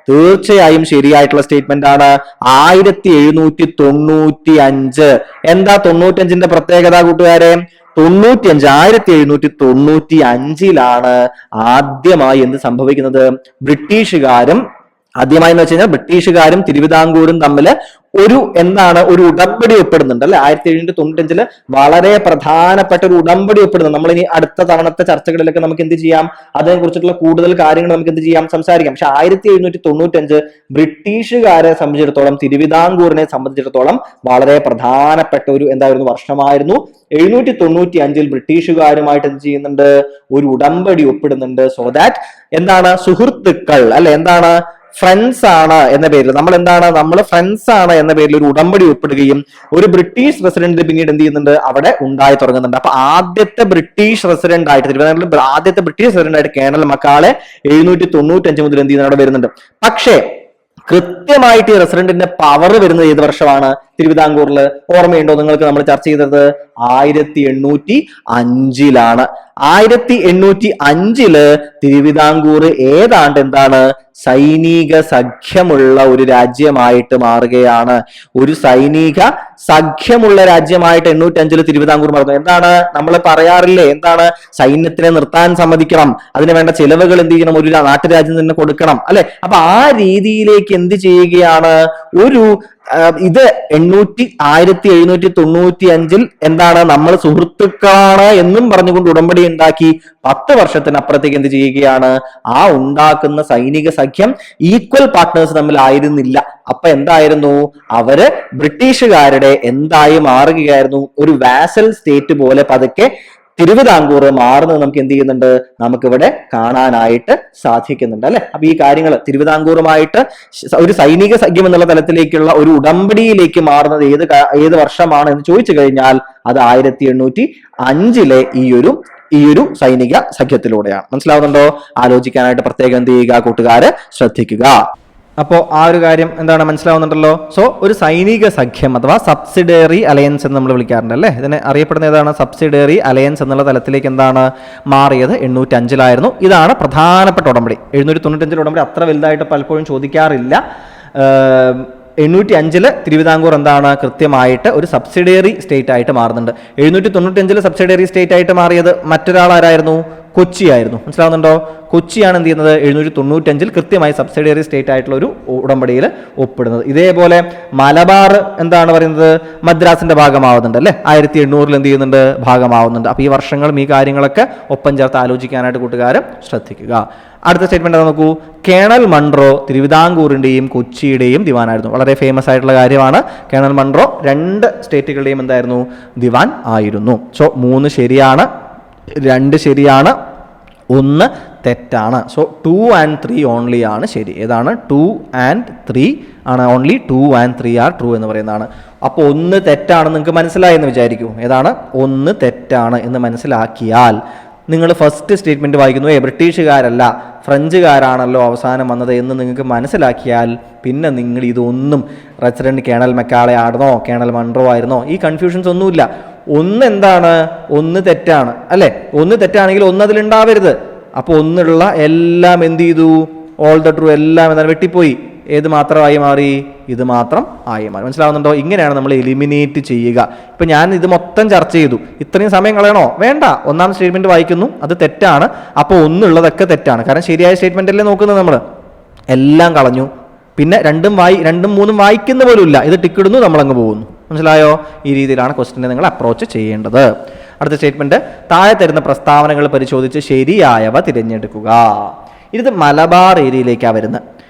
തീർച്ചയായും ശരിയായിട്ടുള്ള സ്റ്റേറ്റ്മെന്റ് ആണ്. 1795. എന്താ 95ന്റെ പ്രത്യേകത കൂട്ടുകാരെ? 1795 ആദ്യമായി എന്ത് സംഭവിക്കുന്നത്? ബ്രിട്ടീഷുകാരും ആദ്യമായി എന്ന് വെച്ച് കഴിഞ്ഞാൽ ബ്രിട്ടീഷുകാരും തിരുവിതാംകൂറും തമ്മിൽ ഒരു ഒരു ഉടമ്പടി ഒപ്പിടുന്നുണ്ട് അല്ലെ. 1795 വളരെ പ്രധാനപ്പെട്ട ഒരു ഉടമ്പടി ഒപ്പിടുന്നുണ്ട്. നമ്മൾ ഇനി അടുത്ത തവണത്തെ ചർച്ചകളിലൊക്കെ നമുക്ക് എന്ത് ചെയ്യാം, അതിനെ കുറിച്ചിട്ടുള്ള കൂടുതൽ കാര്യങ്ങൾ നമുക്ക് എന്ത് ചെയ്യാം, സംസാരിക്കാം. പക്ഷെ 1795 ബ്രിട്ടീഷുകാരെ സംബന്ധിച്ചിടത്തോളം, തിരുവിതാംകൂറിനെ സംബന്ധിച്ചിടത്തോളം വളരെ പ്രധാനപ്പെട്ട ഒരു വർഷമായിരുന്നു. 795 ബ്രിട്ടീഷുകാരുമായിട്ട് എന്ത് ചെയ്യുന്നുണ്ട്? ഒരു ഉടമ്പടി ഒപ്പിടുന്നുണ്ട്. സോ ദാറ്റ് സുഹൃത്തുക്കൾ അല്ലെ, ഫ്രണ്ട്സ് ആണ് എന്ന പേരിൽ നമ്മൾ ഫ്രണ്ട്സ് ആണ് എന്ന പേരിൽ ഒരു ഉടമ്പടി ഒപ്പിടുകയും ഒരു ബ്രിട്ടീഷ് റെസിഡന്റ് പിന്നീട് എന്ത് ചെയ്യുന്നുണ്ട്? അവിടെ ഉണ്ടായി തുടങ്ങുന്നുണ്ട്. അപ്പൊ ആദ്യത്തെ ബ്രിട്ടീഷ് റെസിഡന്റ് ആയിട്ട് തിരുവിതാംകൂറിൽ ആദ്യത്തെ ബ്രിട്ടീഷ് റെസിഡന്റ് ആയിട്ട് കേണൽ മക്കാളെ 795 മുതൽ എന്ത് ചെയ്യുന്നത്? അവിടെ വരുന്നുണ്ട്. പക്ഷേ കൃത്യമായിട്ട് ഈ റെസിഡന്റിന്റെ പവർ വരുന്നത് ഏത് വർഷമാണ്? തിരുവിതാംകൂറിൽ ഓർമ്മയുണ്ടോ നിങ്ങൾക്ക്? നമ്മൾ ചർച്ച ചെയ്തത് 1805 1805 തിരുവിതാംകൂർ ഏതാണ്ട് സൈനിക സഖ്യമുള്ള ഒരു രാജ്യമായിട്ട് മാറുകയാണ്. ഒരു സൈനിക സഖ്യമുള്ള രാജ്യമായിട്ട് 805 തിരുവിതാംകൂർ മാറുന്നു. നമ്മൾ പറയാറില്ലേ, സൈന്യത്തിനെ നിർത്താൻ സമ്മതിക്കണം, അതിന് വേണ്ട ചെലവുകൾ എന്ത് ചെയ്യണം, ഒരു നാട്ടുരാജ്യം തന്നെ കൊടുക്കണം അല്ലെ. അപ്പൊ ആ രീതിയിലേക്ക് എന്ത് ചെയ്യുകയാണ്? ഇത് 1795 നമ്മൾ സുഹൃത്തുക്കളാണ് എന്നും പറഞ്ഞുകൊണ്ട് ഉടമ്പടി ഉണ്ടാക്കി 10 വർഷത്തിനപ്പുറത്തേക്ക് എന്ത് ചെയ്യുകയാണ്? ആ ഉണ്ടാക്കുന്ന സൈനിക സഖ്യം ഈക്വൽ പാർട്ട്നേഴ്സ് തമ്മിൽ ആയിരുന്നില്ല. അപ്പൊ എന്തായിരുന്നു? അവര് ബ്രിട്ടീഷുകാരുടെ എന്തായി മാറുകയായിരുന്നു? ഒരു വാസൽ സ്റ്റേറ്റ് പോലെ പതുക്കെ തിരുവിതാംകൂർ മാറുന്നത് നമുക്ക് എന്ത് ചെയ്യുന്നുണ്ട്? നമുക്കിവിടെ കാണാനായിട്ട് സാധിക്കുന്നുണ്ട് അല്ലെ. അപ്പൊ ഈ കാര്യങ്ങൾ തിരുവിതാംകൂറുമായിട്ട് ഒരു സൈനിക സഖ്യം എന്നുള്ള തലത്തിലേക്കുള്ള ഒരു ഉടമ്പടിയിലേക്ക് മാറുന്നത് ഏത് വർഷമാണ് എന്ന് ചോദിച്ചു കഴിഞ്ഞാൽ അത് 1805 ഈ ഒരു സൈനിക സഖ്യത്തിലൂടെയാണ്. മനസ്സിലാവുന്നുണ്ടോ? ആലോചിക്കാനായിട്ട് പ്രത്യേകം എന്ത് ചെയ്യുക കൂട്ടുകാര്? ശ്രദ്ധിക്കുക. അപ്പോൾ ആ ഒരു കാര്യം മനസ്സിലാവുന്നുണ്ടല്ലോ. സോ ഒരു സൈനിക സഖ്യം അഥവാ സബ്സിഡറി അലയൻസ് എന്ന് നമ്മൾ വിളിക്കാറുണ്ട് അല്ലേ. ഇതിനെ അറിയപ്പെടുന്ന ഏതാണ്? സബ്സിഡറി അലയൻസ് എന്നുള്ള തലത്തിലേക്ക് മാറിയത് 805 ഇതാണ് പ്രധാനപ്പെട്ട ഉടമ്പടി. 795 ഉടമ്പടി അത്ര വലുതായിട്ട് പലപ്പോഴും ചോദിക്കാറില്ല. 805 തിരുവിതാംകൂർ കൃത്യമായിട്ട് ഒരു സബ്സിഡിയറി സ്റ്റേറ്റ് ആയിട്ട് മാറുന്നുണ്ട്. 795 സബ്സിഡിയറി സ്റ്റേറ്റ് ആയിട്ട് മാറിയത് മറ്റൊരാൾ ആരായിരുന്നു? കൊച്ചി ആയിരുന്നു. മനസ്സിലാവുന്നുണ്ടോ? കൊച്ചിയാണ് എന്ത് ചെയ്യുന്നത്? 795 കൃത്യമായി സബ്സിഡിയറി സ്റ്റേറ്റ് ആയിട്ടുള്ള ഒരു ഉടമ്പടിയിൽ ഒപ്പിടുന്നത്. ഇതേപോലെ മലബാർ പറയുന്നത്? മദ്രാസിന്റെ ഭാഗമാവുന്നുണ്ട് അല്ലെ. 1800 എന്ത് ചെയ്യുന്നുണ്ട്? ഭാഗമാവുന്നുണ്ട്. അപ്പൊ ഈ വർഷങ്ങളും ഈ കാര്യങ്ങളൊക്കെ ഒപ്പം ചേർത്ത് ആലോചിക്കാനായിട്ട് കൂട്ടുകാരും ശ്രദ്ധിക്കുക. അടുത്ത സ്റ്റേറ്റ്മെന്റ് നോക്കൂ. കേണൽ മൺട്രോ തിരുവിതാംകൂറിന്റെയും കൊച്ചിയുടെയും ദിവാനായിരുന്നു. വളരെ ഫേമസ് ആയിട്ടുള്ള കാര്യമാണ്. കേണൽ മൺട്രോ 2 സ്റ്റേറ്റുകളുടെയും ദിവാൻ ആയിരുന്നു. സോ 3 ശരിയാണ്, 2 ശരിയാണ്, 1 തെറ്റാണ്. സോ 2 and 3 ഓൺലി ആണ് ശരി. ഏതാണ്? 2 and 3 ആണ്. ഓൺലി 2 and 3 ആർ ട്രൂ എന്ന് പറയുന്നതാണ്. അപ്പോൾ 1 തെറ്റാണെന്ന് നിങ്ങൾക്ക് മനസ്സിലായി എന്ന് വിചാരിക്കൂ. ഏതാണ്? 1 തെറ്റാണ് എന്ന് മനസ്സിലാക്കിയാൽ നിങ്ങൾ ഫസ്റ്റ് സ്റ്റേറ്റ്മെന്റ് വായിക്കുന്നു, ബ്രിട്ടീഷുകാരല്ല ഫ്രഞ്ചുകാരാണല്ലോ അവസാനം വന്നത് എന്ന് നിങ്ങൾക്ക് മനസ്സിലാക്കിയാൽ പിന്നെ നിങ്ങൾ ഇതൊന്നും റെസിഡന്റ് കേണൽ മക്കാളെ ആയിരുന്നോ കേണൽ മൺട്രോ ആയിരുന്നോ ഈ കൺഫ്യൂഷൻസ് ഒന്നുമില്ല. 1 തെറ്റാണ് അല്ലെ. 1 തെറ്റാണെങ്കിൽ 1 അതിലുണ്ടാവരുത്. അപ്പോൾ 1 എല്ലാം എന്ത് ചെയ്തു? ഓൾ ദ ട്രൂ എല്ലാം വെട്ടിപ്പോയി. ഏത് മാത്രമായി മാറി? ഇത് മാത്രം ആയി മാറി. മനസ്സിലാവുന്നുണ്ടോ? ഇങ്ങനെയാണ് നമ്മൾ എലിമിനേറ്റ് ചെയ്യുക. ഇപ്പം ഞാൻ ഇത് മൊത്തം ചർച്ച ചെയ്തു. ഇത്രയും സമയം കളയണോ? വേണ്ട. ഒന്നാം സ്റ്റേറ്റ്മെന്റ് വായിക്കുന്നു, അത് തെറ്റാണ്. അപ്പോൾ ഒന്നുള്ളതൊക്കെ തെറ്റാണ്. കാരണം ശരിയായ സ്റ്റേറ്റ്മെന്റ് അല്ലേ നോക്കുന്നത് നമ്മൾ. എല്ലാം കളഞ്ഞു. പിന്നെ രണ്ടും മൂന്നും വായിക്കുന്ന പോലും ഇല്ല. ഇത് ടിക്കിടുന്നു, നമ്മളങ്ങ് പോകുന്നു. മനസ്സിലായോ? ഈ രീതിയിലാണ് ക്വസ്റ്റിനെ നിങ്ങൾ അപ്രോച്ച് ചെയ്യേണ്ടത്. അടുത്ത സ്റ്റേറ്റ്മെന്റ്, താഴെ തരുന്ന പ്രസ്താവനകൾ പരിശോധിച്ച് ശരിയായവ തിരഞ്ഞെടുക്കുക. ഇത് മലബാർ ഏരിയയിലേക്കാണ് വരുന്നത്.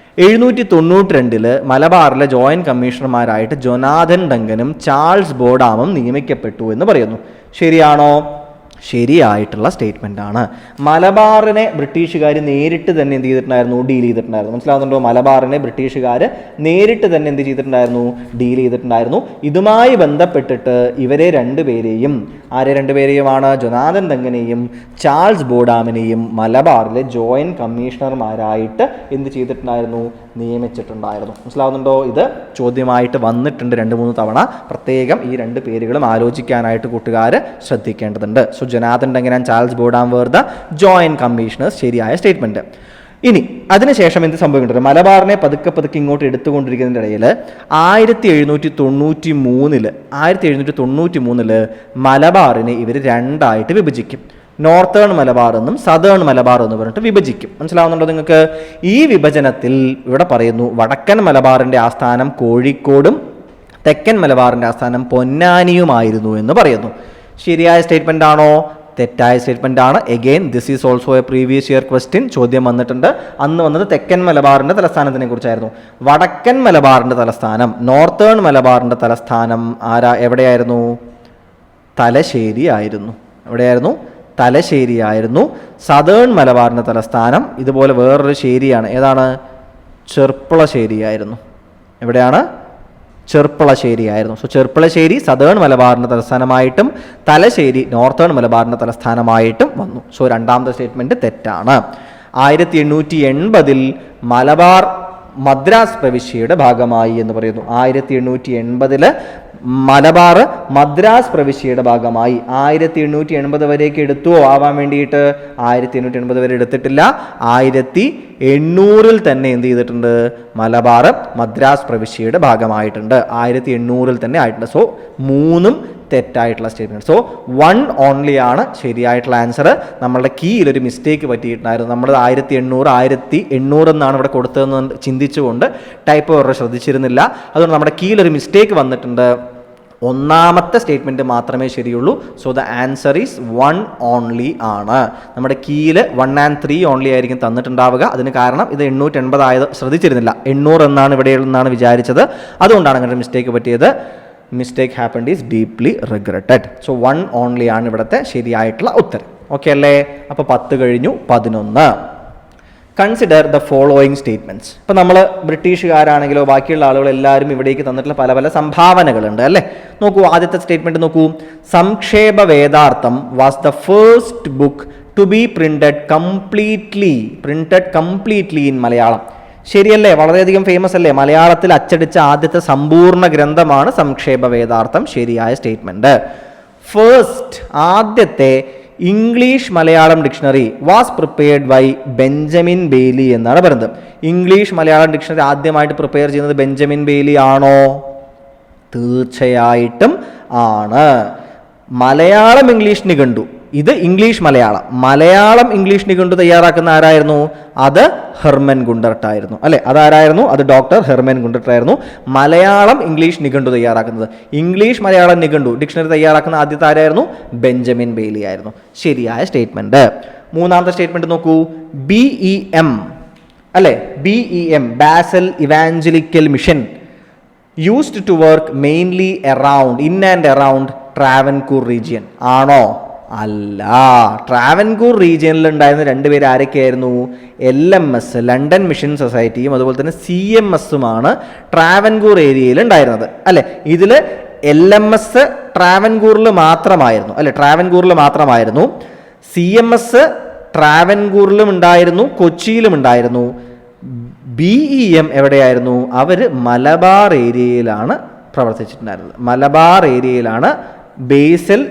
792 മലബാറിലെ ജോയിന്റ് കമ്മീഷണർമാരായിട്ട് ജൊനാഥൻ ഡങ്കനും ചാൾസ് ബോർഡാമും നിയമിക്കപ്പെട്ടു എന്ന് പറയുന്നു. ശരിയാണോ? ശരിയായിട്ടുള്ള സ്റ്റേറ്റ്മെന്റ് ആണ്. മലബാറിനെ ബ്രിട്ടീഷുകാർ നേരിട്ട് തന്നെ എന്ത് ചെയ്തിട്ടുണ്ടായിരുന്നു? ഡീൽ ചെയ്തിട്ടുണ്ടായിരുന്നു. മനസ്സിലാവുന്നുണ്ടോ? മലബാറിനെ ബ്രിട്ടീഷുകാർ നേരിട്ട് തന്നെ എന്ത് ചെയ്തിട്ടുണ്ടായിരുന്നു? ഡീൽ ചെയ്തിട്ടുണ്ടായിരുന്നു. ഇതുമായി ബന്ധപ്പെട്ടിട്ട് ഇവരെ രണ്ടുപേരെയും, ആരെ രണ്ടുപേരെയുമാണ്? ജൊനാഥൻ ഡങ്കനെയും ചാൾസ് ബോർഡാമിനെയും മലബാറിലെ ജോയിന്റ് കമ്മീഷണർമാരായിട്ട് എന്ത് ചെയ്തിട്ടുണ്ടായിരുന്നു? നിയമിച്ചിട്ടുണ്ടായിരുന്നു. മനസ്സിലാവുന്നുണ്ടോ? ഇത് ചോദ്യമായിട്ട് വന്നിട്ടുണ്ട് 2-3 തവണ. പ്രത്യേകം ഈ 2 പേരുകളും ആലോചിക്കാനായിട്ട് കൂട്ടുകാർ ശ്രദ്ധിക്കേണ്ടതുണ്ട്. So Jonathan Duncan and Charles Boddam were the joint commissioners. ശരിയായ സ്റ്റേറ്റ്മെന്റ്. ഇനി അതിനുശേഷം എന്ത് സംഭവിക്കുന്നുണ്ട്? മലബാറിനെ പതുക്കെ ഇങ്ങോട്ട് എടുത്തുകൊണ്ടിരിക്കുന്നതിൻ്റെ ഇടയിൽ 1793 മലബാറിനെ ഇവർ 2ആയിട്ട് വിഭജിക്കും. നോർത്തേൺ മലബാർ എന്നും സദേൺ മലബാർ എന്ന് പറഞ്ഞിട്ട് വിഭജിക്കും. മനസ്സിലാവുന്നുണ്ടോ നിങ്ങൾക്ക്? ഈ വിഭജനത്തിൽ ഇവിടെ പറയുന്നു വടക്കൻ മലബാറിന്റെ ആസ്ഥാനം കോഴിക്കോടും തെക്കൻ മലബാറിന്റെ ആസ്ഥാനം പൊന്നാനിയുമായിരുന്നു എന്ന് പറയുന്നു. ശരിയായ സ്റ്റേറ്റ്മെന്റ് ആണോ? തെറ്റായ സ്റ്റേറ്റ്മെന്റ് ആണ്. Again this is also A previous year question. ചോദ്യം വന്നിട്ടുണ്ട്. അന്ന് വന്നത് തെക്കൻ മലബാറിന്റെ തലസ്ഥാനത്തിനെ കുറിച്ചായിരുന്നു. വടക്കൻ മലബാറിന്റെ തലസ്ഥാനം, നോർത്തേൺ മലബാറിന്റെ തലസ്ഥാനം എവിടെയായിരുന്നു? തലശ്ശേരി ആയിരുന്നു. എവിടെയായിരുന്നു? തലശ്ശേരിയായിരുന്നു. സദേൺ മലബാറിന്റെ തലസ്ഥാനം ഇതുപോലെ വേറൊരു ശേരിയാണ്. ഏതാണ്? ചെർപ്പളശ്ശേരിയായിരുന്നു. എവിടെയാണ്? ചെർപ്പളശ്ശേരിയായിരുന്നു. സോ ചെർപ്പളശ്ശേരി സദേൺ മലബാറിന്റെ തലസ്ഥാനമായിട്ടും തലശ്ശേരി നോർത്തേൺ മലബാറിന്റെ തലസ്ഥാനമായിട്ടും വന്നു. സോ രണ്ടാമത്തെ സ്റ്റേറ്റ്മെന്റ് തെറ്റാണ്. 1880 മലബാർ മദ്രാസ് പ്രവിശ്യയുടെ ഭാഗമായി എന്ന് പറയുന്നു. 1880 മലബാർ മദ്രാസ് പ്രവിശ്യയുടെ ഭാഗമായി. 1880 വരേക്ക് എടുത്തുവോ ആവാൻ വേണ്ടിയിട്ട്? 1880 വരെ എടുത്തിട്ടില്ല. 1800 തന്നെ എന്ത് ചെയ്തിട്ടുണ്ട്? മലബാർ മദ്രാസ് പ്രവിശ്യയുടെ ഭാഗമായിട്ടുണ്ട്. 1800 തന്നെ ആയിട്ടുണ്ട്. സോ 3 തെറ്റായിട്ടുള്ള സ്റ്റേറ്റ്മെന്റ്. സോ 1 ഓൺലി ആണ് ശരിയായിട്ടുള്ള ആൻസർ. നമ്മളുടെ കീയിലൊരു മിസ്റ്റേക്ക് പറ്റിയിട്ടുണ്ടായിരുന്നു. നമ്മൾ 1800 എന്നാണ് ഇവിടെ കൊടുത്തതെന്ന് ചിന്തിച്ചുകൊണ്ട് ടൈപ്പ് ഓർഡർ ശ്രദ്ധിച്ചിരുന്നില്ല. അതുകൊണ്ട് നമ്മുടെ കീയിലൊരു മിസ്റ്റേക്ക് വന്നിട്ടുണ്ട്. ഒന്നാമത്തെ സ്റ്റേറ്റ്മെന്റ് മാത്രമേ ശരിയുള്ളൂ. So the answer is 1 only ആണ്. നമ്മുടെ കീയിൽ 1 and 3 ഓൺലി ആയിരിക്കും തന്നിട്ടുണ്ടാവുക. അതിന് കാരണം ഇത് 880 ആയത് ശ്രദ്ധിച്ചിരുന്നില്ല. 800 എന്നാണ് ഇവിടെ എന്നാണ് വിചാരിച്ചത്. അതുകൊണ്ടാണ് അങ്ങനെ മിസ്റ്റേക്ക് പറ്റിയത്. Mistake happened is deeply regretted. So 1 only ആണ് ഇവിടുത്തെ ശരിയായിട്ടുള്ള ഉത്തരം. ഓക്കെ അല്ലേ? അപ്പോൾ 10 കഴിഞ്ഞു. 11. Consider the following statements. ഇപ്പം നമ്മൾ ബ്രിട്ടീഷുകാരാണെങ്കിലോ ബാക്കിയുള്ള ആളുകൾ എല്ലാവരും ഇവിടേക്ക് തന്നിട്ടുള്ള പല പല സംഭാവനകളുണ്ട് അല്ലേ? നോക്കൂ, ആദ്യത്തെ സ്റ്റേറ്റ്മെന്റ് നോക്കൂ. Samkshepa Vedartham was the first book to be printed completely in Malayalam. ശരിയല്ലേ? വളരെയധികം ഫേമസ് അല്ലേ? മലയാളത്തിൽ അച്ചടിച്ച ആദ്യത്തെ സമ്പൂർണ്ണ ഗ്രന്ഥമാണ് സംക്ഷേപ വേദാർത്ഥം. ശരിയായ സ്റ്റേറ്റ്മെന്റ്. ഫസ്റ്റ്, ആദ്യത്തെ English Malayalam dictionary was prepared by Benjamin Bailey എന്നാണ് പറയുന്നത്. ഇംഗ്ലീഷ് മലയാളം ഡിക്ഷണറി ആദ്യമായിട്ട് പ്രിപ്പയർ ചെയ്യുന്നത് ബെഞ്ചമിൻ ബെയ്ലി ആണോ? തീർച്ചയായിട്ടും ആണ്. മലയാളം ഇംഗ്ലീഷ് നിഘണ്ടു, ഇത് ഇംഗ്ലീഷ് മലയാളം ഇംഗ്ലീഷ് നിഘണ്ടു തയ്യാറാക്കുന്ന ആരായിരുന്നു? അത് ഹെർമൻ ഗുണ്ടർട്ട് ആയിരുന്നു അല്ലെ? അതാരായിരുന്നു? അത് ഡോക്ടർ ഹെർമൻ ഗുണ്ടർട്ട് ആയിരുന്നു. മലയാളം ഇംഗ്ലീഷ് നിഘണ്ടു തയ്യാറാക്കുന്നത്. ഇംഗ്ലീഷ് മലയാളം നിഘണ്ടു ഡിക്ഷണറി തയ്യാറാക്കുന്ന ആദ്യത്തെ ആരായിരുന്നു? ബെഞ്ചമിൻ ബെയ്ലി ആയിരുന്നു. ശരിയായ സ്റ്റേറ്റ്മെന്റ്. മൂന്നാമത്തെ സ്റ്റേറ്റ്മെന്റ് നോക്കൂ. BEM അല്ലെ? BEM Basel evangelical mission used to work mainly in and around Travancore region ആണോ? അല്ല. ട്രാവൻകൂർ റീജിയനിൽ ഉണ്ടായിരുന്ന 2 പേര് ആരൊക്കെയായിരുന്നു? LMS ലണ്ടൻ മിഷൻ സൊസൈറ്റിയും അതുപോലെ തന്നെ CMSുമാണ് ട്രാവൻകൂർ ഏരിയയിൽ ഉണ്ടായിരുന്നത് അല്ലെ? ഇതിൽ LMS ട്രാവൻകൂറിൽ മാത്രമായിരുന്നു അല്ലെ? ട്രാവൻകൂറിൽ മാത്രമായിരുന്നു. CMS ട്രാവൻകൂറിലും ഉണ്ടായിരുന്നു, കൊച്ചിയിലും ഉണ്ടായിരുന്നു. BEM എവിടെയായിരുന്നു? അവർ മലബാർ ഏരിയയിലാണ് പ്രവർത്തിച്ചിട്ടുണ്ടായിരുന്നത്. മലബാർ ഏരിയയിലാണ് ബേസൽ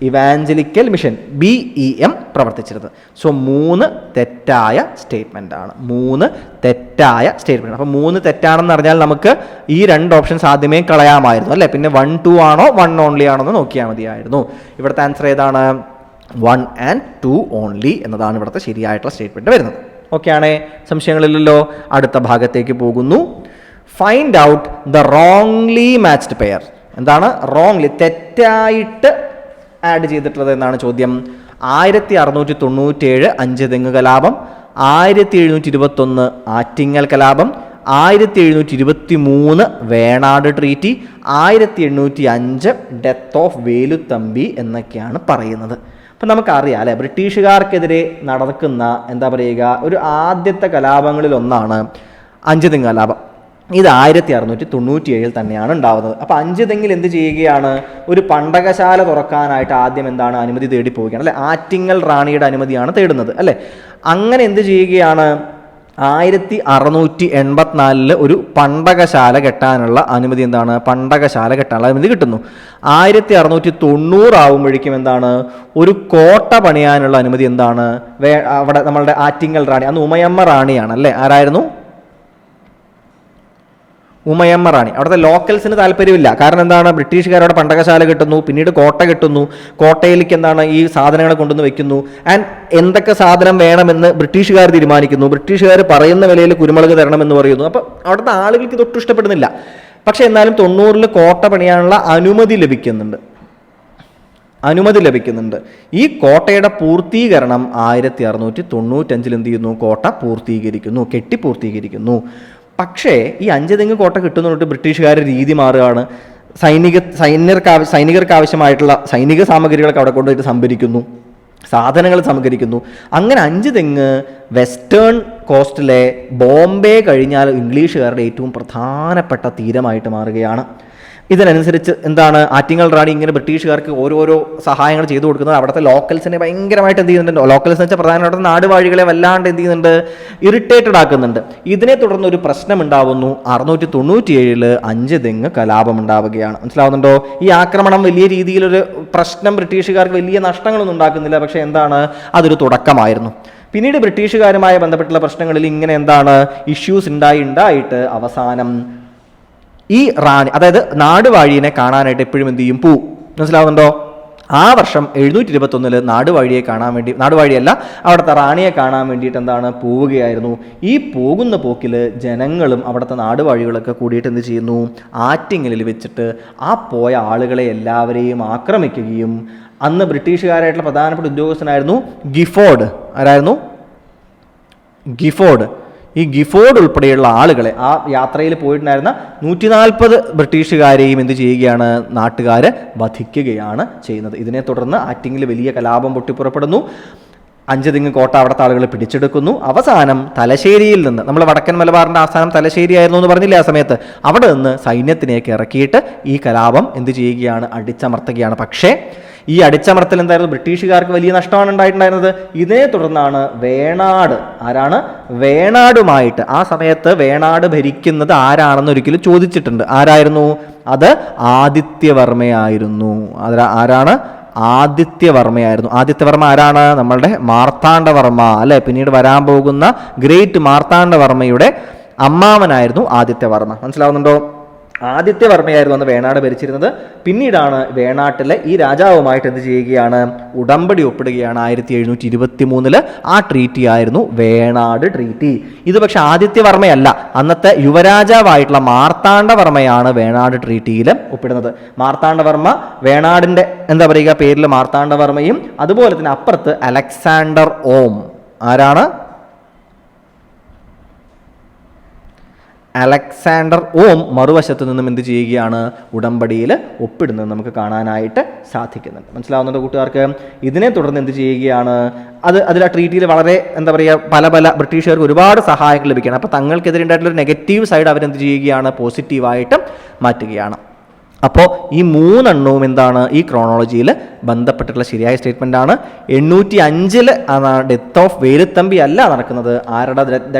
ഇവാഞ്ചലിക്കൽ മിഷൻ BEM പ്രവർത്തിച്ചിരുന്നത്. സോ 3 തെറ്റായ സ്റ്റേറ്റ്മെൻ്റ് ആണ്. 3 തെറ്റായ സ്റ്റേറ്റ്മെൻറ്റ്. അപ്പോൾ 3 തെറ്റാണെന്ന് അറിഞ്ഞാൽ നമുക്ക് ഈ 2 ഓപ്ഷൻസ് ആദ്യമേ കളയാമായിരുന്നു അല്ലേ. പിന്നെ 1, 2 ആണോ 1 ഓൺലി ആണോ എന്ന് നോക്കിയാൽ മതിയായിരുന്നു. ഇവിടുത്തെ ആൻസർ ഏതാണ്? 1 and 2 ഓൺലി എന്നതാണ് ഇവിടുത്തെ ശരിയായിട്ടുള്ള സ്റ്റേറ്റ്മെൻറ്റ് വരുന്നത്. ഓക്കെ ആണേ, സംശയങ്ങളില്ലല്ലോ. അടുത്ത ഭാഗത്തേക്ക് പോകുന്നു. Find out the wrongly matched pair. എന്താണ് റോങ്ലി, തെറ്റായിട്ട് ആഡ് ചെയ്തിട്ടുള്ളത് എന്നാണ് ചോദ്യം. 1697 5 തെങ്ങ് കലാപം, 1721 ആറ്റിങ്ങൽ കലാപം, 1723 Venad treaty, 1805 death of Veluthampi എന്നൊക്കെയാണ് പറയുന്നത്. അപ്പം നമുക്കറിയാം അല്ലേ, ബ്രിട്ടീഷുകാർക്കെതിരെ നടക്കുന്ന എന്താ പറയുക ഒരു ആദ്യത്തെ കലാപങ്ങളിലൊന്നാണ് 5 തെങ്ങ് കലാപം. ഇത് 1697 തന്നെയാണ് ഉണ്ടാവുന്നത്. അപ്പോൾ 5 തെങ്ങിൽ എന്ത് ചെയ്യുകയാണ്? ഒരു പണ്ടകശാല തുറക്കാനായിട്ട് ആദ്യം എന്താണ് അനുമതി തേടി പോവുകയാണ് അല്ലേ. ആറ്റിങ്ങൽ റാണിയുടെ അനുമതിയാണ് തേടുന്നത് അല്ലേ. അങ്ങനെ എന്ത് ചെയ്യുകയാണ്? 1684 ഒരു പണ്ടകശാല കെട്ടാനുള്ള അനുമതി എന്താണ്? പണ്ടകശാല കെട്ടാനുള്ള അനുമതി കിട്ടുന്നു. 1690 ആവുമ്പോഴേക്കും എന്താണ്? ഒരു കോട്ട പണിയാനുള്ള അനുമതി എന്താണ്? അവിടെ നമ്മളുടെ ആറ്റിങ്ങൽ റാണി, അന്ന് ഉമയമ്മ റാണിയാണ് അല്ലേ. ആരായിരുന്നു? ഉമയമ്മ റാണി. അവിടുത്തെ ലോക്കൽസിന് താല്പര്യമില്ല. കാരണം എന്താണ്? ബ്രിട്ടീഷുകാരവിടെ പണ്ടകശാല കിട്ടുന്നു, പിന്നീട് കോട്ട കിട്ടുന്നു, കോട്ടയിലേക്ക് എന്താണ് ഈ സാധനങ്ങൾ കൊണ്ടുവന്ന് വെക്കുന്നു. ആൻഡ് എന്തൊക്കെ സാധനം വേണമെന്ന് ബ്രിട്ടീഷുകാർ തീരുമാനിക്കുന്നു. ബ്രിട്ടീഷുകാർ പറയുന്ന വിലയിൽ കുരുമുളക് തരണമെന്ന് പറയുന്നു. അപ്പം അവിടുത്തെ ആളുകൾക്ക് ഇതൊട്ടും ഇഷ്ടപ്പെടുന്നില്ല. പക്ഷെ എന്നാലും 90 കോട്ട പണിയാനുള്ള അനുമതി ലഭിക്കുന്നുണ്ട്. ഈ കോട്ടയുടെ പൂർത്തീകരണം 1695 എന്ത് ചെയ്യുന്നു? കോട്ട പൂർത്തീകരിക്കുന്നു, കെട്ടിപ്പൂർത്തീകരിക്കുന്നു. പക്ഷേ ഈ 5 തെങ്ങ് കോട്ട കിട്ടുന്നതുകൊണ്ട് ബ്രിട്ടീഷുകാരുടെ രീതി മാറുകയാണ്. സൈനികർക്ക് ആവശ്യമായിട്ടുള്ള സൈനിക സാമഗ്രികളൊക്കെ അവിടെ കൊണ്ടുപോയിട്ട് സംഭരിക്കുന്നു, സാധനങ്ങൾ സംഭരിക്കുന്നു. അങ്ങനെ 5 തെങ്ങ് വെസ്റ്റേൺ കോസ്റ്റിലെ ബോംബെ കഴിഞ്ഞാൽ ഇംഗ്ലീഷുകാരുടെ ഏറ്റവും പ്രധാനപ്പെട്ട തീരമായിട്ട് മാറുകയാണ്. ഇതിനനുസരിച്ച് എന്താണ് ആറ്റിങ്ങൽ റാണി ഇങ്ങനെ ബ്രിട്ടീഷുകാർക്ക് ഓരോരോ സഹായങ്ങൾ ചെയ്തു കൊടുക്കുന്നത് അവിടുത്തെ ലോക്കൽസിനെ ഭയങ്കരമായിട്ട് എന്ത് ചെയ്യുന്നുണ്ട്? ലോക്കൽസ് എന്ന് വെച്ചാൽ പ്രധാനമായിട്ട് നാടുവാഴികളെ വല്ലാണ്ട് എന്ത് ചെയ്യുന്നുണ്ട്? ഇറിറ്റേറ്റഡ് ആക്കുന്നുണ്ട്. ഇതിനെ തുടർന്ന് ഒരു പ്രശ്നം ഉണ്ടാവുന്നു. 697 5 തെങ്ങ് കലാപം ഉണ്ടാവുകയാണ്. മനസ്സിലാവുന്നുണ്ടോ? ഈ ആക്രമണം വലിയ രീതിയിലൊരു പ്രശ്നം ബ്രിട്ടീഷുകാർക്ക് വലിയ നഷ്ടങ്ങളൊന്നും ഉണ്ടാക്കുന്നില്ല. പക്ഷേ എന്താണ്? അതൊരു തുടക്കമായിരുന്നു. പിന്നീട് ബ്രിട്ടീഷുകാരുമായി ബന്ധപ്പെട്ടുള്ള പ്രശ്നങ്ങളിൽ ഇങ്ങനെ എന്താണ് ഇഷ്യൂസ് ഉണ്ടായിട്ട് അവസാനം ഈ റാണി, അതായത് നാടുവാഴിയെ കാണാനായിട്ട് എപ്പോഴും എന്ത് ചെയ്യും? പോവും. മനസ്സിലാവുന്നുണ്ടോ? ആ വർഷം 721 നാടുവാഴിയല്ല അവിടുത്തെ റാണിയെ കാണാൻ വേണ്ടിയിട്ട് എന്താണ് പോവുകയായിരുന്നു. ഈ പോകുന്ന പോക്കിൽ ജനങ്ങളും അവിടുത്തെ നാടുവാഴികളൊക്കെ കൂടിയിട്ട് എന്ത് ചെയ്യുന്നു? ആറ്റിങ്ങലിൽ വെച്ചിട്ട് ആ പോയ ആളുകളെ എല്ലാവരെയും ആക്രമിക്കുകയും അന്ന് ബ്രിട്ടീഷുകാരായിട്ടുള്ള പ്രധാനപ്പെട്ട ഉദ്യോഗസ്ഥനായിരുന്നു ഗിഫോർഡ്. ആരായിരുന്നു? ഗിഫോർഡ്. ഈ ഗിഫോർഡ് ഉൾപ്പെടെയുള്ള ആളുകളെ, ആ യാത്രയിൽ പോയിട്ടുണ്ടായിരുന്ന 140 ബ്രിട്ടീഷുകാരെയും എന്ത് ചെയ്യുകയാണ്? നാട്ടുകാർ വധിക്കുകയാണ് ചെയ്യുന്നത്. ഇതിനെ തുടർന്ന് ആറ്റിങ്ങിൽ വലിയ കലാപം പൊട്ടിപ്പുറപ്പെടുന്നു. 5 തെങ്ങ് കോട്ട അവിടുത്തെ ആളുകൾ പിടിച്ചെടുക്കുന്നു. അവസാനം തലശ്ശേരിയിൽ നിന്ന്, നമ്മൾ വടക്കൻ മലബാറിൻ്റെ ആസ്ഥാനം തലശ്ശേരി ആയിരുന്നു എന്ന് പറഞ്ഞില്ലേ ആ സമയത്ത്, അവിടെ നിന്ന് സൈന്യത്തിലേക്ക് ഇറക്കിയിട്ട് ഈ കലാപം എന്ത് ചെയ്യുകയാണ്? അടിച്ചമർത്തുകയാണ്. പക്ഷേ ഈ അടിച്ചമർത്തൽ എന്തായിരുന്നു? ബ്രിട്ടീഷുകാർക്ക് വലിയ നഷ്ടമാണ് ഉണ്ടായിട്ടുണ്ടായിരുന്നത്. ഇതിനെ തുടർന്നാണ് വേണാട്, ആരാണ്? വേണാടുമായിട്ട്, ആ സമയത്ത് വേണാട് ഭരിക്കുന്നത് ആരാണെന്ന് ഒരിക്കലും ചോദിച്ചിട്ടുണ്ട്. ആരായിരുന്നു? അത് ആദിത്യവർമ്മയായിരുന്നു. ആരാണ്? ആദിത്യവർമ്മയായിരുന്നു. ആദിത്യവർമ്മ ആരാണ്? നമ്മളുടെ മാർത്താണ്ഡവർമ്മ അല്ലെ, പിന്നീട് വരാൻ പോകുന്ന ഗ്രേറ്റ് മാർത്താണ്ഡവർമ്മയുടെ അമ്മാവനായിരുന്നു ആദിത്യവർമ്മ. മനസ്സിലാവുന്നുണ്ടോ? ആദിത്യവർമ്മയായിരുന്നു അന്ന് വേണാട് ഭരിച്ചിരുന്നത്. പിന്നീടാണ് വേണാട്ടിലെ ഈ രാജാവുമായിട്ട് എന്ത് ചെയ്യുകയാണ്? ഉടമ്പടി ഒപ്പിടുകയാണ് 1723. ആ ട്രീറ്റി ആയിരുന്നു വേണാട് ട്രീറ്റി. ഇത് പക്ഷെ ആദിത്യവർമ്മയല്ല, അന്നത്തെ യുവരാജാവായിട്ടുള്ള മാർത്താണ്ഡവർമ്മയാണ് വേണാട് ട്രീറ്റിയിൽ ഒപ്പിടുന്നത്. മാർത്താണ്ഡവർമ്മ, വേണാടിൻ്റെ എന്താ പറയുക പേരിൽ മാർത്താണ്ഡവർമ്മയും, അതുപോലെ തന്നെ അപ്പുറത്ത് അലക്സാണ്ടർ ഓം. ആരാണ്? അലക്സാണ്ടർ ഓം മറുവശത്ത് നിന്നും എന്ത് ചെയ്യുകയാണ്? ഉടമ്പടിയിൽ ഒപ്പിടുന്നത് നമുക്ക് കാണാനായിട്ട് സാധിക്കുന്നുണ്ട്. മനസ്സിലാവുന്നുണ്ട് കൂട്ടുകാർക്ക്? ഇതിനെ തുടർന്ന് എന്ത് ചെയ്യുകയാണ്? അതിൽ ആ ട്രീറ്റിയിൽ വളരെ എന്താ പറയുക പല ബ്രിട്ടീഷുകാർക്ക് ഒരുപാട് സഹായങ്ങൾ ലഭിക്കുകയാണ്. അപ്പോൾ തങ്ങൾക്കെതിരെ ഉണ്ടായിട്ടുള്ള നെഗറ്റീവ് സൈഡ് അവരെന്ത് ചെയ്യുകയാണ്? പോസിറ്റീവായിട്ട് മാറ്റുകയാണ്. അപ്പോൾ ഈ 3 എണ്ണവും എന്താണ്? ഈ ക്രോണോളജിയിൽ ബന്ധപ്പെട്ടിട്ടുള്ള ശരിയായ സ്റ്റേറ്റ്മെൻ്റ് ആണ്. 805 ഡെത്ത് ഓഫ് വേലുത്തമ്പി അല്ല നടക്കുന്നത്. ആരുടെ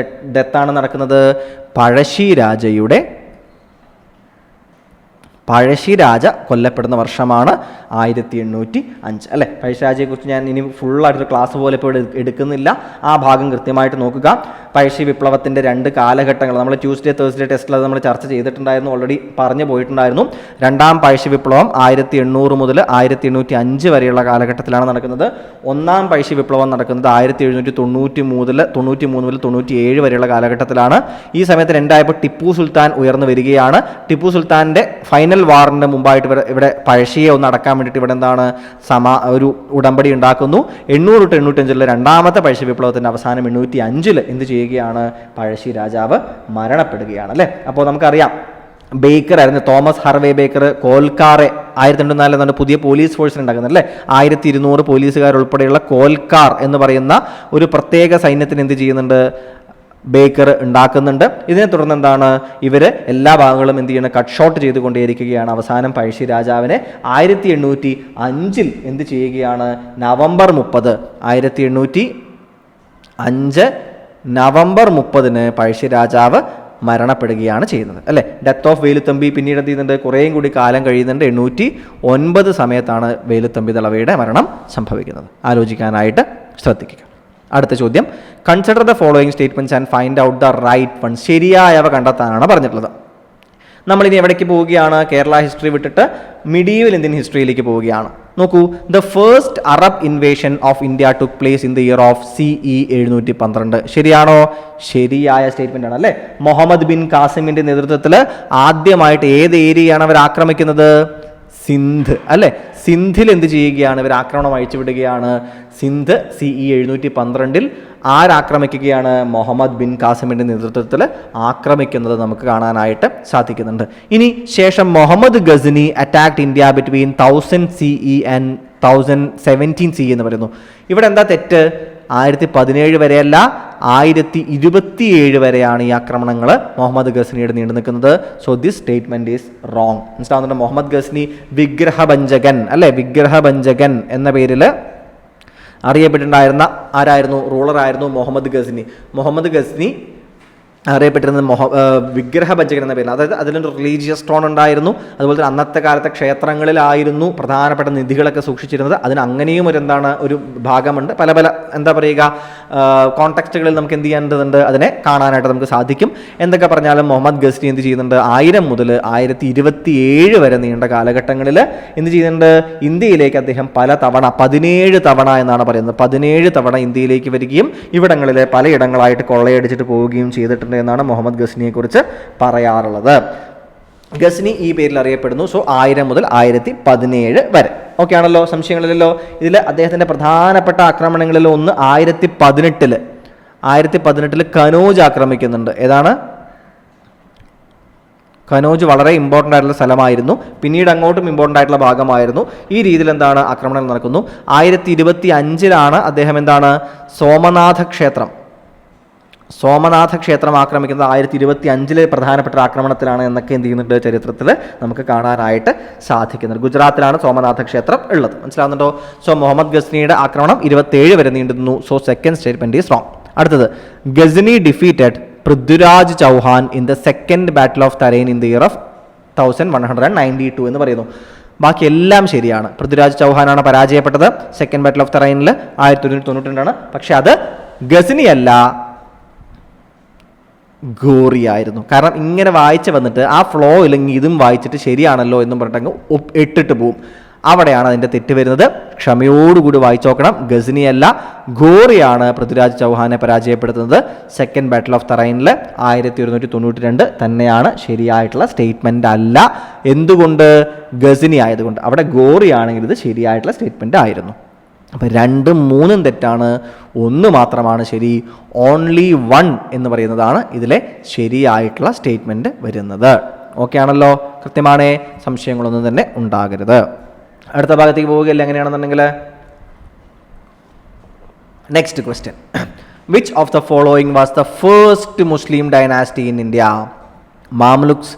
ഡെത്താണ് നടക്കുന്നത്? പഴശ്ശിരാജ കൊല്ലപ്പെടുന്ന വർഷമാണ് 1805 അല്ലേ. പഴശ്ശിരാജയെക്കുറിച്ച് ഞാൻ ഇനി ഫുള്ളായിട്ടൊരു ക്ലാസ് പോലെ ഇപ്പോൾ എടുക്കുന്നില്ല, ആ ഭാഗം കൃത്യമായിട്ട് നോക്കുക. പഴശ്ശി വിപ്ലവത്തിൻ്റെ 2 കാലഘട്ടങ്ങൾ നമ്മൾ ട്യൂസ്ഡേ തേഴ്സ്ഡേ ടെസ്റ്റിൽ അത് നമ്മൾ ചർച്ച ചെയ്തിട്ടുണ്ടായിരുന്നു, ഓൾറെഡി പറഞ്ഞു പോയിട്ടുണ്ടായിരുന്നു. രണ്ടാം പഴശ്ശി വിപ്ലവം 1800 മുതൽ 1805 വരെയുള്ള കാലഘട്ടത്തിലാണ് നടക്കുന്നത്. ഒന്നാം പഴശ്ശി വിപ്ലവം നടക്കുന്നത് 1793 മുതൽ 97 വരെയുള്ള കാലഘട്ടത്തിലാണ്. ഈ സമയത്ത് രണ്ടായപ്പോൾ ടിപ്പു സുൽത്താൻ ഉയർന്നു വരികയാണ്. ടിപ്പു സുൽത്താൻ്റെ ഫൈനൽ വാറിന് മുമ്പായിട്ട് ഇവിടെ പഴശ്ശിയെ ഒന്ന് അടക്കാൻ വേണ്ടിയിട്ട് ഇവിടെ എന്താണ് ഒരു ഉടമ്പടി ഉണ്ടാക്കുന്നു. 800 to 805 രണ്ടാമത്തെ പഴശ്ശി വിപ്ലവത്തിൻ്റെ അവസാനം 805 എന്ത് ചെയ്യുകയാണ്, പഴശ്ശി രാജാവ് മരണപ്പെടുകയാണ് അല്ലേ. അപ്പോൾ നമുക്കറിയാം ബേക്കർ ആയിരുന്നു, തോമസ് ഹാർവേ ബേക്കർ കോൽക്കാറെ 1804 പുതിയ പോലീസ് ഫോഴ്സിന് ഉണ്ടാക്കുന്നത് അല്ലേ. 1200 പോലീസുകാർ ഉൾപ്പെടെയുള്ള കോൽക്കാർ എന്ന് പറയുന്ന ഒരു പ്രത്യേക സൈന്യത്തിന് എന്ത് ചെയ്യുന്നുണ്ട്, ബേക്കർ ഉണ്ടാക്കുന്നുണ്ട്. ഇതിനെ തുടർന്ന് എന്താണ്, ഇവർ എല്ലാ ഭാഗങ്ങളും എന്ത് ചെയ്യണം, കട്ട് ഷോട്ട് ചെയ്തുകൊണ്ടേയിരിക്കുകയാണ്. അവസാനം പഴശ്ശി രാജാവിനെ 1805 എന്ത് ചെയ്യുകയാണ്, നവംബർ 30 1805 നവംബർ 30 പഴശ്ശി രാജാവ് മരണപ്പെടുകയാണ് ചെയ്യുന്നത് അല്ലേ. ഡെത്ത് ഓഫ് വേലുത്തമ്പി പിന്നീട് എന്ത് ചെയ്യുന്നുണ്ട്, കുറേയും കൂടി കാലം കഴിയുന്നുണ്ട്. 809 സമയത്താണ് വേലുത്തമ്പി ദളവയുടെ മരണം സംഭവിക്കുന്നത്. ആലോചിക്കാനായിട്ട് ശ്രദ്ധിക്കുക. അടുത്ത ചോദ്യം, consider the following statements and find out the right one. ശരിയായവ കണ്ടെത്താനാണ് പറഞ്ഞിട്ടുള്ളത്. നമ്മളിനി എവിടേക്ക് പോവുകയാണ്, കേരള ഹിസ്റ്ററി വിട്ടിട്ട് മിഡീവൽ ഇന്ത്യൻ ഹിസ്റ്ററിയിലേക്ക് പോവുകയാണ്. നോക്കൂ, the first Arab invasion of India took place in the year of CE 712. ശരിയാണോ? ശരിയായ സ്റ്റേറ്റ്മെന്റ് ആണ് അല്ലേ. മുഹമ്മദ് ബിൻ കാസിമിന്റെ നേതൃത്വത്തിൽ ആദ്യമായിട്ട് ഏത് ഏരിയയാണ് അവർ ആക്രമിക്കുന്നത്, സിന്ധ് അല്ലേ. സിന്ധിൽ എന്ത് ചെയ്യുകയാണ്, ഇവർ ആക്രമണം അയച്ചുവിടുകയാണ്. സിന്ധ് CE 712 ആരാക്രമിക്കുകയാണ്, മുഹമ്മദ് ബിൻ കാസിമിന്റെ നേതൃത്വത്തിൽ ആക്രമിക്കുന്നത് നമുക്ക് കാണാനായിട്ട് സാധിക്കുന്നുണ്ട്. ഇനി ശേഷം Muhammad Ghazni attacked India between 1000 CE and 1017 CE എന്ന് പറയുന്നു. ഇവിടെ എന്താ തെറ്റ്, 1017 വരെയല്ല 1027 വരെയാണ് ഈ ആക്രമണങ്ങൾ മുഹമ്മദ് ഗസ്നിയുടെ നീണ്ടു നിൽക്കുന്നത്. So this statement is wrong. മനസ്സിലാവുന്നുണ്ട്. മുഹമ്മദ് ഗസ്നി വിഗ്രഹഭഞ്ജകൻ അല്ലെ, വിഗ്രഹഭഞ്ജകൻ എന്ന പേരിൽ അറിയപ്പെട്ടിട്ടുണ്ടായിരുന്ന ആരായിരുന്നു, റൂളറായിരുന്നു മുഹമ്മദ് ഗസ്നി. മുഹമ്മദ് ഗസ്നി അറിയപ്പെട്ടിരുന്നത് വിഗ്രഹഭഞ്ജകൻ എന്ന പേരിൽ. അതായത് അതിലൊരു റിലീജിയസ് ടോൺ ഉണ്ടായിരുന്നു. അതുപോലെ തന്നെ അന്നത്തെ കാലത്തെ ക്ഷേത്രങ്ങളിലായിരുന്നു പ്രധാനപ്പെട്ട നിധികളൊക്കെ സൂക്ഷിച്ചിരുന്നത്. അതിന് അങ്ങനെയും ഒരു ഭാഗമുണ്ട്. പല പല എന്താ പറയുക കോണ്ടെക്സ്റ്റുകളിൽ നമുക്ക് എന്ത് ചെയ്യേണ്ടതുണ്ട്, അതിനെ കാണാനായിട്ട് നമുക്ക് സാധിക്കും. എന്തൊക്കെ പറഞ്ഞാലും മുഹമ്മദ് ഗസ്നി എന്ത് ചെയ്യുന്നുണ്ട്, 1000 മുതൽ 1027 വരെ നീണ്ട കാലഘട്ടങ്ങളിൽ എന്ത് ചെയ്യുന്നുണ്ട്, ഇന്ത്യയിലേക്ക് അദ്ദേഹം പല തവണ 17 തവണ എന്നാണ് പറയുന്നത്, 17 തവണ ഇന്ത്യയിലേക്ക് വരികയും ഇവിടങ്ങളിലെ പലയിടങ്ങളായിട്ട് കൊള്ളയടിച്ചിട്ട് പോവുകയും ചെയ്തിട്ടുണ്ട് എന്നാണ് മുഹമ്മദ് ഗസ്നിയെ കുറിച്ച് പറയാറുള്ളത്. ഗസ്നി ഈ പേരിൽ അറിയപ്പെടുന്നു. സോ 1000 മുതൽ 1017 വരെ. ഓക്കെ ആണല്ലോ, സംശയങ്ങളില്ലല്ലോ. ഇതിൽ അദ്ദേഹത്തിന്റെ പ്രധാനപ്പെട്ട ആക്രമണങ്ങളിൽ ഒന്ന് 1018 കനോജ് ആക്രമിക്കുന്നുണ്ട്. ഏതാണ് കനോജ്? വളരെ ഇമ്പോർട്ടൻ്റ് ആയിട്ടുള്ള സ്ഥലമായിരുന്നു, പിന്നീട് അങ്ങോട്ടും ഇമ്പോർട്ടൻ്റ് ആയിട്ടുള്ള ഭാഗമായിരുന്നു. ഈ രീതിയിൽ എന്താണ് ആക്രമണം നടക്കുന്നു. 1025 അദ്ദേഹം എന്താണ് സോമനാഥ ക്ഷേത്രം ആക്രമിക്കുന്നത് 1025 പ്രധാനപ്പെട്ട ആക്രമണത്തിലാണ് എന്നൊക്കെ എന്ത് ചെയ്യുന്നുണ്ട്, ചരിത്രത്തിൽ നമുക്ക് കാണാനായിട്ട് സാധിക്കുന്നുണ്ട്. ഗുജറാത്തിലാണ് സോമനാഥ ക്ഷേത്രം ഉള്ളത്. മനസ്സിലാവുന്നുണ്ടോ? സോ മുഹമ്മദ് ഗസ്നിയുടെ ആക്രമണം 27 വരെ നീണ്ടുന്നു. So second statement is wrong. അടുത്തത്, Ghazni defeated Prithviraj Chauhan in the second battle of Tarain in the year of 1192 എന്ന് പറയുന്നു. ബാക്കി എല്ലാം ശരിയാണ്. പൃഥ്വിരാജ് ചൗഹാനാണ് പരാജയപ്പെട്ടത് സെക്കൻഡ് ബാറ്റിൽ ഓഫ് തറൈനിൽ 1192. പക്ഷെ അത് ഗസ്നി അല്ല, ഗോറി ആയിരുന്നു. കാരണം ഇങ്ങനെ വായിച്ച് വന്നിട്ട് ആ ഫ്ലോ ഇല്ലെങ്കിൽ ഇതും വായിച്ചിട്ട് ശരിയാണല്ലോ എന്നും പറഞ്ഞിട്ടങ്ങ് ഇട്ടിട്ട് പോവും. അവിടെയാണ് അതിൻ്റെ തെറ്റ് വരുന്നത്. ക്ഷമയോടുകൂടി വായിച്ചു നോക്കണം. ഗസ്നി അല്ല, ഗോറിയാണ് പൃഥ്വിരാജ് ചൗഹാനെ പരാജയപ്പെടുത്തുന്നത്. സെക്കൻഡ് ബാറ്റിൽ ഓഫ് തറൈനിൽ 1192 തന്നെയാണ് ശരിയായിട്ടുള്ള സ്റ്റേറ്റ്മെൻ്റ് അല്ല. എന്തുകൊണ്ട്? ഗസ്നി ആയതുകൊണ്ട്. അവിടെ ഗോറി ആണെങ്കിൽ ഇത് ശരിയായിട്ടുള്ള സ്റ്റേറ്റ്മെൻ്റ് ആയിരുന്നു. അപ്പം 2ഉം 3ഉം തെറ്റാണ്, 1 മാത്രമാണ് ശരി. ഓൺലി 1 എന്ന് പറയുന്നതാണ് ഇതിലെ ശരിയായിട്ടുള്ള സ്റ്റേറ്റ്മെൻറ്റ് വരുന്നത്. ഓക്കെ ആണല്ലോ, കൃത്യമാണ്, സംശയങ്ങളൊന്നും തന്നെ ഉണ്ടാകരുത്. അടുത്ത ഭാഗത്തേക്ക് പോവുകയല്ല. എങ്ങനെയാണെന്നുണ്ടെങ്കിൽ next question, which of the following was the first Muslim dynasty in India? Mamluks,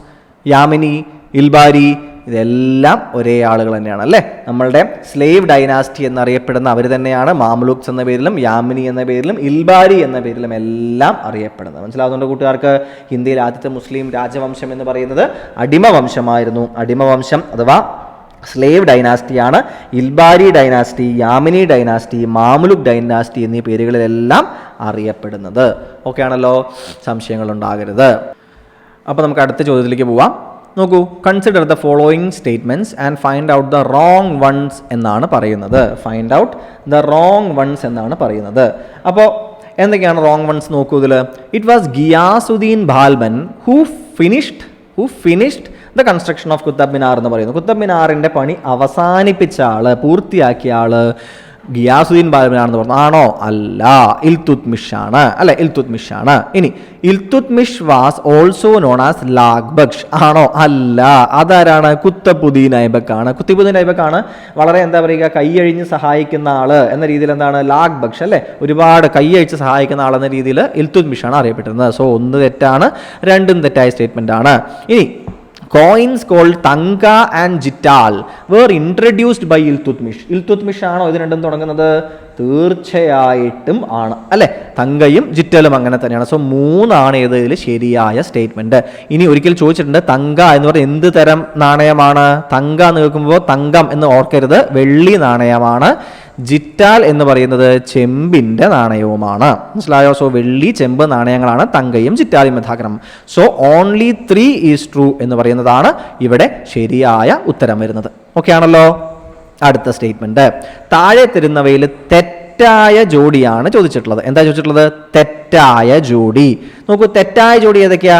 Yamini, Ilbari, ഇതെല്ലാം ഒരേ ആളുകൾ തന്നെയാണ് അല്ലേ. നമ്മളുടെ സ്ലേവ് ഡൈനാസ്റ്റി എന്നറിയപ്പെടുന്ന അവർ തന്നെയാണ് മാമലൂക്സ് എന്ന പേരിലും യാമിനി എന്ന പേരിലും ഇൽബാരി എന്ന പേരിലും എല്ലാം അറിയപ്പെടുന്നത്. മനസ്സിലാവുന്നുണ്ട് കൂട്ടുകാർക്ക്? ഇന്ത്യയിൽ ആദ്യത്തെ മുസ്ലിം രാജവംശം എന്ന് പറയുന്നത് അടിമവംശമായിരുന്നു. അടിമവംശം അഥവാ സ്ലേവ് ഡൈനാസ്റ്റിയാണ് Ilbari dynasty, Yamini dynasty, Mamluk dynasty എന്നീ പേരുകളിലെല്ലാം അറിയപ്പെടുന്നത്. ഓക്കെ ആണല്ലോ, സംശയങ്ങളുണ്ടാകരുത്. അപ്പോൾ നമുക്ക് അടുത്ത ചോദ്യത്തിലേക്ക് പോവാം. നോക്കൂ, consider the following statements and find out the wrong ones എന്നാണ് പറയുന്നത്. Find out the wrong ones എന്നാണ് പറയുന്നത്. അപ്പോൾ എന്തൊക്കെയാണ് റോങ് വൺസ് നോക്കൂ ഇതിൽ. It was Ghiyasuddin Balban who finished the construction of Qutub Minar എന്ന് പറയുന്നു. കുത്തബ് മിനാറിൻ്റെ പണി അവസാനിപ്പിച്ച ആള്, പൂർത്തിയാക്കിയ ആള് ഗിയാസുദ്ദീൻ ബാൽബനാണെന്ന് പറഞ്ഞു. ആണോ? അല്ല, ഇൽതുത്മിഷ് ആണ്. അല്ലെ, ഇൽതുത്മിഷ് ആണ്. ഇനി Iltutmish was also known as Lakhbaksh. ആണോ? അല്ല. അതാരാണ്? കുത്തബുദ്ദീൻ ഐബക്ക് ആണ്. കുത്തബുദ്ദീൻ ഐബക്ക് ആണ് വളരെ എന്താ പറയുക, കൈയഴിഞ്ഞ് സഹായിക്കുന്ന ആള് എന്ന രീതിയിൽ എന്താണ് ലാഗ്ബക്ഷ് അല്ലെ, ഒരുപാട് കൈയഴിച്ച് സഹായിക്കുന്ന ആളെന്ന രീതിയിൽ ഇൽതുത്മിഷ് ആണ് അറിയപ്പെട്ടിരുന്നത്. സോ ഒന്ന് തെറ്റാണ്, രണ്ടും തെറ്റായ സ്റ്റേറ്റ്മെന്റ് ആണ്. ഇനി coins called tanka and jital were introduced by Iltutmish. Iltutmish ആണോ ഇത് രണ്ടും തുടങ്ങുന്നത്? തീർച്ചയായിട്ടും ആണ് അല്ലെ. തങ്കയും ജിറ്റലും അങ്ങനെ തന്നെയാണ്. സോ മൂന്നാണ് ഇതിൽ ശരിയായ സ്റ്റേറ്റ്മെന്റ്. ഇനി ഒരിക്കൽ ചോദിച്ചിട്ടുണ്ട്, തങ്ക എന്ന് പറഞ്ഞാൽ എന്ത് തരം നാണയമാണ്? തങ്ക എന്ന് കേൾക്കുമ്പോൾ തങ്കം എന്ന് ഓർക്കരുത്, വെള്ളി നാണയമാണ്. ജിറ്റാൽ എന്ന് പറയുന്നത് ചെമ്പിന്റെ നാണയവുമാണ്. മനസ്സിലായോ? സോ വെള്ളി, ചെമ്പ് നാണയങ്ങളാണ് തങ്കയും ജിറ്റാലും യഥാക്രമം. സോ ഓൺലി 3 ഈസ് ട്രൂ എന്ന് പറയുന്നതാണ് ഇവിടെ ശരിയായ ഉത്തരം വരുന്നത്. ഓക്കെ ആണല്ലോ. അടുത്ത സ്റ്റേറ്റ്മെന്റ്, താഴെ തരുന്നവയിൽ തെറ്റായ ജോഡിയാണ് ചോദിച്ചിട്ടുള്ളത്. എന്താ ചോദിച്ചിട്ടുള്ളത്? തെറ്റായ ജോഡി. നോക്കൂ, തെറ്റായ ജോഡി ഏതൊക്കെയാ?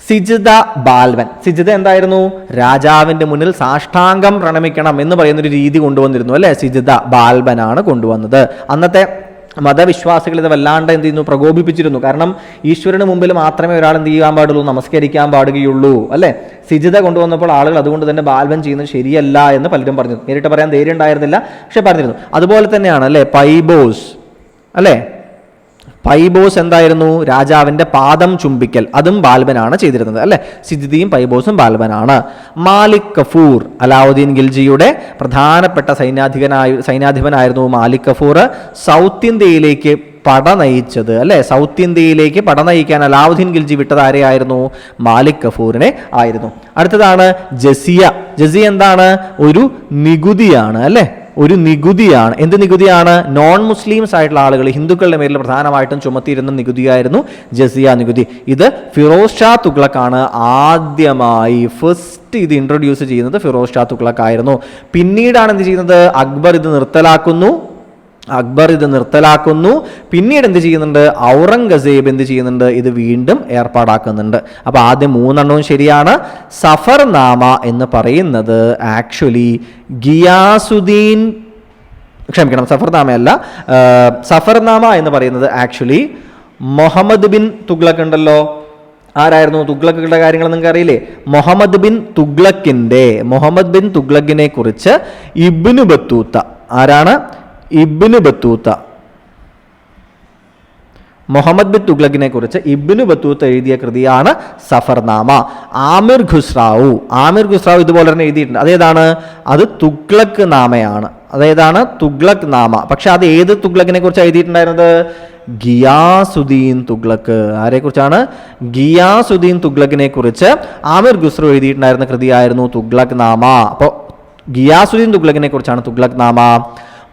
സിജിദ ബാൽബൻ. സിജിദ എന്തായിരുന്നു? രാജാവിന്റെ മുന്നിൽ സാഷ്ടാംഗം പ്രണമിക്കണം എന്ന് പറയുന്നൊരു രീതി കൊണ്ടുവന്നിരുന്നു അല്ലെ. സിജിദ ബാൽബനാണ് കൊണ്ടുവന്നത്. അന്നത്തെ മതവിശ്വാസികൾ ഇത് വല്ലാണ്ട് എന്ത് ചെയ്യുന്നു? പ്രകോപിപ്പിച്ചിരുന്നു. കാരണം ഈശ്വരന് മുമ്പിൽ മാത്രമേ ഒരാൾ എന്ത് ചെയ്യാൻ പാടുള്ളൂ? നമസ്കരിക്കാൻ പാടുകയുള്ളൂ അല്ലെ. സിജിദ കൊണ്ടുവന്നപ്പോൾ ആളുകൾ അതുകൊണ്ട് തന്നെ ബാൽബൻ ചെയ്യുന്നത് ശരിയല്ല എന്ന് പലരും പറഞ്ഞു. നേരിട്ട് പറയാൻ ധൈര്യം ഉണ്ടായിരുന്നില്ല, പക്ഷെ പറഞ്ഞിരുന്നു. അതുപോലെ തന്നെയാണ് അല്ലെ പൈബോസ് അല്ലെ. പൈബോസ് എന്തായിരുന്നു? രാജാവിന്റെ പാദം ചുംബിക്കൽ, അതും ബാൽബനാണ് ചെയ്തിരുന്നത് അല്ലെ. സിജിദിയും പൈബോസും ബാൽബനാണ്. മാലിക് കഫൂർ, അലാവുദ്ദീൻ ഖിൽജിയുടെ പ്രധാനപ്പെട്ട സൈന്യാധിപനായിരുന്നു മാലിക് കഫൂർ. സൗത്ത് ഇന്ത്യയിലേക്ക് പട നയിച്ചത് അല്ലെ. സൗത്ത് ഇന്ത്യയിലേക്ക് പട നയിക്കാൻ അലാവുദ്ദീൻ ഖിൽജി വിട്ടത് ആരെയായിരുന്നു? മാലിക് കഫൂറിനെ ആയിരുന്നു. അടുത്തതാണ് ജസിയ. ജസിയ എന്താണ്? ഒരു നികുതിയാണ് അല്ലെ. ഒരു നികുതിയാണ്. എന്ത് നികുതിയാണ്? നോൺ മുസ്ലിംസ് ആയിട്ടുള്ള ആളുകൾ, ഹിന്ദുക്കളുടെ മേലിൽ പ്രധാനമായിട്ടും ചുമത്തിയിരുന്ന നികുതിയായിരുന്നു ജസിയ നികുതി. ഇത് ഫിറോസ് ഷാ തുഗ്ലക്കാണ് ആദ്യമായി ഫസ്റ്റ് ഇത് ഇൻട്രൊഡ്യൂസ് ചെയ്യുന്നത്. ഫിറോസ് ഷാ തുഗ്ലക്ക് ആയിരുന്നു. പിന്നീടാണ് എന്ത് ചെയ്യുന്നത്? അക്ബർ ഇത് നിർത്തലാക്കുന്നു. പിന്നീട് എന്ത് ചെയ്യുന്നുണ്ട്? ഔറംഗസേബ് എന്ത് ചെയ്യുന്നുണ്ട്? ഇത് വീണ്ടും ഏർപ്പാടാക്കുന്നുണ്ട്. അപ്പോൾ ആദ്യം 3 ശരിയാണ്. സഫർനാമ എന്ന് പറയുന്നത് ആക്ച്വലി സഫർനാമയല്ല. സഫർനാമ എന്ന് പറയുന്നത് ആക്ച്വലി മുഹമ്മദ് ബിൻ തുഗ്ലക്ക് ഉണ്ടല്ലോ. ആരായിരുന്നു? തുഗ്ലക്കുകളുടെ കാര്യങ്ങൾ നിങ്ങൾക്ക് അറിയില്ലേ? മുഹമ്മദ് ബിൻ തുഗ്ലക്കിനെ കുറിച്ച് ഇബ്നു ബത്തൂത്ത, ആരാണ്? ഇബ്നു ബത്തൂത്ത, മുഹമ്മദ് ബിൻ തുഗ്ലക്കിനെ കുറിച്ച് ഇബ്നു ബത്തൂത്ത എഴുതിയ കൃതിയാണ് സഫർനാമ. ആമിർ ഖുസ്രാവു ഇതുപോലെ തന്നെ എഴുതിയിട്ടുണ്ട്. അതേതാണ്? അത് തുഗ്ലക്ക് നാമയാണ്. അതേതാണ്? തുഗ്ലക്ക് നാമ. പക്ഷെ അത് ഏത് തുഗ്ലക്കിനെ കുറിച്ച് എഴുതിയിട്ടുണ്ടായിരുന്നത്? ഗിയാസുദ്ദീൻ തുഗ്ലക്ക്. ആരെ കുറിച്ചാണ്? ഗിയാസുദ്ദീൻ തുഗ്ലക്കിനെ കുറിച്ച് ആമിർ ഖുസ്രു എഴുതിയിട്ടുണ്ടായിരുന്ന കൃതിയായിരുന്നു തുഗ്ലക്ക് നാമ. അപ്പോൾ ഗിയാസുദ്ദീൻ തുഗ്ലക്കിനെ കുറിച്ചാണ് തുഗ്ലക്ക് നാമ.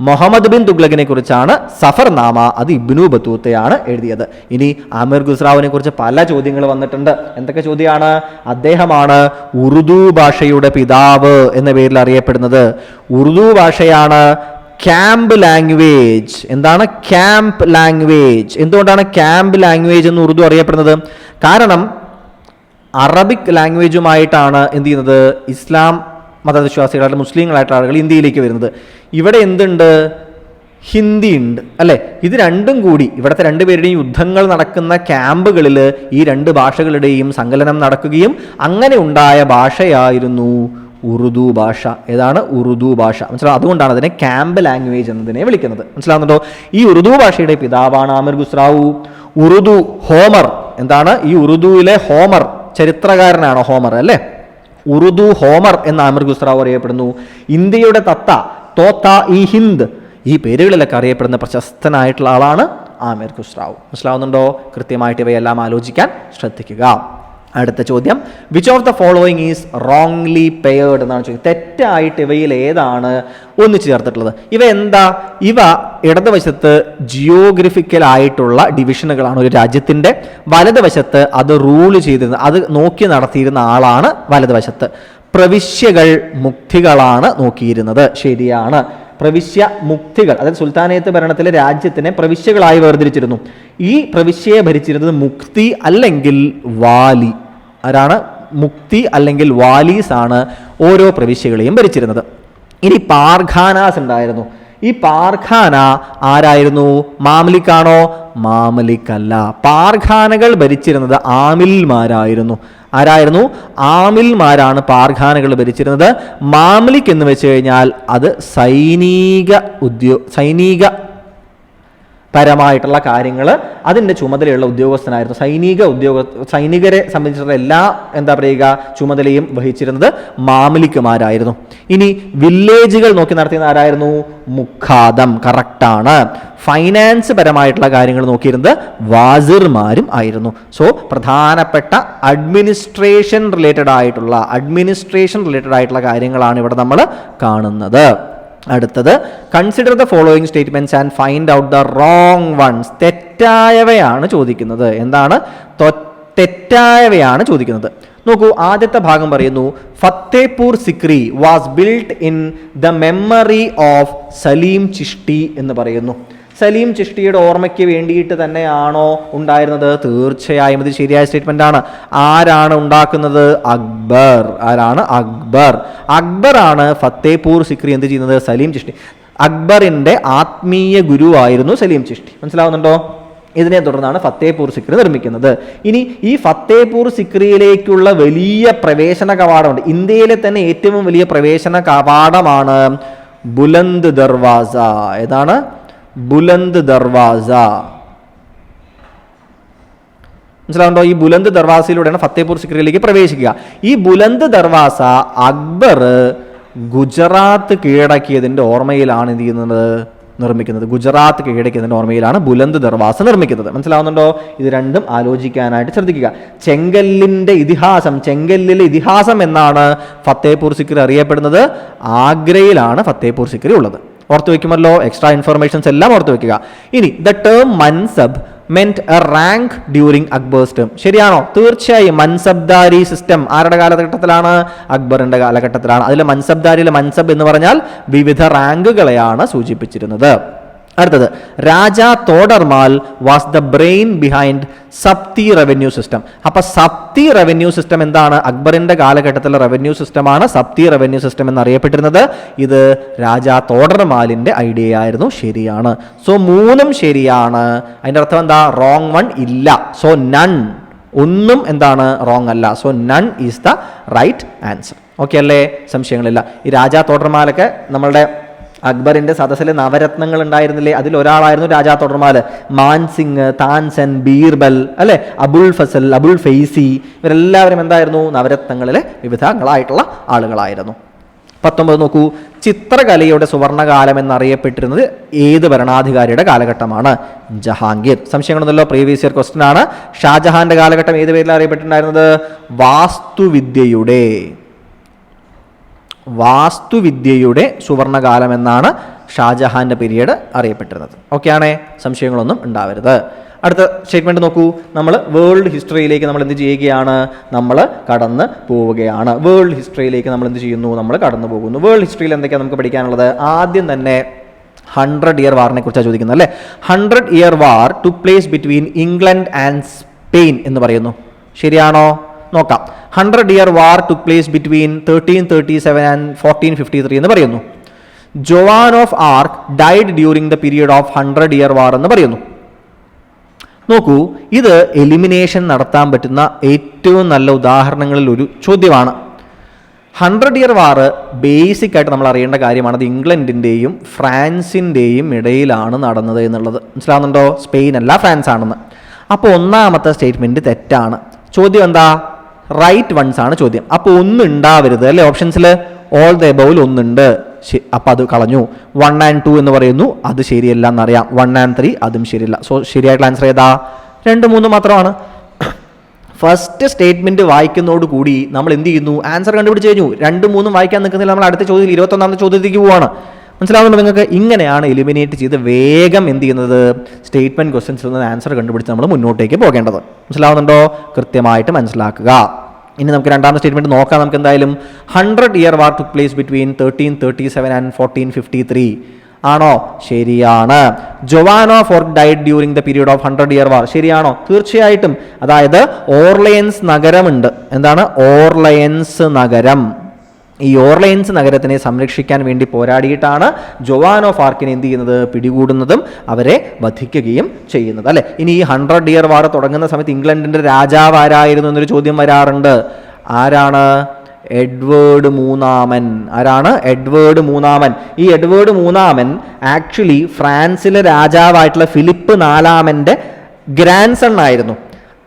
മുഹമ്മദ് ബിൻ തുഗ്ലക്കിനെ കുറിച്ചാണ് സഫർനാമ. അത് ഇബ്നു ബത്തൂത്തയാണ് എഴുതിയത്. ഇനി ആമിർ ഖുസ്രാവിനെ കുറിച്ച് പല ചോദ്യങ്ങൾ വന്നിട്ടുണ്ട്. എന്തൊക്കെ ചോദ്യമാണ്? അദ്ദേഹമാണ് ഉറുദു ഭാഷയുടെ പിതാവ് എന്ന പേരിൽ അറിയപ്പെടുന്നത്. ഉറുദു ഭാഷയാണ് ക്യാമ്പ് ലാംഗ്വേജ്. എന്താണ് ക്യാമ്പ് ലാംഗ്വേജ്? എന്തുകൊണ്ടാണ് ക്യാമ്പ് ലാംഗ്വേജ് എന്ന് ഉറുദു അറിയപ്പെടുന്നത്? കാരണം അറബിക് ലാംഗ്വേജുമായിട്ടാണ് എന്ത് ചെയ്യുന്നത്? ഇസ്ലാം മതവിശ്വാസികളായിട്ട് മുസ്ലിങ്ങളായിട്ടുള്ള ആളുകൾ ഇന്ത്യയിലേക്ക് വരുന്നത്. ഇവിടെ എന്തുണ്ട്? ഹിന്ദി ഉണ്ട് അല്ലേ. ഇത് രണ്ടും കൂടി ഇവിടുത്തെ രണ്ടുപേരുടെയും യുദ്ധങ്ങൾ നടക്കുന്ന ക്യാമ്പുകളിൽ ഈ രണ്ട് ഭാഷകളുടെയും സങ്കലനം നടക്കുകയും അങ്ങനെ ഉണ്ടായ ഭാഷയായിരുന്നു ഉറുദു ഭാഷ. ഏതാണ്? ഉറുദു ഭാഷ. മനസ്സിലാവും? അതുകൊണ്ടാണ് അതിനെ ക്യാമ്പ് ലാംഗ്വേജ് എന്നതിനെ വിളിക്കുന്നത്. മനസ്സിലാവുന്നുണ്ടോ? ഈ ഉറുദു ഭാഷയുടെ പിതാവാണ് ആമിർ ഖുസ്രാവു. ഉറുദു ഹോമർ എന്താണ്? ഈ ഉറുദുവിലെ ഹോമർ ചരിത്രകാരനാണ് ഹോമർ അല്ലേ. ഉറുദു ഹോമർ എന്ന ആമിർ ഖുസ്രാവ് അറിയപ്പെടുന്നു. ഇന്ത്യയുടെ തത്ത, തോത്ത ഇ ഹിന്ദ്, ഈ പേരുകളിലൊക്കെ അറിയപ്പെടുന്ന പ്രശസ്തനായിട്ടുള്ള ആളാണ് ആമിർ ഖുസ്രാവ്. മനസ്സിലാവുന്നുണ്ടോ? കൃത്യമായിട്ട് ഇവയെല്ലാം ആലോചിക്കാൻ ശ്രദ്ധിക്കുക. അടുത്ത ചോദ്യം, which of the following is wrongly paired എന്നാണ് ചോദിക്കുന്നത്. തെറ്റായിട്ട് ഇവയിൽ ഏതാണ് ഒന്നിച്ച് ചേർത്തിട്ടുള്ളത്? ഇവ എന്താ? ഇവ ഇടതുവശത്ത് ജിയോഗ്രഫിക്കൽ ആയിട്ടുള്ള ഡിവിഷനുകളാണ് ഒരു രാജ്യത്തിൻ്റെ. വലതുവശത്ത് അത് റൂൾ ചെയ്തിരുന്ന, അത് നോക്കി നടത്തിയിരുന്ന ആളാണ് വലതുവശത്ത്. പ്രവിശ്യകൾ മുക്തികളാണ് നോക്കിയിരുന്നത്. ശരിയാണ്. പ്രവിശ്യ മുക്തികൾ, അതായത് സുൽത്താനേത്ത് ഭരണത്തിലെ രാജ്യത്തിനെ പ്രവിശ്യകളായി വേർതിരിച്ചിരുന്നു. ഈ പ്രവിശ്യയെ ഭരിച്ചിരുന്നത് മുക്തി അല്ലെങ്കിൽ വാലി. ആരാണ്? മുക്തി അല്ലെങ്കിൽ വാലീസ് ആണ് ഓരോ പ്രവിശ്യകളെയും ഭരിച്ചിരുന്നത്. ഇനി പാർഖാനാസ് ഉണ്ടായിരുന്നു. ഈ പാർഖാന ആരായിരുന്നു? മാമലിക്കാണോ? മാമലിക്കല്ല. പാർഖാനകൾ ഭരിച്ചിരുന്നത് ആമിൽമാരായിരുന്നു. ആരായിരുന്നു? ആമിൽമാരാണ് പാർഖാനകൾ ഭരിച്ചിരുന്നത്. മാമലിക് എന്ന് വെച്ച് കഴിഞ്ഞാൽ അത് സൈനിക പരമായിട്ടുള്ള കാര്യങ്ങൾ അതിൻ്റെ ചുമതലയുള്ള ഉദ്യോഗസ്ഥനായിരുന്നു. സൈനികരെ സംബന്ധിച്ചിട്ടുള്ള എല്ലാ ചുമതലയും വഹിച്ചിരുന്നത് മാമലിക്കുമാരായിരുന്നു. ഇനി വില്ലേജുകൾ നോക്കി നടത്തിയത് ആരായിരുന്നു? മുഖാദം. കറക്റ്റാണ്. ഫൈനാൻസ് പരമായിട്ടുള്ള കാര്യങ്ങൾ നോക്കിയിരുന്നത് വാസിർമാരും ആയിരുന്നു. സോ പ്രധാനപ്പെട്ട അഡ്മിനിസ്ട്രേഷൻ റിലേറ്റഡ് ആയിട്ടുള്ള കാര്യങ്ങളാണ് ഇവിടെ നമ്മൾ കാണുന്നത്. അടുത്തത്, consider the following statements and find out the wrong ones. തെറ്റായവയാണ് ചോദിക്കുന്നത്. എന്താണ്? തെറ്റായവയാണ് ചോദിക്കുന്നത്. നോക്കൂ, ആദ്യത്തെ ഭാഗം പറയുന്നു, Fatehpur Sikri was built in the memory of Salim Chishti എന്ന് പറയുന്നു. സലീം ചിഷ്ടിയുടെ ഓർമ്മയ്ക്ക് വേണ്ടിയിട്ട് തന്നെയാണോ ഉണ്ടായിരുന്നത്? തീർച്ചയായും ഇത് ശരിയായ സ്റ്റേറ്റ്മെന്റ് ആണ്. ആരാണ് ഉണ്ടാക്കുന്നത്? അക്ബർ. ആരാണ്? അക്ബർ. അക്ബറാണ് ഫത്തേപൂർ സിക്രി എന്ത് ചെയ്യുന്നത്? സലീം ചിഷ്ടി. അക്ബറിന്റെ ആത്മീയ ഗുരുവായിരുന്നു സലീം ചിഷ്ടി. മനസ്സിലാവുന്നുണ്ടോ? ഇതിനെ തുടർന്നാണ് ഫത്തേപൂർ സിക്രി നിർമ്മിക്കുന്നത്. ഇനി ഈ ഫത്തേപൂർ സിക്രിയിലേക്കുള്ള വലിയ പ്രവേശന കവാടമുണ്ട്. ഇന്ത്യയിലെ തന്നെ ഏറ്റവും വലിയ പ്രവേശന കവാടമാണ് ബുലന്ദ് ദർവാസ. ഏതാണ്? ബുലന്ദ് ദർവാസ. മനസ്സിലാവുണ്ടോ? ഈ ബുലന്ദ് ദർവാസയിലൂടെയാണ് ഫത്തേപൂർ സിക്രിയിലേക്ക് പ്രവേശിക്കുക. ഈ ബുലന്ദ് ദർവാസ അക്ബർ ഗുജറാത്ത് കീഴടക്കിയതിൻ്റെ ഓർമ്മയിലാണ് എന്ത് ചെയ്യുന്നത്? നിർമ്മിക്കുന്നത്. ഗുജറാത്ത് കീഴടക്കിയതിൻ്റെ ഓർമ്മയിലാണ് ബുലന്ദ് ദർവാസ നിർമ്മിക്കുന്നത്. മനസ്സിലാവുന്നുണ്ടോ? ഇത് രണ്ടും ആലോചിക്കാനായിട്ട് ശ്രദ്ധിക്കുക. ചെങ്കല്ലിലെ ഇതിഹാസം എന്നാണ് ഫത്തേപൂർ സിക്രി അറിയപ്പെടുന്നത്. ആഗ്രയിലാണ് ഫത്തേപൂർ സിക്രി ഉള്ളത്. ഓർത്തു വയ്ക്കുമല്ലോ? എക്സ്ട്രാ ഇൻഫർമേഷൻസ് എല്ലാം ഓർത്തു വയ്ക്കുക. ഇനി the term mansab meant a rank during Akbar's term. ശരിയാണോ? തീർച്ചയായും. മൻസബ്ദാരി സിസ്റ്റം ആരുടെ കാലഘട്ടത്തിലാണ്? അക്ബറിന്റെ കാലഘട്ടത്തിലാണ്. അതിൽ മൻസബ്ദാരിയിലെ മൻസബ് എന്ന് പറഞ്ഞാൽ വിവിധ റാങ്കുകളെയാണ് സൂചിപ്പിച്ചിരുന്നത്. അടുത്തത്, Raja Todarmal was the brain behind zabti revenue system. അപ്പൊ സപ്തി റവന്യൂ സിസ്റ്റം എന്താണ്? അക്ബറിന്റെ കാലഘട്ടത്തിലെ റവന്യൂ സിസ്റ്റമാണ് സപ്തി റവന്യൂ സിസ്റ്റം എന്നറിയപ്പെട്ടിരുന്നത്. ഇത് രാജാ തോഡർമാലിന്റെ ഐഡിയ ആയിരുന്നു. ശരിയാണ്. സോ മൂന്നും ശരിയാണ്. അതിന്റെ അർത്ഥം എന്താ? റോങ് വൺ ഇല്ല. സോ നൺ, ഒന്നും എന്താണ്? റോങ് അല്ല. So none is the right answer. Okay അല്ലേ? സംശയങ്ങളില്ല. ഈ രാജാ തോഡർമാലൊക്കെ നമ്മളുടെ അക്ബറിന്റെ സദസ്സിലെ നവരത്നങ്ങൾ ഉണ്ടായിരുന്നില്ലേ? അതിലൊരാളായിരുന്നു രാജാ തോഡർമാൽ. മാൻസിംഗ്, താൻസൻ, ബീർബൽ, അല്ലെ, അബുൾ ഫസൽ, അബുൾ ഫെയ്സി, ഇവരെല്ലാവരും എന്തായിരുന്നു? നവരത്നങ്ങളിലെ വിവിധങ്ങളായിട്ടുള്ള ആളുകളായിരുന്നു. 19 നോക്കൂ, ചിത്രകലയുടെ സുവർണകാലം എന്നറിയപ്പെട്ടിരുന്നത് ഏത് ഭരണാധികാരിയുടെ കാലഘട്ടമാണ്? ജഹാംഗീർ. സംശയങ്ങളൊന്നുമല്ലോ? പ്രീവിയസ് ഇയർ ക്വസ്റ്റ്യൻ ആണ്. ഷാജഹാന്റെ കാലഘട്ടം ഏത് പേരിൽ അറിയപ്പെട്ടിട്ടുണ്ടായിരുന്നത്? വാസ്തുവിദ്യയുടെ സുവർണകാലം എന്നാണ് ഷാജഹാന്റെ പീരീഡ് അറിയപ്പെട്ടിരുന്നത്. ഓക്കെ ആണേ? സംശയങ്ങളൊന്നും ഉണ്ടാവരുത്. അടുത്ത സ്റ്റേറ്റ്മെന്റ് നോക്കൂ. നമ്മൾ വേൾഡ് ഹിസ്റ്ററിയിലേക്ക് നമ്മൾ എന്ത് ചെയ്യുകയാണ്? നമ്മൾ കടന്നു പോവുകയാണ്. വേൾഡ് ഹിസ്റ്ററിയിലേക്ക് നമ്മൾ എന്ത് ചെയ്യുന്നു? നമ്മൾ കടന്നു പോകുന്നു. വേൾഡ് ഹിസ്റ്ററിയിൽ എന്തൊക്കെയാണ് നമുക്ക് പഠിക്കാനുള്ളത്? ആദ്യം തന്നെ 100 ഇയർ വാറിനെ കുറിച്ചാണ് ചോദിക്കുന്നത് അല്ലേ? 100 year war took place between England and Spain എന്ന് പറയുന്നു. ശരിയാണോ? നോക്കാം. 100 year war took place between 1337 and 1453 എന്ന് പറയുന്നു. Joan of Arc died during the period of 100 year war എന്ന് പറയുന്നു. നോക്കൂ, ഇത് എലിമിനേഷൻ നടത്താൻ പറ്റുന്ന ഏറ്റവും നല്ല ഉദാഹരണങ്ങളിൽ ഒരു ചോദ്യമാണ്. 100 ഇയർ വാർ ബേസിക് ആയിട്ട് നമ്മൾ അറിയേണ്ട കാര്യമാണ്. അത് ഇംഗ്ലണ്ടിൻ്റെയും ഫ്രാൻസിൻ്റെയും ഇടയിലാണ് നടന്നത് എന്നുള്ളത്. മനസ്സിലാവുന്നുണ്ടോ? സ്പെയിൻ അല്ല, ഫ്രാൻസ് ആണെന്ന്. അപ്പോൾ ഒന്നാമത്തെ സ്റ്റേറ്റ്മെൻറ്റ് തെറ്റാണ്. ചോദ്യം എന്താ? റൈറ്റ് വൺസ് ആണ് ചോദ്യം. അപ്പോൾ ഒന്ന് ഉണ്ടാവരുത് അല്ലേ ഓപ്ഷൻസിൽ. ഓൾ ദ എബോവിൽ ഒന്നുണ്ട്, അപ്പം അത് കളഞ്ഞു. 1 and 2 എന്ന് പറയുന്നു, അത് ശരിയല്ല എന്നറിയാം. 1 and 3 അതും ശരിയല്ല. സോ ശരിയായിട്ടുള്ള ആൻസർ ഏതാ? 2, 3 മാത്രമാണ്. ഫസ്റ്റ് സ്റ്റേറ്റ്മെന്റ് വായിക്കുന്നതോടുകൂടി നമ്മൾ എന്ത് ചെയ്യുന്നു? ആൻസർ കണ്ടുപിടിച്ച് കഴിഞ്ഞു. 2, 3 വായിക്കാൻ നിൽക്കുന്നില്ല, നമ്മൾ അടുത്ത ചോദ്യത്തിൽ 21ാമത്തെ ചോദ്യത്തിലേക്ക് പോവാണ്. മനസ്സിലാവുന്നുണ്ടോ നിങ്ങൾക്ക്? ഇങ്ങനെയാണ് എലിമിനേറ്റ് ചെയ്ത് വേഗം എന്ത് ചെയ്യുന്നത്? സ്റ്റേറ്റ്മെന്റ് ക്വസ്റ്റ്യൻസിൽ നിന്ന് ആൻസർ കണ്ടുപിടിച്ച് നമ്മൾ മുന്നോട്ടേക്ക് പോകേണ്ടത്. മനസ്സിലാവുന്നുണ്ടോ? കൃത്യമായിട്ട് മനസ്സിലാക്കുക. ഇനി നമുക്ക് രണ്ടാമത്തെ സ്റ്റേറ്റ്മെന്റ് നോക്കാം. നമുക്ക് എന്തായാലും 100-year war took place between 1337 and 1453 ആണോ? ശരിയാണ്. Joan of Arc died during the period of 100-year war. ശരിയാണോ? തീർച്ചയായിട്ടും. അതായത് ഓർലയൻസ് നഗരമുണ്ട്. എന്താണ് ഓർലയൻസ് നഗരം? ഈ ഓർലയൻസ് നഗരത്തിനെ സംരക്ഷിക്കാൻ വേണ്ടി പോരാടിയിട്ടാണ് ജൊവാനോ ഫാർക്കിനെ എന്ത് ചെയ്യുന്നത്? പിടികൂടുന്നതും അവരെ വധിക്കുകയും ചെയ്യുന്നത് അല്ലെ. ഇനി ഈ 100-year war തുടങ്ങുന്ന സമയത്ത് ഇംഗ്ലണ്ടിന്റെ രാജാവ് ആരായിരുന്നു എന്നൊരു ചോദ്യം വരാറുണ്ട്. ആരാണ്? എഡ്വേർഡ് മൂന്നാമൻ. ആരാണ്? എഡ്വേർഡ് മൂന്നാമൻ. ഈ എഡ്വേർഡ് മൂന്നാമൻ ആക്ച്വലി ഫ്രാൻസിലെ രാജാവായിട്ടുള്ള ഫിലിപ്പ് നാലാമന്റെ ഗ്രാൻഡ് സൺ ആയിരുന്നു.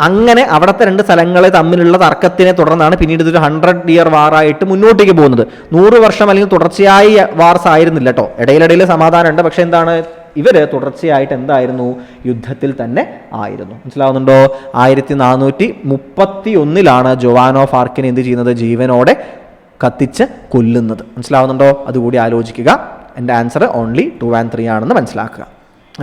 അങ്ങനെ അവിടുത്തെ 2 സ്ഥലങ്ങളെ തമ്മിലുള്ള തർക്കത്തിനെ തുടർന്നാണ് പിന്നീട് ഇതൊരു 100-year war ആയിട്ട് മുന്നോട്ടേക്ക് പോകുന്നത്. 100 വർഷം അല്ലെങ്കിൽ തുടർച്ചയായി വാർസ് ആയിരുന്നില്ല കേട്ടോ. ഇടയിലിടയിൽ സമാധാനമുണ്ട്. പക്ഷെ എന്താണ്? ഇവര് തുടർച്ചയായിട്ട് എന്തായിരുന്നു? യുദ്ധത്തിൽ തന്നെ ആയിരുന്നു. മനസ്സിലാവുന്നുണ്ടോ? 1431 ജൊവാനോ ഫാർക്കിനെ എന്ത് ചെയ്യുന്നത്? ജീവനോടെ കത്തിച്ച് കൊല്ലുന്നത്. മനസ്സിലാവുന്നുണ്ടോ? അതുകൂടി ആലോചിക്കുക. എൻ്റെ ആൻസർ ഓൺലി 2 and 3 ആണെന്ന് മനസ്സിലാക്കുക.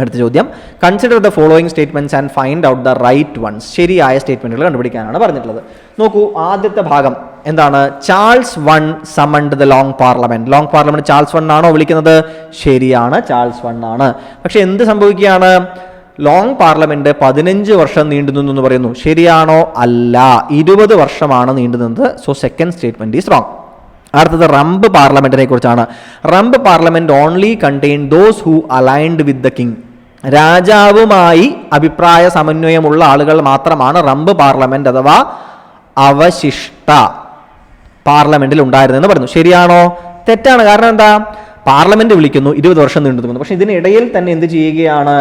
അടുത്ത ചോദ്യം, consider the following statements and find out the right ones. ശരിയായ സ്റ്റേറ്റ്മെന്റുകൾ കണ്ടുപിടിക്കാനാണ് പറഞ്ഞിട്ടുള്ളത്. നോക്കൂ, ആദ്യത്തെ ഭാഗം എന്താണ്? Charles 1 summoned the long parliament. Long parliament Charles 1 ആണോ വിളിക്കുന്നത്? ശരിയാണ്, ചാൾസ് 1 ആണ്. പക്ഷെ എന്ത് സംഭവിക്കുകയാണ്? ലോങ് പാർലമെന്റ് 15 വർഷം നീണ്ടുനിന്നു എന്ന് പറയുന്നു. ശരിയാണോ? അല്ല, 20 വർഷമാണ് നീണ്ടുനിന്നത്. So second statement is wrong. അടുത്തത് റംബ് പാർലമെന്റിനെ കുറിച്ചാണ്. Rump parliament only contain those who aligned with the king. രാജാവുമായി അഭിപ്രായ സമന്വയമുള്ള ആളുകൾ മാത്രമാണ് റംബ് പാർലമെന്റ് അഥവാ അവശിഷ്ട പാർലമെന്റിൽ ഉണ്ടായിരുന്നെന്ന് പറഞ്ഞു. ശരിയാണോ? തെറ്റാണ്. കാരണം എന്താ? പാർലമെന്റ് വിളിക്കുന്നു, 20 വർഷം നീണ്ടു നിൽക്കുന്നു. പക്ഷെ ഇതിനിടയിൽ തന്നെ എന്ത് ചെയ്യുകയാണ്?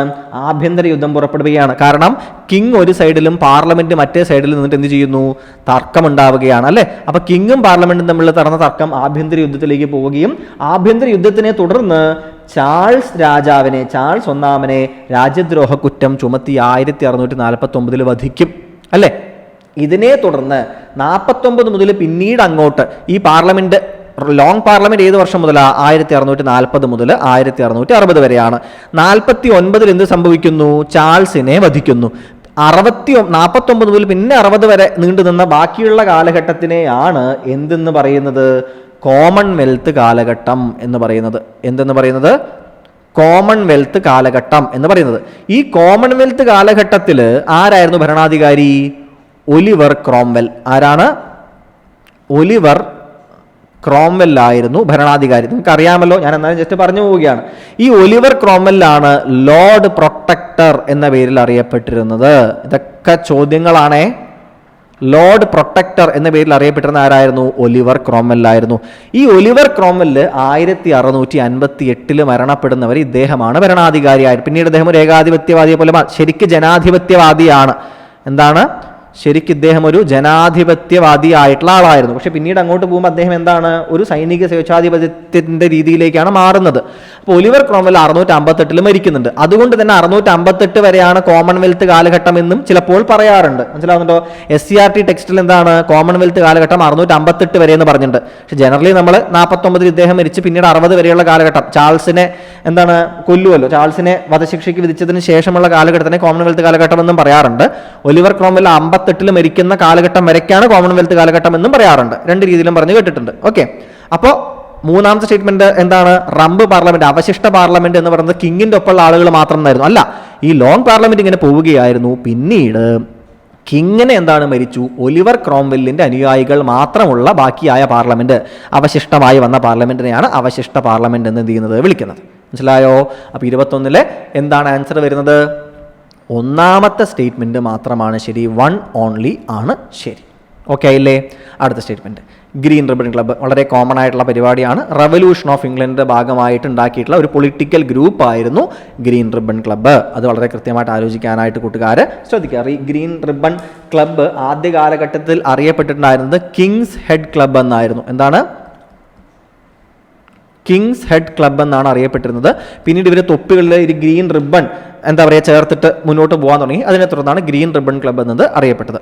ആഭ്യന്തര യുദ്ധം പുറപ്പെടുകയാണ്. കാരണം കിങ് ഒരു സൈഡിലും പാർലമെന്റ് മറ്റേ സൈഡിൽ നിന്നിട്ട് എന്ത് ചെയ്യുന്നു? തർക്കമുണ്ടാവുകയാണ് അല്ലേ. അപ്പൊ കിങ്ങും പാർലമെന്റും തമ്മിൽ നടന്ന തർക്കം ആഭ്യന്തര യുദ്ധത്തിലേക്ക് പോവുകയും ആഭ്യന്തര യുദ്ധത്തിനെ തുടർന്ന് ചാൾസ് 1 രാജ്യദ്രോഹ കുറ്റം ചുമത്തി 1649 വധിക്കും അല്ലേ. ഇതിനെ തുടർന്ന് 49 മുതൽ പിന്നീട് അങ്ങോട്ട് ഈ പാർലമെന്റ് ലോങ് പാർലമെന്റ് ഏത് വർഷം മുതലാണ്? 1640 മുതൽ 1660 വരെയാണ്. 49 എന്ത് സംഭവിക്കുന്നു? ചാൾസിനെ വധിക്കുന്നു. 49 മുതൽ പിന്നെ 60 വരെ നീണ്ടുനിന്ന ബാക്കിയുള്ള കാലഘട്ടത്തിനെയാണ് എന്തെന്ന് പറയുന്നത്? കോമൺവെൽത്ത് കാലഘട്ടം എന്ന് പറയുന്നത്. എന്തെന്ന് പറയുന്നത്? കോമൺവെൽത്ത് കാലഘട്ടം എന്ന് പറയുന്നത്. ഈ കോമൺവെൽത്ത് കാലഘട്ടത്തിൽ ആരായിരുന്നു ഭരണാധികാരി? Oliver Cromwell. ആരാണ്? ഒലിവർ ക്രോംവെൽ ആയിരുന്നു ഭരണാധികാരി. നിങ്ങൾക്ക് അറിയാമല്ലോ, ഞാൻ എന്നാലും ജസ്റ്റ് പറഞ്ഞു പോവുകയാണ്. ഈ ഒലിവർ ക്രോംവെല്ലാണ് ലോർഡ് പ്രൊട്ടക്ടർ എന്ന പേരിൽ അറിയപ്പെട്ടിരുന്നത്. ഇതൊക്കെ ചോദ്യങ്ങളാണേ. ലോർഡ് പ്രൊട്ടക്ടർ എന്ന പേരിൽ അറിയപ്പെട്ടിരുന്ന ആരായിരുന്നു? ഒലിവർ ക്രോംവെൽ ആയിരുന്നു. ഈ ഒലിവർ ക്രോംവെൽ 1658 മരണപ്പെടുന്നവർ ഇദ്ദേഹമാണ് ഭരണാധികാരിയായത്. പിന്നീട് അദ്ദേഹം ഒരു ഏകാധിപത്യവാദിയെ പോലെ ശരിക്കും ജനാധിപത്യവാദിയാണ്. എന്താണ്? ശരിക്കും ഇദ്ദേഹം ഒരു ജനാധിപത്യവാദിയായിട്ടുള്ള ആളായിരുന്നു. പക്ഷെ പിന്നീട് അങ്ങോട്ട് പോകുമ്പോൾ അദ്ദേഹം എന്താണ്? ഒരു സൈനിക സ്വേച്ഛാധിപത്യത്തിന്റെ രീതിയിലേക്കാണ് മാറുന്നത്. അപ്പോൾ ഒലിവർ ക്രോംവെൽ 658 മരിക്കുന്നുണ്ട്. അതുകൊണ്ട് തന്നെ 658 വരെയാണ് കോമൺവെൽത്ത് കാലഘട്ടം എന്നും ചിലപ്പോൾ പറയാറുണ്ട്. മനസ്സിലാവുന്നുണ്ടോ? SCERT ടെക്സ്റ്റിൽ എന്താണ്? കോമൺവെൽത്ത് കാലഘട്ടം 658 വരെ എന്ന് പറഞ്ഞിട്ടുണ്ട്. പക്ഷെ ജനറലി നമ്മൾ 49 ഇദ്ദേഹം മരിച്ച് പിന്നീട് 60 വരെയുള്ള കാലഘട്ടം, ചാൾസിനെ എന്താണ് കൊല്ലുമല്ലോ, ചാൾസിനെ വധശിക്ഷയ്ക്ക് വിധിച്ചതിന് ശേഷമുള്ള കാലഘട്ടത്തിനെ കോമൺവെൽത്ത് കാലഘട്ടം എന്നും പറയാറുണ്ട്. ഒലിവർ ക്രോംവെൽ 58 മരിക്കുന്ന കാലഘട്ടം വരയ്ക്കാണ് കോമൺവെൽത്ത് കാലഘട്ടം എന്നും പറയാറുണ്ട്. 2 രീതിയിലും പറഞ്ഞു കേട്ടിട്ടുണ്ട്. ഓക്കെ, അപ്പോൾ മൂന്നാമത്തെ സ്റ്റേറ്റ്മെന്റ് എന്താണ്? റംബ് പാർലമെന്റ്, അവശിഷ്ട പാർലമെന്റ് എന്ന് പറയുന്നത് കിങ്ങിന്റെ ഒപ്പമുള്ള ആളുകൾ മാത്രം എന്നായിരുന്നു. അല്ല, ഈ ലോങ് പാർലമെന്റ് ഇങ്ങനെ പോവുകയായിരുന്നു. പിന്നീട് കിങ്ങിനെ എന്താണ് മരിച്ചു? ഒലിവർ ക്രോംവെല്ലിന്റെ അനുയായികൾ മാത്രമുള്ള ബാക്കിയായ പാർലമെന്റ്, അവശിഷ്ടമായി വന്ന പാർലമെന്റിനെയാണ് അവശിഷ്ട പാർലമെന്റ് എന്ന് എന്ത് ചെയ്യുന്നത്? വിളിക്കുന്നത്. മനസ്സിലായോ? അപ്പൊ 21 എന്താണ് ആൻസർ വരുന്നത്? ഒന്നാമത്തെ സ്റ്റേറ്റ്മെന്റ് മാത്രമാണ് ശരി. 1 ഓൺലി ആണ് ശരി. ഓക്കെ ആയില്ലേ? അടുത്ത സ്റ്റേറ്റ്മെന്റ്, ഗ്രീൻ റിബൺ ക്ലബ്ബ് വളരെ കോമൺ ആയിട്ടുള്ള പരിപാടിയാണ്. റവല്യൂഷൻ ഓഫ് ഇംഗ്ലണ്ടിന്റെ ഭാഗമായിട്ട് ഉണ്ടാക്കിയിട്ടുള്ള ഒരു പൊളിറ്റിക്കൽ ഗ്രൂപ്പ് ആയിരുന്നു ഗ്രീൻ റിബൺ ക്ലബ്ബ്. അത് വളരെ കൃത്യമായിട്ട് ആലോചിക്കാനായിട്ട് കൂട്ടുകാർ ശ്രദ്ധിക്കുക. ഈ ഗ്രീൻ റിബൺ ക്ലബ്ബ് ആദ്യ കാലഘട്ടത്തിൽ അറിയപ്പെട്ടിട്ടുണ്ടായിരുന്നത് കിങ്സ് ഹെഡ് ക്ലബ്ബ് എന്നായിരുന്നു. എന്താണ്? കിങ്സ് ഹെഡ് ക്ലബ്ബ് എന്നാണ് അറിയപ്പെട്ടിരുന്നത്. പിന്നീട് ഇവർ തൊപ്പികളിൽ ഒരു ഗ്രീൻ റിബൺ ചേർത്തിട്ട് മുന്നോട്ട് പോകാൻ തുടങ്ങി. അതിനെ തുടർന്നാണ് ഗ്രീൻ റിബൺ ക്ലബ്ബ് എന്നത് അറിയപ്പെട്ടത്.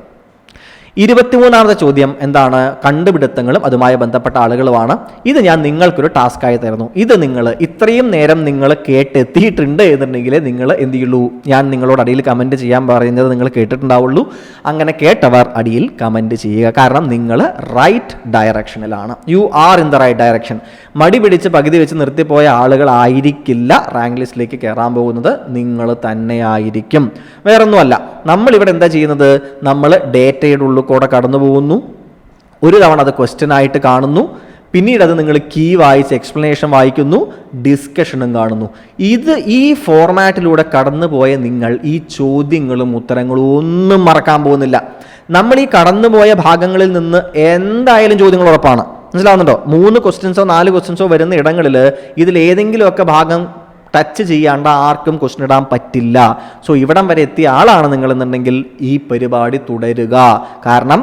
23ാമത്തെ ചോദ്യം എന്താണ്? കണ്ടുപിടുത്തങ്ങളും അതുമായി ബന്ധപ്പെട്ട ആളുകളുമാണ്. ഇത് ഞാൻ നിങ്ങൾക്കൊരു ടാസ്ക്കായി തരുന്നു. ഇത് നിങ്ങൾ ഇത്രയും നേരം നിങ്ങൾ കേട്ടെത്തിയിട്ടുണ്ട് എന്നുണ്ടെങ്കിൽ നിങ്ങൾ എന്ത് ചെയ്യുള്ളൂ? ഞാൻ നിങ്ങളോട് അടിയിൽ കമൻറ്റ് ചെയ്യാൻ പറയുന്നത് നിങ്ങൾ കേട്ടിട്ടുണ്ടാവുള്ളൂ. അങ്ങനെ കേട്ടവർ അടിയിൽ കമൻറ്റ് ചെയ്യുക. കാരണം നിങ്ങൾ റൈറ്റ് ഡയറക്ഷനിലാണ്. You are in the right direction. മടി പിടിച്ച് പകുതി വെച്ച് നിർത്തിപ്പോയ ആളുകളായിരിക്കില്ല റാങ്ക് ലിസ്റ്റിലേക്ക് കയറാൻ പോകുന്നത്, നിങ്ങൾ തന്നെയായിരിക്കും. വേറൊന്നുമല്ല, നമ്മളിവിടെ എന്താ ചെയ്യുന്നത്? നമ്മൾ ഡേറ്റയുടെ ഉള്ളിൽ കൂടെ കടന്നു പോകുന്നു. ഒരു തവണ അത് ക്വസ്റ്റ്യൻ ആയിട്ട് കാണുന്നു. പിന്നീട് അത് നിങ്ങൾ കീ വായിച്ച് എക്സ്പ്ലനേഷൻ വായിക്കുന്നു, ഡിസ്കഷനും കാണുന്നു. ഈ ഫോർമാറ്റിലൂടെ കടന്നു പോയ നിങ്ങൾ ഈ ചോദ്യങ്ങളും ഉത്തരങ്ങളും ഒന്നും മറക്കാൻ പോകുന്നില്ല. നമ്മൾ ഈ കടന്നുപോയ ഭാഗങ്ങളിൽ നിന്ന് എന്തായാലും ചോദ്യങ്ങൾ ഉറപ്പാണ്. മനസ്സിലാവുന്നുണ്ടോ? 3 ക്വസ്റ്റ്യൻസോ 4 ക്വസ്റ്റ്യൻസോ വരുന്ന ഇടങ്ങളിൽ ഇതിലേതെങ്കിലുമൊക്കെ ഭാഗം ടച്ച് ചെയ്യാണ്ട് ആർക്കും ക്വസ്റ്റ്യൻ ഇടാൻ പറ്റില്ല. സോ ഇവിടം വരെ എത്തിയ ആളാണ് നിങ്ങളെന്നുണ്ടെങ്കിൽ ഈ പരിപാടി തുടരുക. കാരണം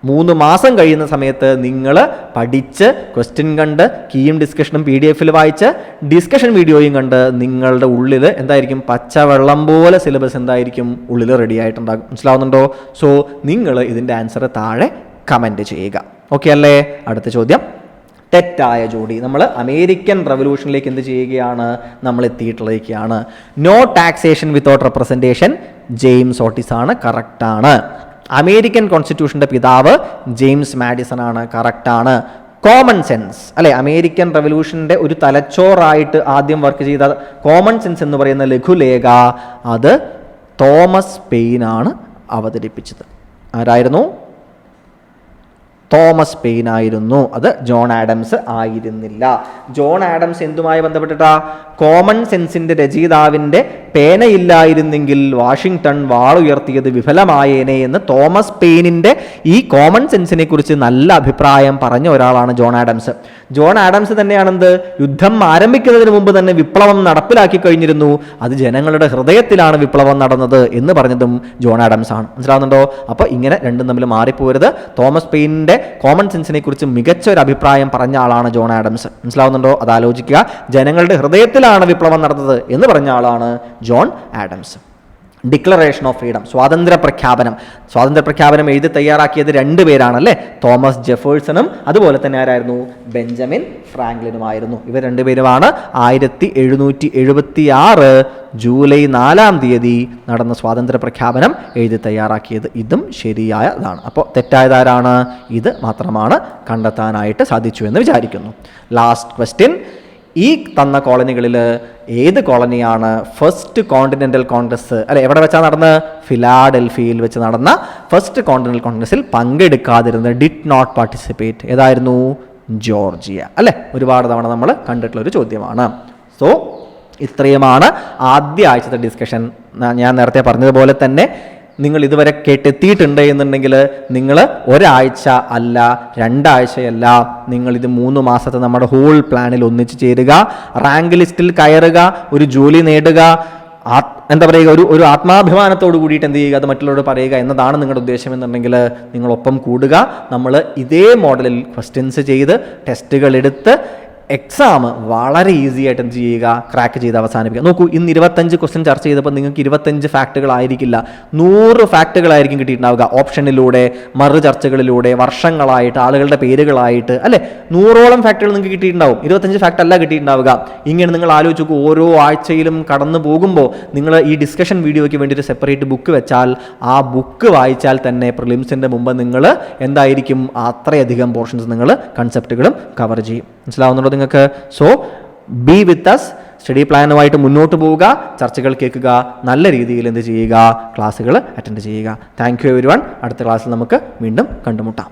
3 മാസം കഴിയുന്ന സമയത്ത് നിങ്ങൾ പഠിച്ച് ക്വസ്റ്റ്യൻ കണ്ട് കീയും ഡിസ്കഷനും PDF വായിച്ച് ഡിസ്കഷൻ വീഡിയോയും കണ്ട് നിങ്ങളുടെ ഉള്ളിൽ എന്തായിരിക്കും? പച്ചവെള്ളം പോലെ സിലബസ് എന്തായിരിക്കും ഉള്ളിൽ റെഡി ആയിട്ടുണ്ടാകും. മനസ്സിലാവുന്നുണ്ടോ? സോ നിങ്ങൾ ഇതിൻ്റെ ആൻസർ താഴെ കമൻറ്റ് ചെയ്യുക. ഓക്കെ അല്ലേ? അടുത്ത ചോദ്യം, തെറ്റായ ജോഡി. നമ്മൾ അമേരിക്കൻ റവല്യൂഷനിലേക്ക് എന്ത് ചെയ്യുകയാണ്? നമ്മൾ എത്തിയിട്ടുള്ളതൊക്കെയാണ്. No taxation without representation James Otis ആണ്, കറക്റ്റാണ്. അമേരിക്കൻ കോൺസ്റ്റിറ്റ്യൂഷൻ്റെ പിതാവ് ജെയിംസ് മാഡിസൺ ആണ്, കറക്റ്റാണ്. കോമൺ സെൻസ് അല്ലെ, അമേരിക്കൻ റവല്യൂഷൻ്റെ ഒരു തലച്ചോറായിട്ട് ആദ്യം വർക്ക് ചെയ്ത കോമൺ സെൻസ് എന്ന് പറയുന്ന ലഘുലേഖ അത് തോമസ് പെയിൻ ആണ് അവതരിപ്പിച്ചത്. ആരായിരുന്നു? തോമസ് പെയിൻ ആയിരുന്നു. അത് ജോൺ ആഡംസ് ആയിരുന്നില്ല. ജോൺ ആഡംസ് എന്തുമായി ബന്ധപ്പെട്ടിട്ടാ? കോമൺ സെൻസിന്റെ രചയിതാവിൻ്റെ പേനയില്ലായിരുന്നെങ്കിൽ വാഷിങ്ടൺ വാളുയർത്തിയത് വിഫലമായേനെ എന്ന് തോമസ് പെയിനിന്റെ ഈ കോമൺ സെൻസിനെ കുറിച്ച് നല്ല അഭിപ്രായം പറഞ്ഞ ഒരാളാണ് ജോൺ ആഡംസ്. ജോൺ ആഡംസ് തന്നെയാണെന്ത്? യുദ്ധം ആരംഭിക്കുന്നതിന് മുമ്പ് തന്നെ വിപ്ലവം നടപ്പിലാക്കി കഴിഞ്ഞിരുന്നു. അത് ജനങ്ങളുടെ ഹൃദയത്തിലാണ് വിപ്ലവം നടന്നത് എന്ന് പറഞ്ഞതും ജോൺ ആഡംസ് ആണ്. മനസ്സിലാവുന്നുണ്ടോ? അപ്പോൾ ഇങ്ങനെ രണ്ടും തമ്മിൽ മാറിപ്പോരുത്. തോമസ് പെയിനിന്റെ കോമൺ സെൻസിനെ കുറിച്ച് മികച്ച ഒരു അഭിപ്രായം പറഞ്ഞ ആളാണ് ജോൺ ആഡംസ്. മനസ്സിലാവുന്നുണ്ടോ? അത് ആലോചിക്കുക. ജനങ്ങളുടെ ഹൃദയത്തിലാണ് വിപ്ലവം നടന്നത് എന്ന് പറഞ്ഞ ആളാണ് John Adams. Declaration of freedom, സ്വാതന്ത്ര്യ പ്രഖ്യാപനം എഴുതി തയ്യാറാക്കിയത് 2 പേരാണല്ലേ? തോമസ് ജെഫേഴ്സണും അതുപോലെ തന്നെ ആരായിരുന്നു? ബെഞ്ചമിൻ ഫ്രാങ്ക്ലിനുമായിരുന്നു. ഇവർ 2 പേരുമാണ് 1776 ജൂലൈ 4-ാം തീയതി നടന്ന സ്വാതന്ത്ര്യ പ്രഖ്യാപനം എഴുതി തയ്യാറാക്കിയത്. ഇതും ശരിയായതാണ്. അപ്പോൾ തെറ്റായതാരാണ്? ഇത് മാത്രമാണ് കണ്ടെത്താനായിട്ട് സാധിച്ചു എന്ന് വിചാരിക്കുന്നു. ലാസ്റ്റ് ക്വസ്റ്റ്യൻ, ഈ തന്ന കോളനികളിൽ ഏത് കോളനിയാണ് ഫസ്റ്റ് കോണ്ടിനെൻ്റൽ കോൺഗ്രസ് എവിടെ വെച്ചാൽ നടന്ന്? ഫിലാഡൽഫിയയിൽ വെച്ച് നടന്ന ഫസ്റ്റ് കോണ്ടിനെൻ്റൽ കോൺഗ്രസിൽ പങ്കെടുക്കാതിരുന്നത്, ഡിഡ് നോട്ട് പാർട്ടിസിപ്പേറ്റ്, ഏതായിരുന്നു? ജോർജിയ അല്ലേ? ഒരുപാട് തവണ നമ്മൾ കണ്ടിട്ടുള്ള ഒരു ചോദ്യമാണ്. സോ ഇത്രയുമാണ് ആദ്യ ആഴ്ചത്തെ ഡിസ്കഷൻ. ഞാൻ നേരത്തെ പറഞ്ഞതുപോലെ തന്നെ നിങ്ങൾ ഇതുവരെ കേട്ടെത്തിയിട്ടുണ്ട് എന്നുണ്ടെങ്കിൽ നിങ്ങൾ ഒരാഴ്ച അല്ല, 2 ആഴ്ചയല്ല, നിങ്ങളിത് 3 മാസത്തെ നമ്മുടെ ഹോൾ പ്ലാനിൽ ഒന്നിച്ച് ചേരുക, റാങ്ക് ലിസ്റ്റിൽ കയറുക, ഒരു ജോലി നേടുക, എന്താ പറയുക, ഒരു ആത്മാഭിമാനത്തോട് കൂടിയിട്ട് എന്ത് ചെയ്യുക, അത് മറ്റുള്ളവരോട് പറയുക എന്നതാണ് നിങ്ങളുടെ ഉദ്ദേശം എന്നുണ്ടെങ്കിൽ നിങ്ങളൊപ്പം കൂടുക. നമ്മൾ ഇതേ മോഡലിൽ ക്വസ്റ്റ്യൻസ് ചെയ്ത് ടെസ്റ്റുകൾ എടുത്ത് എക്സാം വളരെ ഈസി ആയിട്ട് എന്ത് ചെയ്യുക, ക്രാക്ക് ചെയ്ത് അവസാനിപ്പിക്കുക. നോക്കൂ, ഇന്ന് 25 ക്വസ്റ്റ്യൻ ചർച്ച ചെയ്തപ്പോൾ നിങ്ങൾക്ക് 25 ഫാക്റ്റുകളായിരിക്കില്ല, 100 ഫാക്റ്റുകളായിരിക്കും കിട്ടിയിട്ടുണ്ടാവുക. ഓപ്ഷനിലൂടെ, മറു ചർച്ചകളിലൂടെ, വർഷങ്ങളായിട്ട്, ആളുകളുടെ പേരുകളായിട്ട് അല്ലേ, 100ഓളം ഫാക്റ്റുകൾ നിങ്ങൾക്ക് കിട്ടിയിട്ടുണ്ടാവും. 25 ഫാക്റ്റ് അല്ല കിട്ടിയിട്ടുണ്ടാവുക. ഇങ്ങനെ നിങ്ങൾ ആലോചിച്ച് നോക്കൂ, ഓരോ ആഴ്ചയിലും കടന്നു പോകുമ്പോൾ നിങ്ങൾ ഈ ഡിസ്കഷൻ വീഡിയോയ്ക്ക് വേണ്ടി ഒരു സെപ്പറേറ്റ് ബുക്ക് വെച്ചാൽ, ആ ബുക്ക് വായിച്ചാൽ തന്നെ പ്രിലിംസിൻ്റെ മുമ്പ് നിങ്ങൾ എന്തായിരിക്കും, അത്രയധികം പോർഷൻസ് നിങ്ങൾ കൺസെപ്റ്റുകളും കവർ ചെയ്യും. മനസ്സിലാവുന്നുണ്ടോ നിങ്ങൾക്ക്? So be with us, study പ്ലാനുമായിട്ട് മുന്നോട്ട് പോവുക, ചർച്ചകൾ കേൾക്കുക, നല്ല രീതിയിൽ എന്ത് ചെയ്യുക, ക്ലാസ്സുകൾ അറ്റൻഡ് ചെയ്യുക. Thank you everyone. അടുത്ത ക്ലാസ്സിൽ നമുക്ക് വീണ്ടും കണ്ടുമുട്ടാം.